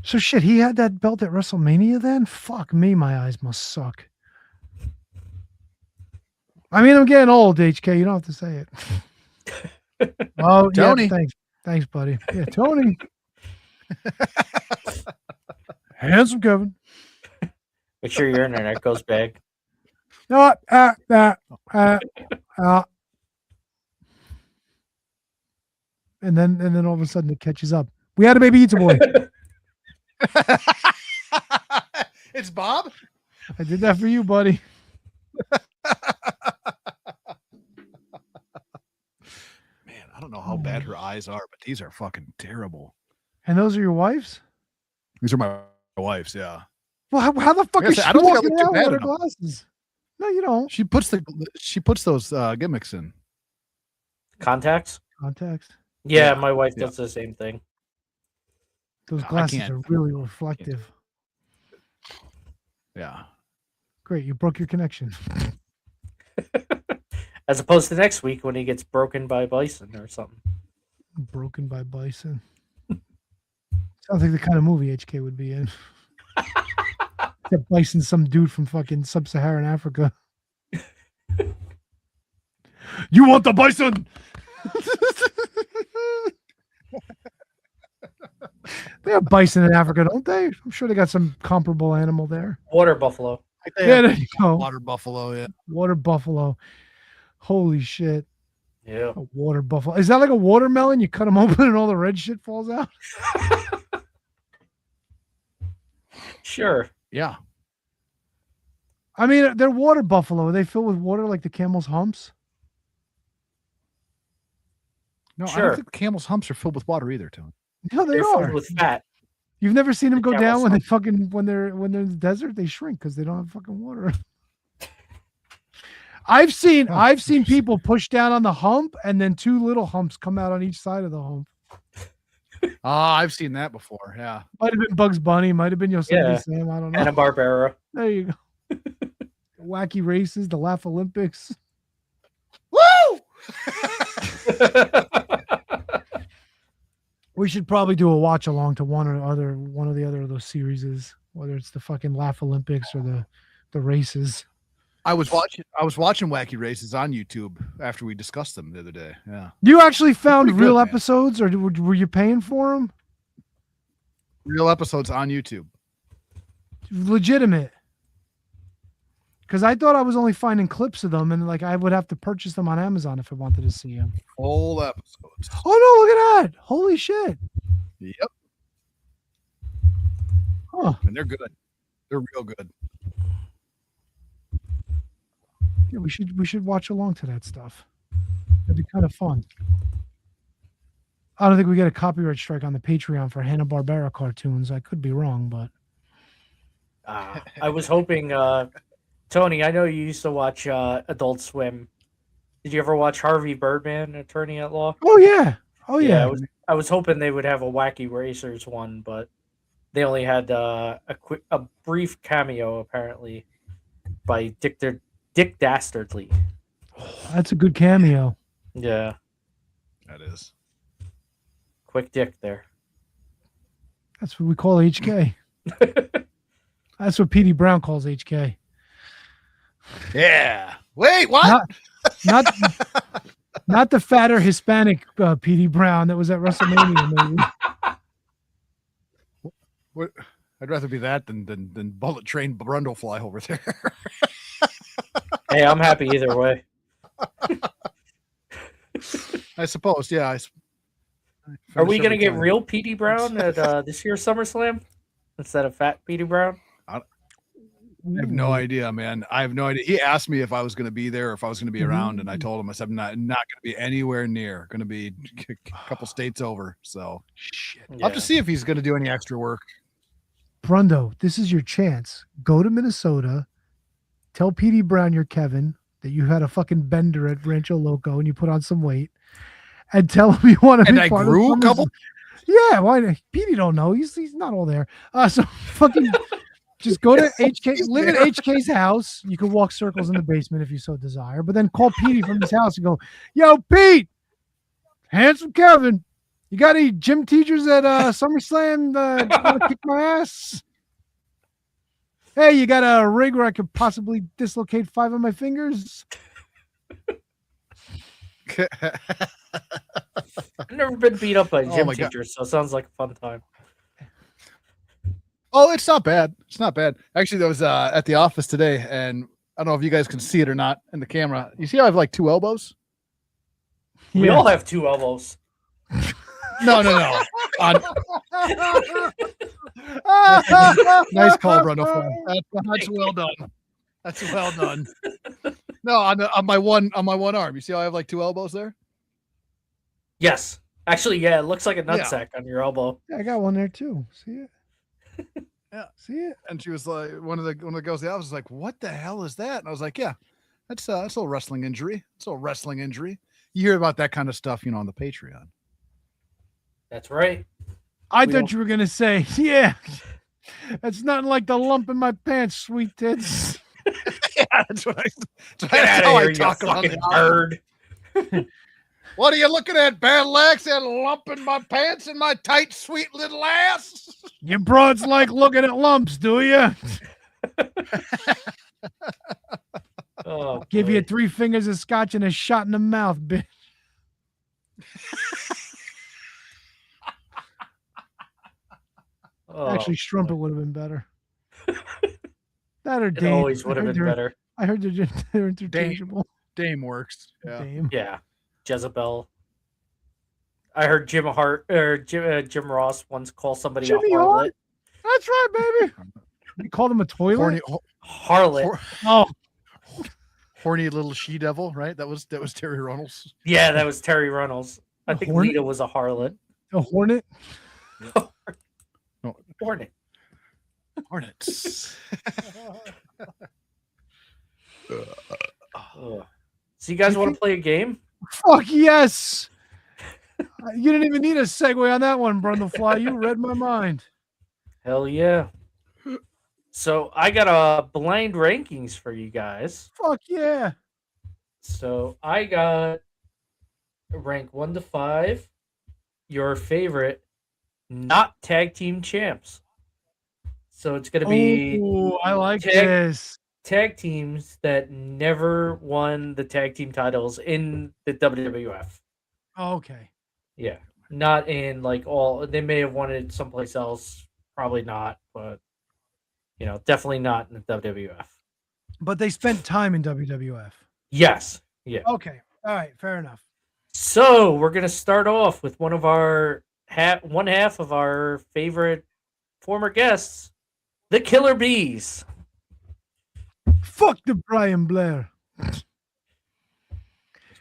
Speaker 6: So shit, he had that belt at WrestleMania then? Fuck me, my eyes must suck. I mean, I'm getting old, HK. You don't have to say it. Oh,
Speaker 7: Tony.
Speaker 6: Yeah, thanks, buddy. Yeah, Tony. Handsome Kevin.
Speaker 5: Make sure your internet goes back.
Speaker 6: And then all of a sudden it catches up. We had a baby Eats a Boy.
Speaker 7: It's Bob.
Speaker 6: I did that for you, buddy.
Speaker 7: Man, I don't know how bad her eyes are, but these are fucking terrible.
Speaker 6: And those are your wife's?
Speaker 7: These are my wife's. Yeah.
Speaker 6: Well, how the fuck
Speaker 7: Like I
Speaker 6: is
Speaker 7: said,
Speaker 6: she
Speaker 7: I don't think I
Speaker 6: walking
Speaker 7: look too
Speaker 6: around
Speaker 7: bad
Speaker 6: with her
Speaker 7: enough.
Speaker 6: glasses? No, you don't.
Speaker 7: She puts those gimmicks in.
Speaker 5: Contacts?
Speaker 6: Contacts.
Speaker 5: Yeah,
Speaker 7: Yeah,
Speaker 5: my wife
Speaker 7: yeah.
Speaker 5: does the same thing.
Speaker 6: Those
Speaker 7: I
Speaker 6: glasses
Speaker 7: can't-
Speaker 6: are really reflective.
Speaker 7: Yeah.
Speaker 6: Great, you broke your connection.
Speaker 5: As opposed to next week when he gets broken by Bison or something.
Speaker 6: Broken by Bison. Sounds like the kind of movie HK would be in. Except Bison's some dude from fucking sub-Saharan Africa. You want the bison? They have bison in Africa, don't they? I'm sure they got some comparable animal there.
Speaker 5: Water buffalo.
Speaker 6: Yeah, there you go.
Speaker 7: Water buffalo. Yeah.
Speaker 6: Water buffalo. Holy shit.
Speaker 5: Yeah.
Speaker 6: A water buffalo. Is that like a watermelon? You cut them open and all the red shit falls out?
Speaker 5: Sure.
Speaker 7: Yeah.
Speaker 6: I mean, they're water buffalo. Are they filled with water like the camel's humps?
Speaker 7: No, I
Speaker 5: Sure.
Speaker 7: don't think camel's humps are filled with water either, Tony.
Speaker 6: No, they
Speaker 5: They're
Speaker 6: are.
Speaker 5: filled with fat.
Speaker 6: You've never seen them
Speaker 5: The
Speaker 6: go down
Speaker 5: camel's
Speaker 6: when they
Speaker 5: hump.
Speaker 6: fucking when they're in the desert. They shrink because they don't have fucking water. I've seen people push down on the hump and then two little humps come out on each side of the hump.
Speaker 7: I've seen that before. Yeah.
Speaker 6: Might have been Bugs Bunny, might have been Yosemite Sam. I don't know.
Speaker 5: Hanna-Barbera.
Speaker 6: There you go. Wacky races, the Laugh Olympics.
Speaker 7: Woo!
Speaker 6: We should probably do a watch along to one of the other of those series, whether it's the fucking Laugh Olympics or the races.
Speaker 7: I was watching Wacky Races on YouTube after we discussed them the other day. Yeah.
Speaker 6: You actually found
Speaker 7: Pretty good,
Speaker 6: real
Speaker 7: man.
Speaker 6: episodes, or were you paying for them?
Speaker 7: Real episodes on YouTube.
Speaker 6: Legitimate. Because I thought I was only finding clips of them, and like I would have to purchase them on Amazon if I wanted to see them.
Speaker 7: Full episodes.
Speaker 6: Oh no! Look at that! Holy shit!
Speaker 7: Yep.
Speaker 6: Huh.
Speaker 7: And they're good. They're real good.
Speaker 6: Yeah, we should watch along to that stuff. It'd be kind of fun. I don't think we get a copyright strike on the Patreon for Hanna-Barbera cartoons. I could be wrong, but
Speaker 5: I was hoping, Tony, I know you used to watch Adult Swim. Did you ever watch Harvey Birdman, Attorney at Law?
Speaker 6: oh yeah.
Speaker 5: I was hoping they would have a Wacky Racers one, but they only had a brief cameo apparently by Dick Dastardly.
Speaker 6: That's a good cameo.
Speaker 5: Yeah,
Speaker 7: That is.
Speaker 5: quick dick there.
Speaker 6: That's what we call HK. That's what Petey Brown calls HK.
Speaker 7: Yeah. Wait, what?
Speaker 6: Not the fatter Hispanic Petey Brown that was at WrestleMania. Maybe.
Speaker 7: What? I'd rather be that than Bullet Train Brundlefly over there.
Speaker 5: Hey, I'm happy either way.
Speaker 7: I suppose. Yeah.
Speaker 5: Are we gonna get real Petey Brown at this year's SummerSlam instead of fat Petey Brown?
Speaker 7: I have no idea, man. I have no idea. He asked me if I was going to be there or if I was going to be around, and I told him, I said, I'm not going to be anywhere near. Going to be a couple states over. So I'll have to see if he's going to do any extra work.
Speaker 6: Brundo, this is your chance. Go to Minnesota. Tell Petey Brown you're Kevin, that you had a fucking bender at Rancho Loco and you put on some weight, and tell him you want to
Speaker 7: And
Speaker 6: be
Speaker 7: I
Speaker 6: part
Speaker 7: grew
Speaker 6: of
Speaker 7: a couple.
Speaker 6: Yeah, why? Petey don't know. He's not all there. So fucking just go to HK, live at HK's house. You can walk circles in the basement if you so desire, but then call Petey from his house and go, "Yo, Pete, handsome Kevin, you got any gym teachers at SummerSlam want to kick my ass? Hey, you got a rig where I could possibly dislocate 5 of my fingers?"
Speaker 5: I've never been beat up by a gym
Speaker 7: my God.
Speaker 5: teacher, so it sounds like a fun time.
Speaker 7: Oh, it's not bad. It's not bad. Actually, that was at the office today, and I don't know if you guys can see it or not in the camera. You see how I have like 2 elbows?
Speaker 5: We all have 2 elbows.
Speaker 7: No. Nice call, Bruno. That's well done. That's well done. No, on my one arm. You see how I have like 2 elbows there?
Speaker 5: Yes. Actually, yeah, it looks like a nutsack on your elbow.
Speaker 6: Yeah, I got one there too. See it?
Speaker 7: Yeah.
Speaker 6: See it?
Speaker 7: And she was like, one of the girls in the office was like, "What the hell is that?" And I was like, "Yeah, that's a little wrestling injury. It's a little wrestling injury." You hear about that kind of stuff, on the Patreon.
Speaker 5: That's right.
Speaker 6: I thought you were gonna say, "Yeah, that's nothing like the lump in my pants, sweet tits."
Speaker 7: Yeah, that's how
Speaker 5: Get out
Speaker 7: I
Speaker 5: of here, you
Speaker 7: talk around
Speaker 5: fucking
Speaker 7: the
Speaker 5: bird.
Speaker 7: What are you looking at, Battle Axe? That lump in my pants and my tight, sweet little ass?
Speaker 6: You broads like looking at lumps, do you?
Speaker 5: Oh,
Speaker 6: Give you
Speaker 5: boy.
Speaker 6: 3 fingers of scotch and a shot in the mouth, bitch.
Speaker 5: Oh,
Speaker 6: Actually, Strumpet would have been better. That or
Speaker 5: it
Speaker 6: Dame.
Speaker 5: always would have been better.
Speaker 6: I heard they're interchangeable.
Speaker 7: Dame works. Yeah.
Speaker 6: Dame.
Speaker 5: Yeah, Jezebel. I heard Jim Ross once call somebody
Speaker 6: Jimmy
Speaker 5: a harlot.
Speaker 6: Hart? That's right, baby. You called him a toilet?
Speaker 5: Harlot.
Speaker 6: Oh,
Speaker 7: Horny little she devil, right? That was Terry Runnels.
Speaker 5: Yeah, that was Terry Runnels. I
Speaker 6: A
Speaker 5: think
Speaker 6: hornet?
Speaker 5: Lita was a harlot.
Speaker 6: a hornet?
Speaker 5: Hornet.
Speaker 7: Hornets.
Speaker 5: Ugh. So you guys want to play a game?
Speaker 6: Fuck yes. You didn't even need a segue on that one, Brundlefly. You read my mind.
Speaker 5: Hell yeah. So I got a blind rankings for you guys.
Speaker 6: Fuck yeah.
Speaker 5: So I got rank 1 to 5. Your favorite not tag team champs. So it's gonna be
Speaker 6: I like this.
Speaker 5: Tag teams that never won the tag team titles in the WWF.
Speaker 6: Okay.
Speaker 5: Yeah. Not in like all they may have won it someplace else, probably not, but definitely not in the WWF.
Speaker 6: But they spent time in WWF.
Speaker 5: Yes. Yeah.
Speaker 6: Okay. All right. Fair enough.
Speaker 5: So we're gonna start off with one half of our favorite former guests, the Killer Bees.
Speaker 6: Fuck the Brian Blair.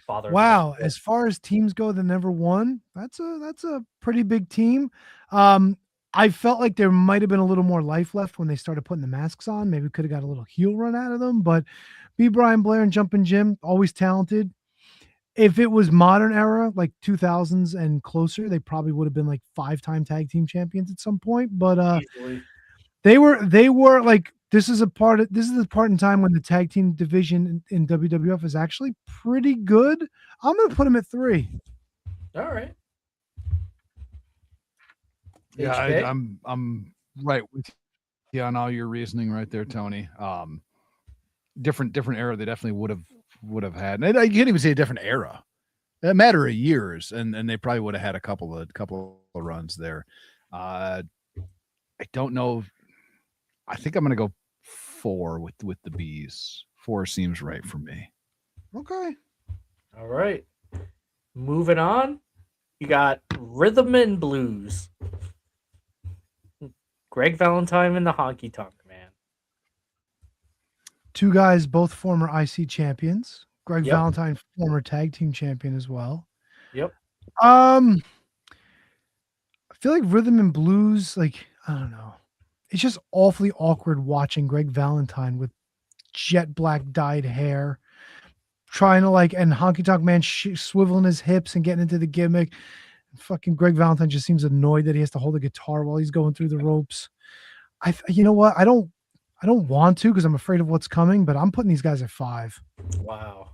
Speaker 6: Wow. As far as teams go that never won, that's a pretty big team. I felt like there might have been a little more life left when they started putting the masks on. Maybe we could have got a little heel run out of them, but B. Brian Blair and Jumpin' Jim, always talented. If it was modern era, like 2000s and closer, they probably would have been like 5-time tag team champions at some point. But they were like, this is the part in time when the tag team division in WWF is actually pretty good. I'm going to put them at 3.
Speaker 5: All right.
Speaker 7: Yeah, I'm right with you on all your reasoning right there, Tony. Different era they definitely would have had. And I can't even say a different era. A matter of years, and they probably would have had a couple of runs there. I don't know. I think I'm going to go 4 with the Bees. 4 seems right for me.
Speaker 6: Okay.
Speaker 5: All right. Moving on, you got Rhythm and Blues. Greg Valentine and the Honky Tonk Man.
Speaker 6: 2 guys, both former IC champions. Greg Valentine, former tag team champion as well.
Speaker 5: Yep.
Speaker 6: I feel like Rhythm and Blues, like, I don't know. It's just awfully awkward watching Greg Valentine with jet black dyed hair, trying to and Honky Tonk Man swiveling his hips and getting into the gimmick. Fucking Greg Valentine just seems annoyed that he has to hold a guitar while he's going through the ropes. You know what? I don't want to because I'm afraid of what's coming, but I'm putting these guys at 5.
Speaker 5: Wow.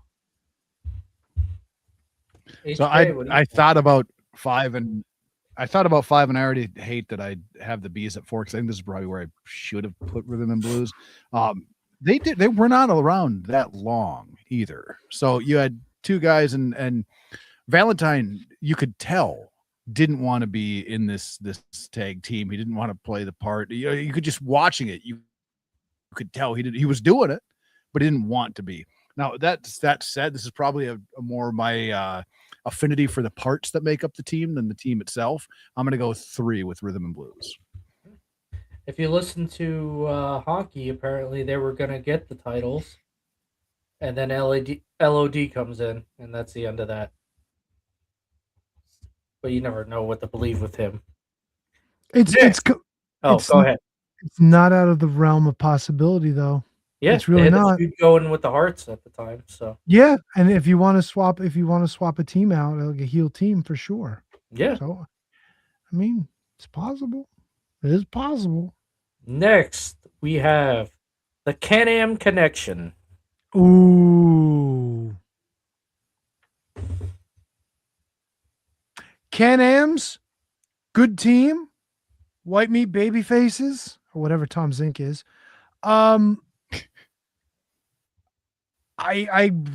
Speaker 7: So I thought about 5 and I already hate that I have the Bees at 4 because I think this is probably where I should have put Rhythm and Blues. They were not around that long either. So you had 2 guys and Valentine, you could tell, didn't want to be in this tag team. He didn't want to play the part. You could just watching it, you could tell he was doing it, but he didn't want to be. Now that said, this is probably a more my affinity for the parts that make up the team than the team itself. I'm going to go 3 with Rhythm and Blues.
Speaker 5: If you listen to Honky, apparently they were going to get the titles, and then LOD comes in, and that's the end of that. But you never know what to believe with him.
Speaker 6: Go ahead. It's not out of the realm of possibility, though.
Speaker 5: Yeah,
Speaker 6: it's really not
Speaker 5: going with the Hearts at the time. So
Speaker 6: yeah, and if you want to swap a team out, like a heel team for sure.
Speaker 5: Yeah.
Speaker 6: So, I mean, it's possible. It is possible.
Speaker 5: Next, we have the Can-Am Connection.
Speaker 6: Ooh. Can-Am's, good team, white meat baby faces, or whatever Tom Zink is. I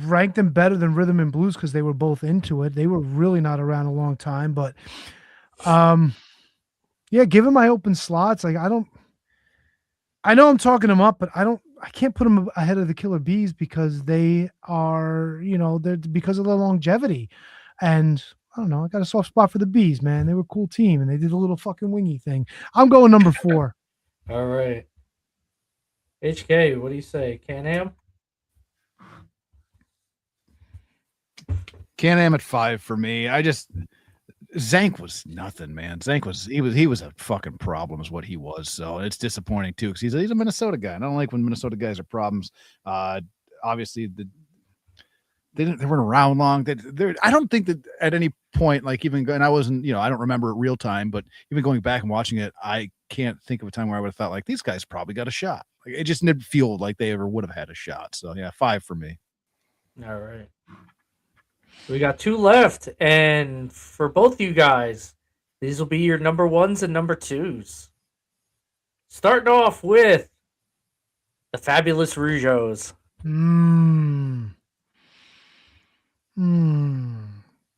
Speaker 6: ranked them better than Rhythm and Blues because they were both into it. They were really not around a long time, but yeah, given my open slots, like I know I'm talking them up, but I can't put them ahead of the Killer Bees because they are, they're because of the longevity. And I don't know, I got a soft spot for the Bees, man. They were a cool team and they did a little fucking wingy thing. I'm going number 4.
Speaker 5: All right. HK, what do you say? Can-Am?
Speaker 7: Can-Am at 5 for me. Zank was nothing, man. Zank was a fucking problem is what he was. So it's disappointing too because he's a Minnesota guy. I don't like when Minnesota guys are problems. Obviously They weren't around long. I don't think that at any point, like even, and I wasn't, I don't remember it real time, but even going back and watching it, I can't think of a time where I would have thought like these guys probably got a shot. Like, it just didn't feel like they ever would have had a shot. So yeah, 5 for me.
Speaker 5: All right. We got 2 left, and for both you guys, these will be your number 1s and number 2s. Starting off with the Fabulous Rougeaus.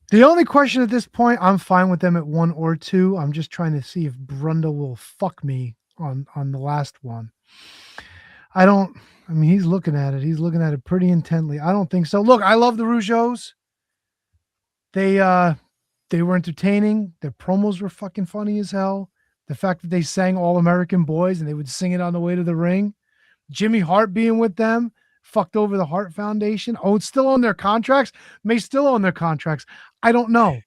Speaker 6: The only question at this point, I'm fine with them at 1 or 2. I'm just trying to see if Brundle will fuck me on the last one. He's looking at it. He's looking at it pretty intently. I don't think so. Look, I love the Rougeaus. They were entertaining. Their promos were fucking funny as hell. The fact that they sang All American Boys and they would sing it on the way to the ring. Jimmy Hart being with them fucked over the Hart Foundation. Oh, it's still on their contracts. May still own their contracts. I don't know.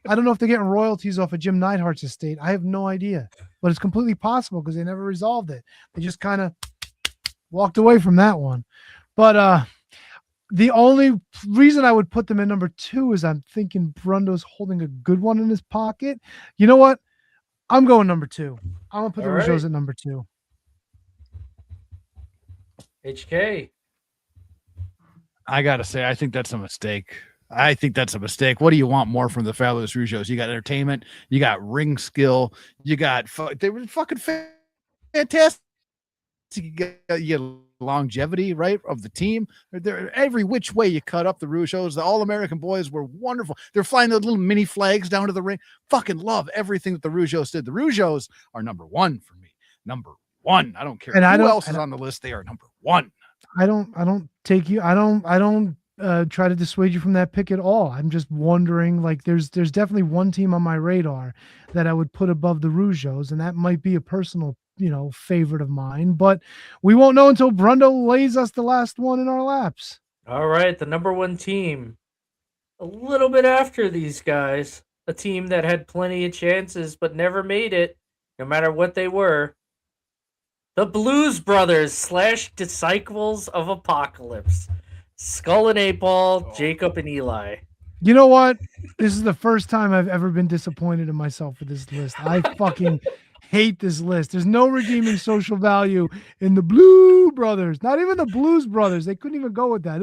Speaker 6: I don't know if they're getting royalties off of Jim Neidhart's estate. I have no idea. But it's completely possible because they never resolved it. They just kind of walked away from that one. But the only reason I would put them at number 2 is I'm thinking Brundo's holding a good one in his pocket. You know what? I'm going number 2. I'm going to put the Rougeaus at number 2.
Speaker 5: HK.
Speaker 7: I got to say, I think that's a mistake. What do you want more from the Fabulous Rougeaus? You got entertainment. You got ring skill. You got they were fucking fantastic. You get longevity, right, of the team. They're every which way you cut up the Rougeaus. The All-American Boys were wonderful. They're flying the little mini flags down to the ring. Fucking love everything that the Rougeaus did. The Rougeaus are number 1 for me. Number 1. I don't care who else is on the list. They are number 1.
Speaker 6: I don't try to dissuade you from that pick at all. I'm just wondering, like, there's definitely one team on my radar that I would put above the Rougeaus, and that might be a personal, favorite of mine, but we won't know until Brundo lays us the last one in our laps.
Speaker 5: All right, the number 1 team. A little bit after these guys, a team that had plenty of chances but never made it, no matter what they were. The Blues Brothers / Disciples of Apocalypse. Skull and 8-Ball, Jacob and Eli.
Speaker 6: You know what? This is the first time I've ever been disappointed in myself with this list. I fucking hate this list. There's no redeeming social value in the Blue Brothers. Not even the Blues Brothers. They couldn't even go with that.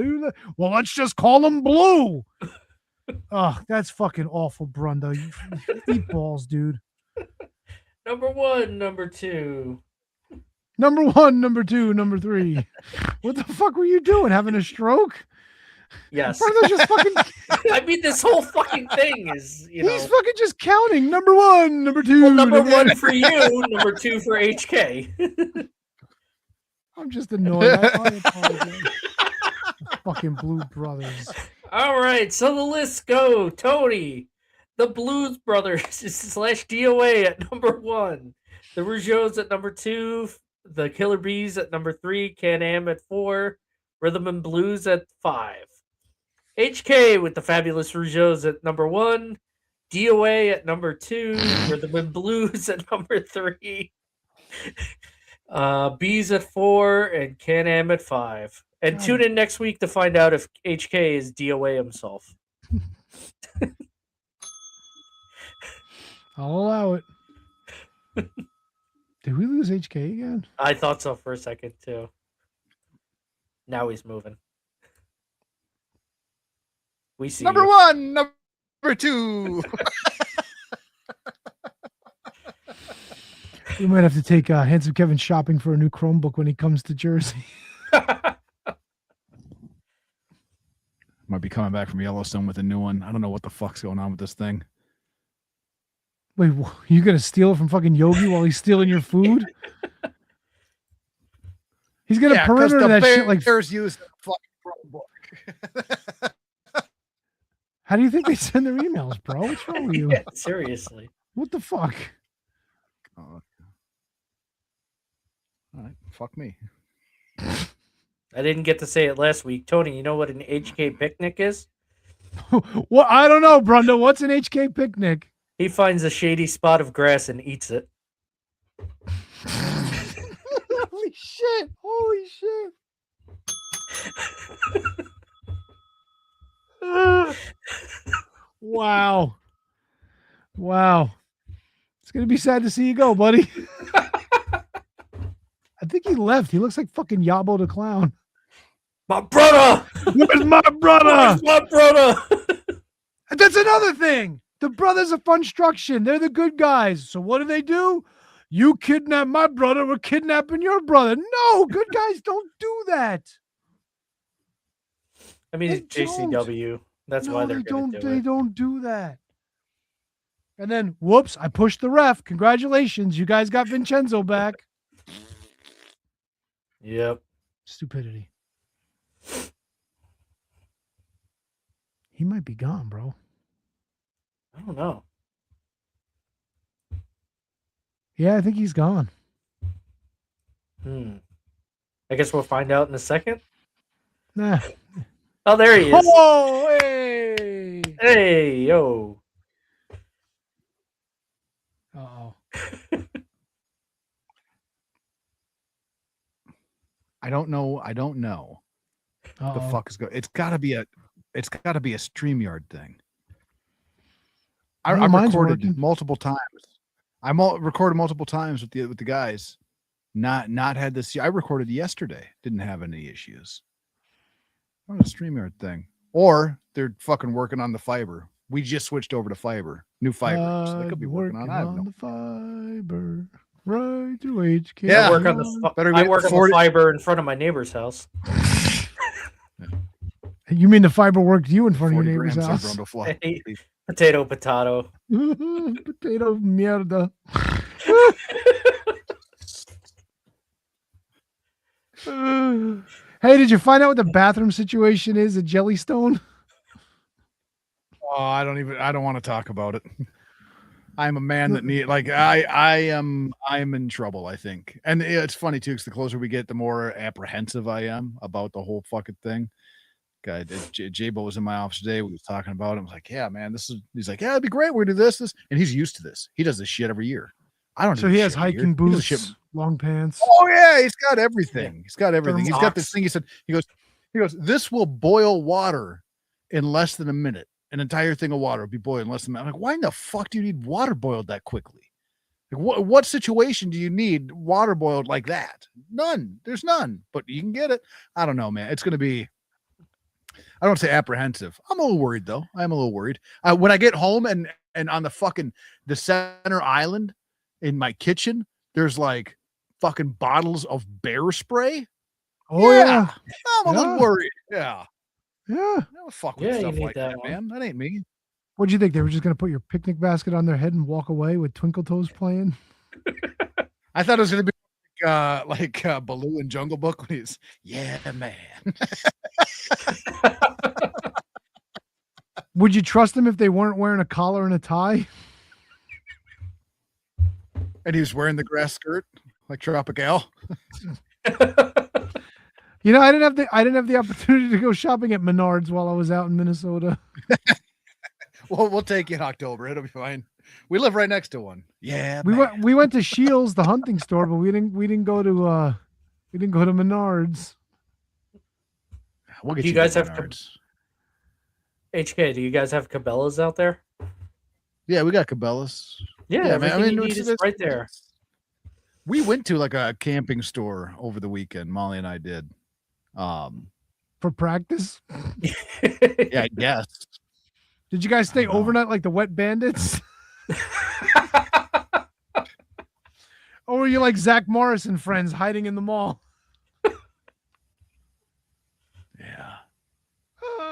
Speaker 6: Well, let's just call them Blue. Oh, that's fucking awful, Brundo. You eat balls, dude.
Speaker 5: Number 1, number 2.
Speaker 6: Number 1, number 2, number 3. What the fuck were you doing? Having a stroke?
Speaker 5: Yes.
Speaker 6: Just fucking...
Speaker 5: I mean, this whole fucking thing is,
Speaker 6: He's fucking just counting. Number 1, number 2.
Speaker 5: Well, number 1 for you, number 2 for HK.
Speaker 6: I'm just annoyed. I apologize. Fucking Blue Brothers.
Speaker 5: All right, so the lists go. Tony, the Blues Brothers / DOA at number 1. The Rougeaus at number 2. The Killer Bees at number 3. Can-Am at 4. Rhythm and Blues at 5. HK with the Fabulous Rougeaus at number 1. DOA at number 2. Rhythm and Blues at number 3. Bees at 4. And Can-Am at 5. And tune in next week to find out if HK is DOA himself.
Speaker 6: I'll allow it. Did we lose HK again?
Speaker 5: I thought so for a second, too. Now he's moving. We see
Speaker 7: number
Speaker 5: you.
Speaker 7: 1, number 2.
Speaker 6: We might have to take Handsome Kevin shopping for a new Chromebook when he comes to Jersey.
Speaker 7: Might be coming back from Yellowstone with a new one. I don't know what the fuck's going on with this thing.
Speaker 6: Wait, you gonna steal it from fucking Yogi while he's stealing your food? He's gonna perimeter that shit like
Speaker 7: Bears use the fucking Chromebook.
Speaker 6: How do you think they send their emails, bro? What's wrong with you?
Speaker 5: Yeah, seriously.
Speaker 6: What the fuck?
Speaker 7: All right, fuck me.
Speaker 5: I didn't get to say it last week. Tony, you know what an HK picnic is?
Speaker 6: Well, I don't know, Brundo. What's an HK picnic?
Speaker 5: He finds a shady spot of grass and eats it.
Speaker 6: Holy shit. Holy shit. Wow. Wow. It's going to be sad to see you go, buddy. I think he left. He looks like fucking Yabo the Clown.
Speaker 5: My brother!
Speaker 6: Where's my brother?
Speaker 5: Where's my brother?
Speaker 6: And that's another thing. The brothers of Funstruction. They're the good guys. So what do? You kidnap my brother. We're kidnapping your brother. No, good guys don't do that.
Speaker 5: I mean, it's JCW. That's why they're going to do it.
Speaker 6: They don't do that. And then, whoops, I pushed the ref. Congratulations. You guys got Vincenzo back.
Speaker 5: Yep.
Speaker 6: Stupidity. He might be gone, bro.
Speaker 5: I don't know.
Speaker 6: Yeah, I think he's gone.
Speaker 5: I guess we'll find out in a second.
Speaker 6: Nah.
Speaker 5: Oh, there he is.
Speaker 6: Oh, hey.
Speaker 5: Hey, yo.
Speaker 6: Uh-oh.
Speaker 7: I don't know. The fuck is going? It's got to be a Streamyard thing. I'm recorded multiple times. Recorded multiple times with the guys. Not had this. I recorded yesterday. Didn't have any issues. What a StreamYard thing. Or they're fucking working on the fiber. We just switched over to fiber. New fiber. So they could be working on
Speaker 6: the fiber. Right through HK.
Speaker 5: Yeah, I work on the fiber in front of my neighbor's house.
Speaker 6: You mean the fiber worked you in front of your neighbor's house?
Speaker 5: Hey, potato.
Speaker 6: Potato mierda. Hey, did you find out what the bathroom situation is at Jellystone?
Speaker 7: Oh, I don't want to talk about it. I'm a man that I'm in trouble, I think. And it's funny too, because the closer we get, the more apprehensive I am about the whole fucking thing. Guy, J-Bo was in my office today. We was talking about it. I was like, yeah, man, he's like, yeah, it'd be great. We're gonna do this. And he's used to this. He does this shit every year. I don't know.
Speaker 6: So he has hiking boots, long pants.
Speaker 7: Oh yeah, he's got everything. Yeah. He's got everything. He's got this thing. He goes, this will boil water in less than a minute. An entire thing of water will be boiled in less than a minute. I'm like, why in the fuck do you need water boiled that quickly? Like, what situation do you need water boiled like that? None. There's none. But you can get it. I don't know, man. It's gonna be. I don't say apprehensive. I'm a little worried though. I'm a little worried. When I get home and on the center island in my kitchen, there's like fucking bottles of bear spray.
Speaker 6: Oh yeah.
Speaker 7: I'm a little worried. Yeah.
Speaker 6: Yeah.
Speaker 7: No fuck with stuff like that, man. That ain't me.
Speaker 6: What'd you think? They were just gonna put your picnic basket on their head and walk away with Twinkle Toes playing?
Speaker 7: I thought it was gonna be like Baloo in Jungle Book when he's man.
Speaker 6: Would you trust them if they weren't wearing a collar and a tie?
Speaker 7: And he was wearing the grass skirt like Tropical.
Speaker 6: You know, I didn't have the opportunity to go shopping at Menards while I was out in Minnesota.
Speaker 7: Well, we'll take you in October. It'll be fine. We live right next to one. Yeah.
Speaker 6: We went to Shields, the hunting store, but we didn't go to Menards.
Speaker 7: We'll get
Speaker 5: do you guys have
Speaker 7: HK?
Speaker 5: Do you guys have Cabela's out there?
Speaker 7: Yeah, we got Cabela's.
Speaker 5: Yeah, man. I mean, it's right there.
Speaker 7: We went to like a camping store over the weekend. Molly and I did.
Speaker 6: For practice?
Speaker 7: Yeah, I guess.
Speaker 6: Did you guys stay overnight like the Wet Bandits? Or were you like Zach Morris and friends hiding in the mall?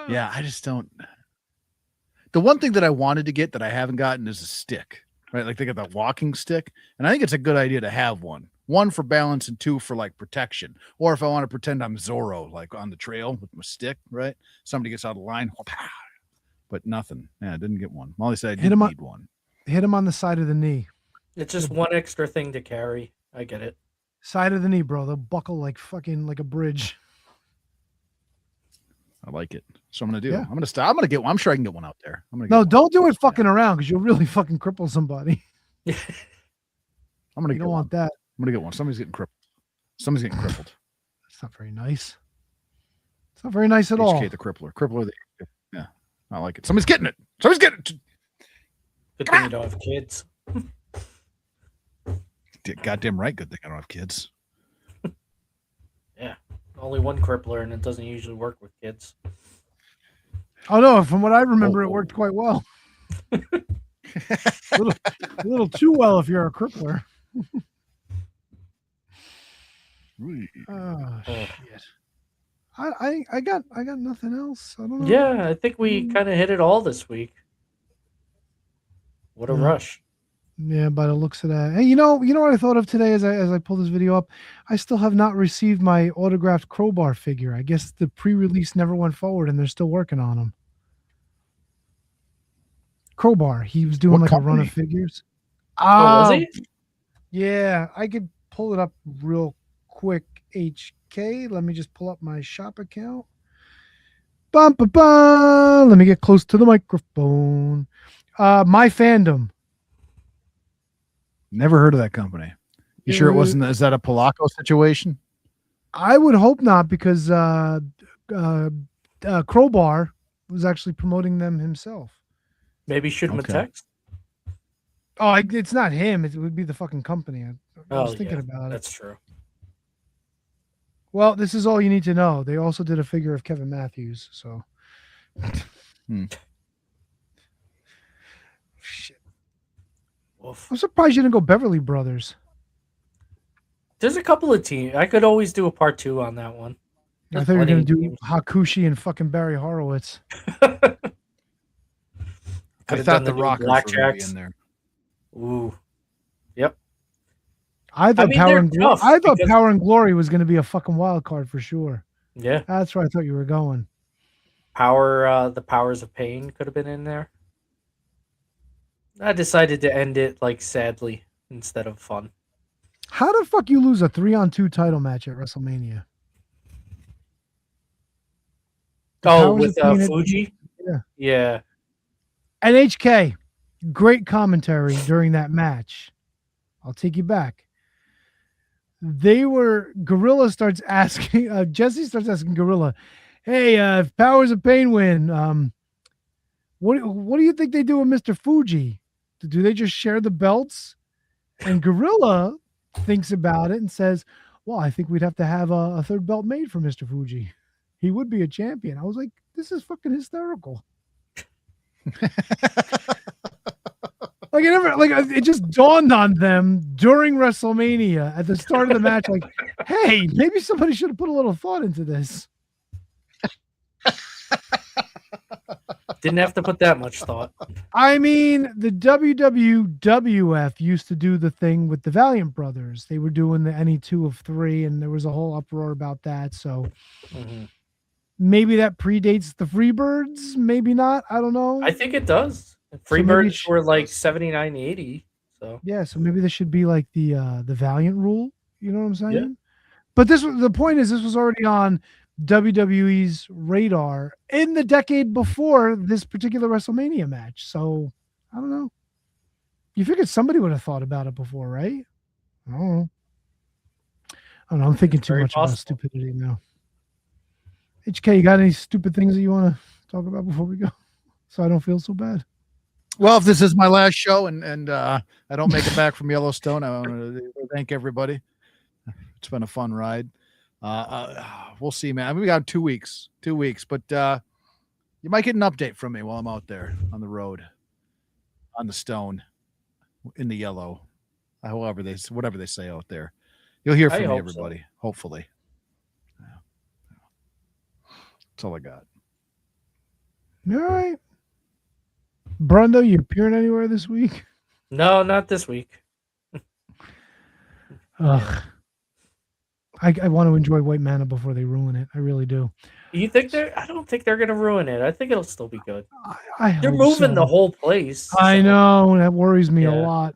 Speaker 7: Yeah, I just don't. The one thing that I wanted to get that I haven't gotten is a stick, right? Like they got that walking stick. And I think it's a good idea to have one. One for balance and two for like protection. Or if I want to pretend I'm Zorro, like on the trail with my stick, right? Somebody gets out of line. But nothing. Yeah, I didn't get one. Molly said I didn't need one.
Speaker 6: Hit him on the side of the knee.
Speaker 5: It's just one extra thing to carry. I get it.
Speaker 6: Side of the knee, bro. They'll buckle like fucking like a bridge.
Speaker 7: I like it. So I'm gonna do. Yeah. I'm gonna stop. I'm gonna get one. I'm sure I can get one out there.
Speaker 6: Don't do it fucking around because you'll really fucking cripple somebody.
Speaker 7: I'm gonna.
Speaker 6: You don't want that.
Speaker 7: I'm gonna get one. Somebody's getting crippled. Somebody's getting crippled.
Speaker 6: That's not very nice. It's not very nice at all.
Speaker 7: HK the crippler. Yeah, I like it. Somebody's getting it. So he's getting.
Speaker 5: Good thing you don't have kids.
Speaker 7: Goddamn right. Good thing I don't have kids.
Speaker 5: Yeah. Only one crippler, and it doesn't usually work with kids.
Speaker 6: Oh no! From what I remember, it worked quite well. a little too well if you're a crippler. Oh shit! I got nothing else. I don't know.
Speaker 5: Yeah, I think we kind of hit it all this week. What a rush!
Speaker 6: Yeah, by the looks of that. Hey, you know what I thought of today as I pulled this video up? I still have not received my autographed Crowbar figure. I guess the pre-release never went forward, and they're still working on them. Crowbar. He was doing a run of figures.
Speaker 5: Was he?
Speaker 6: Yeah, I could pull it up real quick. HK. Let me just pull up my shop account. Bum, ba, ba. Let me get close to the microphone. My Fandom.
Speaker 7: Never heard of that company. You sure it wasn't? Is that a Polaco situation?
Speaker 6: I would hope not, because Crowbar was actually promoting them himself.
Speaker 5: Maybe shoot him a text.
Speaker 6: Oh, it's not him. It would be the fucking company. I was thinking about it.
Speaker 5: That's true.
Speaker 6: Well, this is all you need to know. They also did a figure of Kevin Matthews. So, shit.
Speaker 5: Oof.
Speaker 6: I'm surprised you didn't go Beverly Brothers.
Speaker 5: There's a couple of teams. I could always do a part 2 on that one.
Speaker 6: I thought you were going to do Hakushi and fucking Barry Horowitz.
Speaker 7: I thought the Rockers were going to be in there.
Speaker 5: Ooh. Yep.
Speaker 6: I thought Power and Glory was going to be a fucking wild card for sure.
Speaker 5: Yeah.
Speaker 6: That's where I thought you were going.
Speaker 5: The Powers of Pain could have been in there. I decided to end it sadly instead of fun.
Speaker 6: How the fuck you lose a 3-on-2 title match at WrestleMania?
Speaker 5: With Fuji?
Speaker 6: Yeah.
Speaker 5: Yeah.
Speaker 6: And HK, great commentary during that match. I'll take you back. Gorilla starts asking, Jesse starts asking Gorilla, hey, if Powers of Pain win, what do you think they do with Mr. Fuji? Do they just share the belts? And Gorilla thinks about it and says, well, I think we'd have to have a third belt made for Mr. Fuji. He would be a champion. I was like, this is fucking hysterical. It just dawned on them during WrestleMania at the start of the match, like, hey, maybe somebody should have put a little thought into this.
Speaker 5: Didn't have to put that much thought.
Speaker 6: I mean, the WWF used to do the thing with the Valiant Brothers. They were doing the any 2 of 3, and there was a whole uproar about that. So maybe that predates the Freebirds. Maybe not. I don't know.
Speaker 5: I think it does. Freebirds were like 79, 80. So
Speaker 6: yeah, so maybe this should be like the Valiant rule. You know what I'm saying? Yeah. But the point is, this was already on WWE's radar in the decade before this particular WrestleMania match. So I don't know. You figured somebody would have thought about it before, right? I don't know. I'm thinking too much about stupidity now. HK, you got any stupid things that you want to talk about before we go, so I don't feel so bad?
Speaker 7: Well, if this is my last show and I don't make it back from Yellowstone, I want to thank everybody. It's been a fun ride. We'll see, man. I mean, we got 2 weeks, but you might get an update from me while I'm out there on the road, on the stone, in the yellow, whatever they say out there. You'll hear from me, everybody. So. Hopefully. Yeah. That's all I got.
Speaker 6: All right. Brando, you appearing anywhere this week?
Speaker 5: No, not this week.
Speaker 6: I want to enjoy White Mana before they ruin it. I really do.
Speaker 5: You think I don't think they're going to ruin it. I think it'll still be good.
Speaker 6: They're
Speaker 5: moving the whole place.
Speaker 6: I know. That worries me a lot.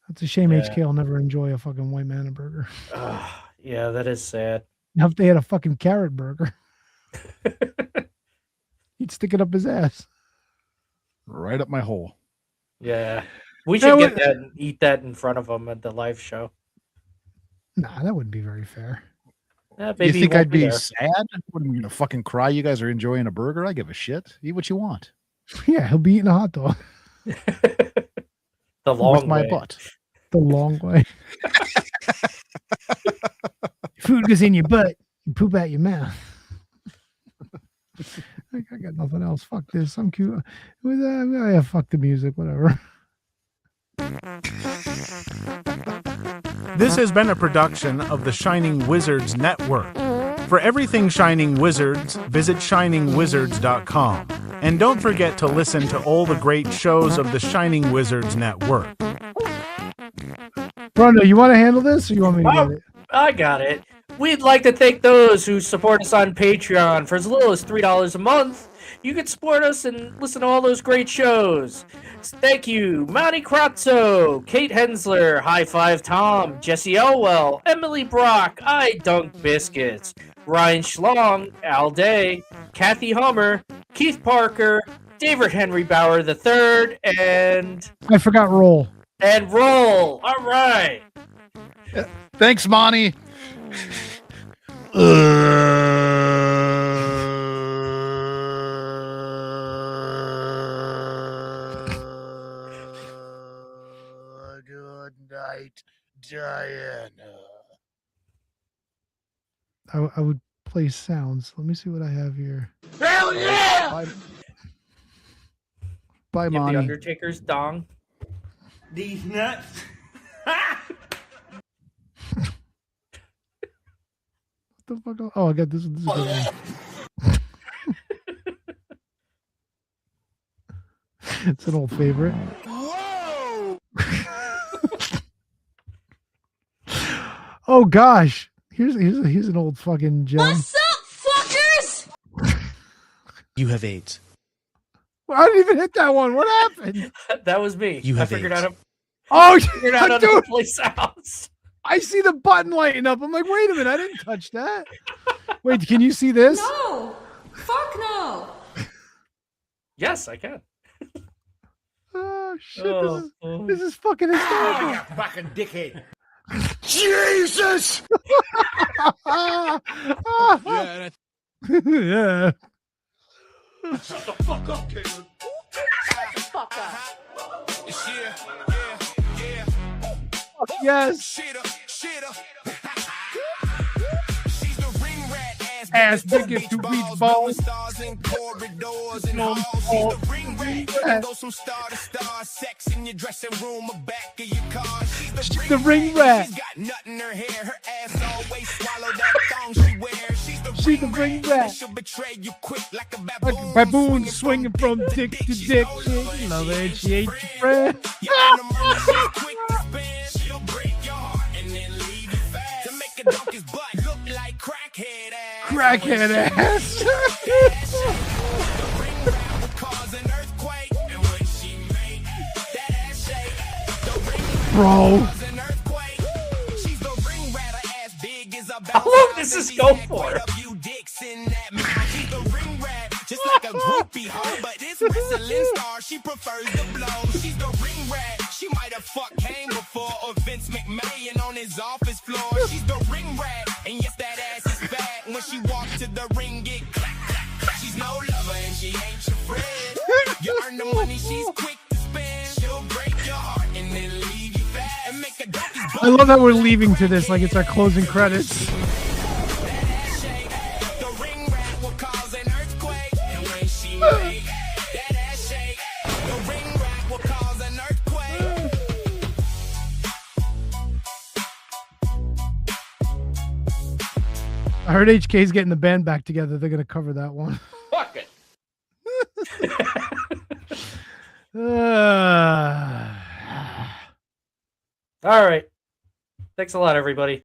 Speaker 6: That's a shame HK will never enjoy a fucking White Mana burger.
Speaker 5: Yeah, that is sad.
Speaker 6: Now if they had a fucking carrot burger, he'd stick it up his ass.
Speaker 7: Right up my hole.
Speaker 5: Yeah. We should get that and eat that in front of them at the live show.
Speaker 6: Nah, that wouldn't be very fair.
Speaker 7: You think I'd be sad? What am I gonna fucking cry? You guys are enjoying a burger. I give a shit. Eat what you want.
Speaker 6: Yeah, he'll be eating a hot dog.
Speaker 5: The long
Speaker 7: With my
Speaker 5: way.
Speaker 7: butt.
Speaker 6: The long way. Food goes in your butt. You poop out your mouth. I got nothing else. Fuck this. I'm cute. Yeah, fuck the music. Whatever.
Speaker 9: This has been a production of the Shining Wizards Network. For everything Shining Wizards, visit shiningwizards.com. And don't forget to listen to all the great shows of the Shining Wizards Network.
Speaker 6: Rondo, you want to handle this or you want me to get it?
Speaker 5: I got it. We'd like to thank those who support us on Patreon. For as little as $3 a month, you can support us and listen to all those great shows. Thank you, Monty Kratzo, Kate Hensler, High Five Tom, Jesse Elwell, Emily Brock, I Dunk Biscuits, Ryan Schlong, Al Day, Kathy Hummer, Keith Parker, David Henry Bauer III, and...
Speaker 6: I forgot Roll.
Speaker 5: And Roll. All right.
Speaker 7: Thanks, Monty. Good night, Diana.
Speaker 6: I would play sounds. Let me see what I have here.
Speaker 5: Hell yeah!
Speaker 7: Bye,
Speaker 5: Give
Speaker 7: Monty.
Speaker 5: the Undertaker's dong.
Speaker 4: These nuts.
Speaker 6: What the fuck? Oh, I got this. This is a good one. It's an old favorite.
Speaker 4: Whoa!
Speaker 6: Oh gosh, here's an old fucking gem.
Speaker 10: What's up, fuckers?
Speaker 11: You have AIDS.
Speaker 6: Well, I didn't even hit that one. What happened?
Speaker 5: That was me.
Speaker 11: You have
Speaker 5: I figured
Speaker 11: AIDS.
Speaker 5: out
Speaker 6: Oh,
Speaker 5: figured out how to
Speaker 6: dude,
Speaker 5: play sounds.
Speaker 6: I see the button lighting up. I'm like, wait a minute, I didn't touch that. Wait, can you see this?
Speaker 10: No. Fuck no.
Speaker 5: Yes, I can.
Speaker 6: Oh shit!
Speaker 5: Oh,
Speaker 6: This is fucking hysterical.
Speaker 4: You fucking dickhead.
Speaker 7: Jesus!
Speaker 6: Yeah.
Speaker 4: Shut the fuck up, Caleb.
Speaker 10: Fuck up.
Speaker 6: Yes. Ass big as two beach balls. The ring rat. She's the ring rat. Like a baboon swinging from dick to dick. She love it. She ain't your friend. Crackhead ass. Bro.
Speaker 5: How long does this go for?
Speaker 12: Just like a groupie hoe, but this wrestling star, she prefers the blow. She's the ring rat. She might have fucked Kane before, or Vince McMahon on his office floor. She's the ring rat, and yes, that ass is fat. When she walks to the ring, get clack, clack, clack. She's no lover, and she ain't your friend. You earn the money, she's quick to spend. She'll break your heart, and then leave you fat. And make a donkey's
Speaker 6: I love that we're leaving to this like it's our closing credits. I heard HK's getting the band back together. They're gonna cover that one.
Speaker 5: Fuck it. All right. Thanks a lot, everybody.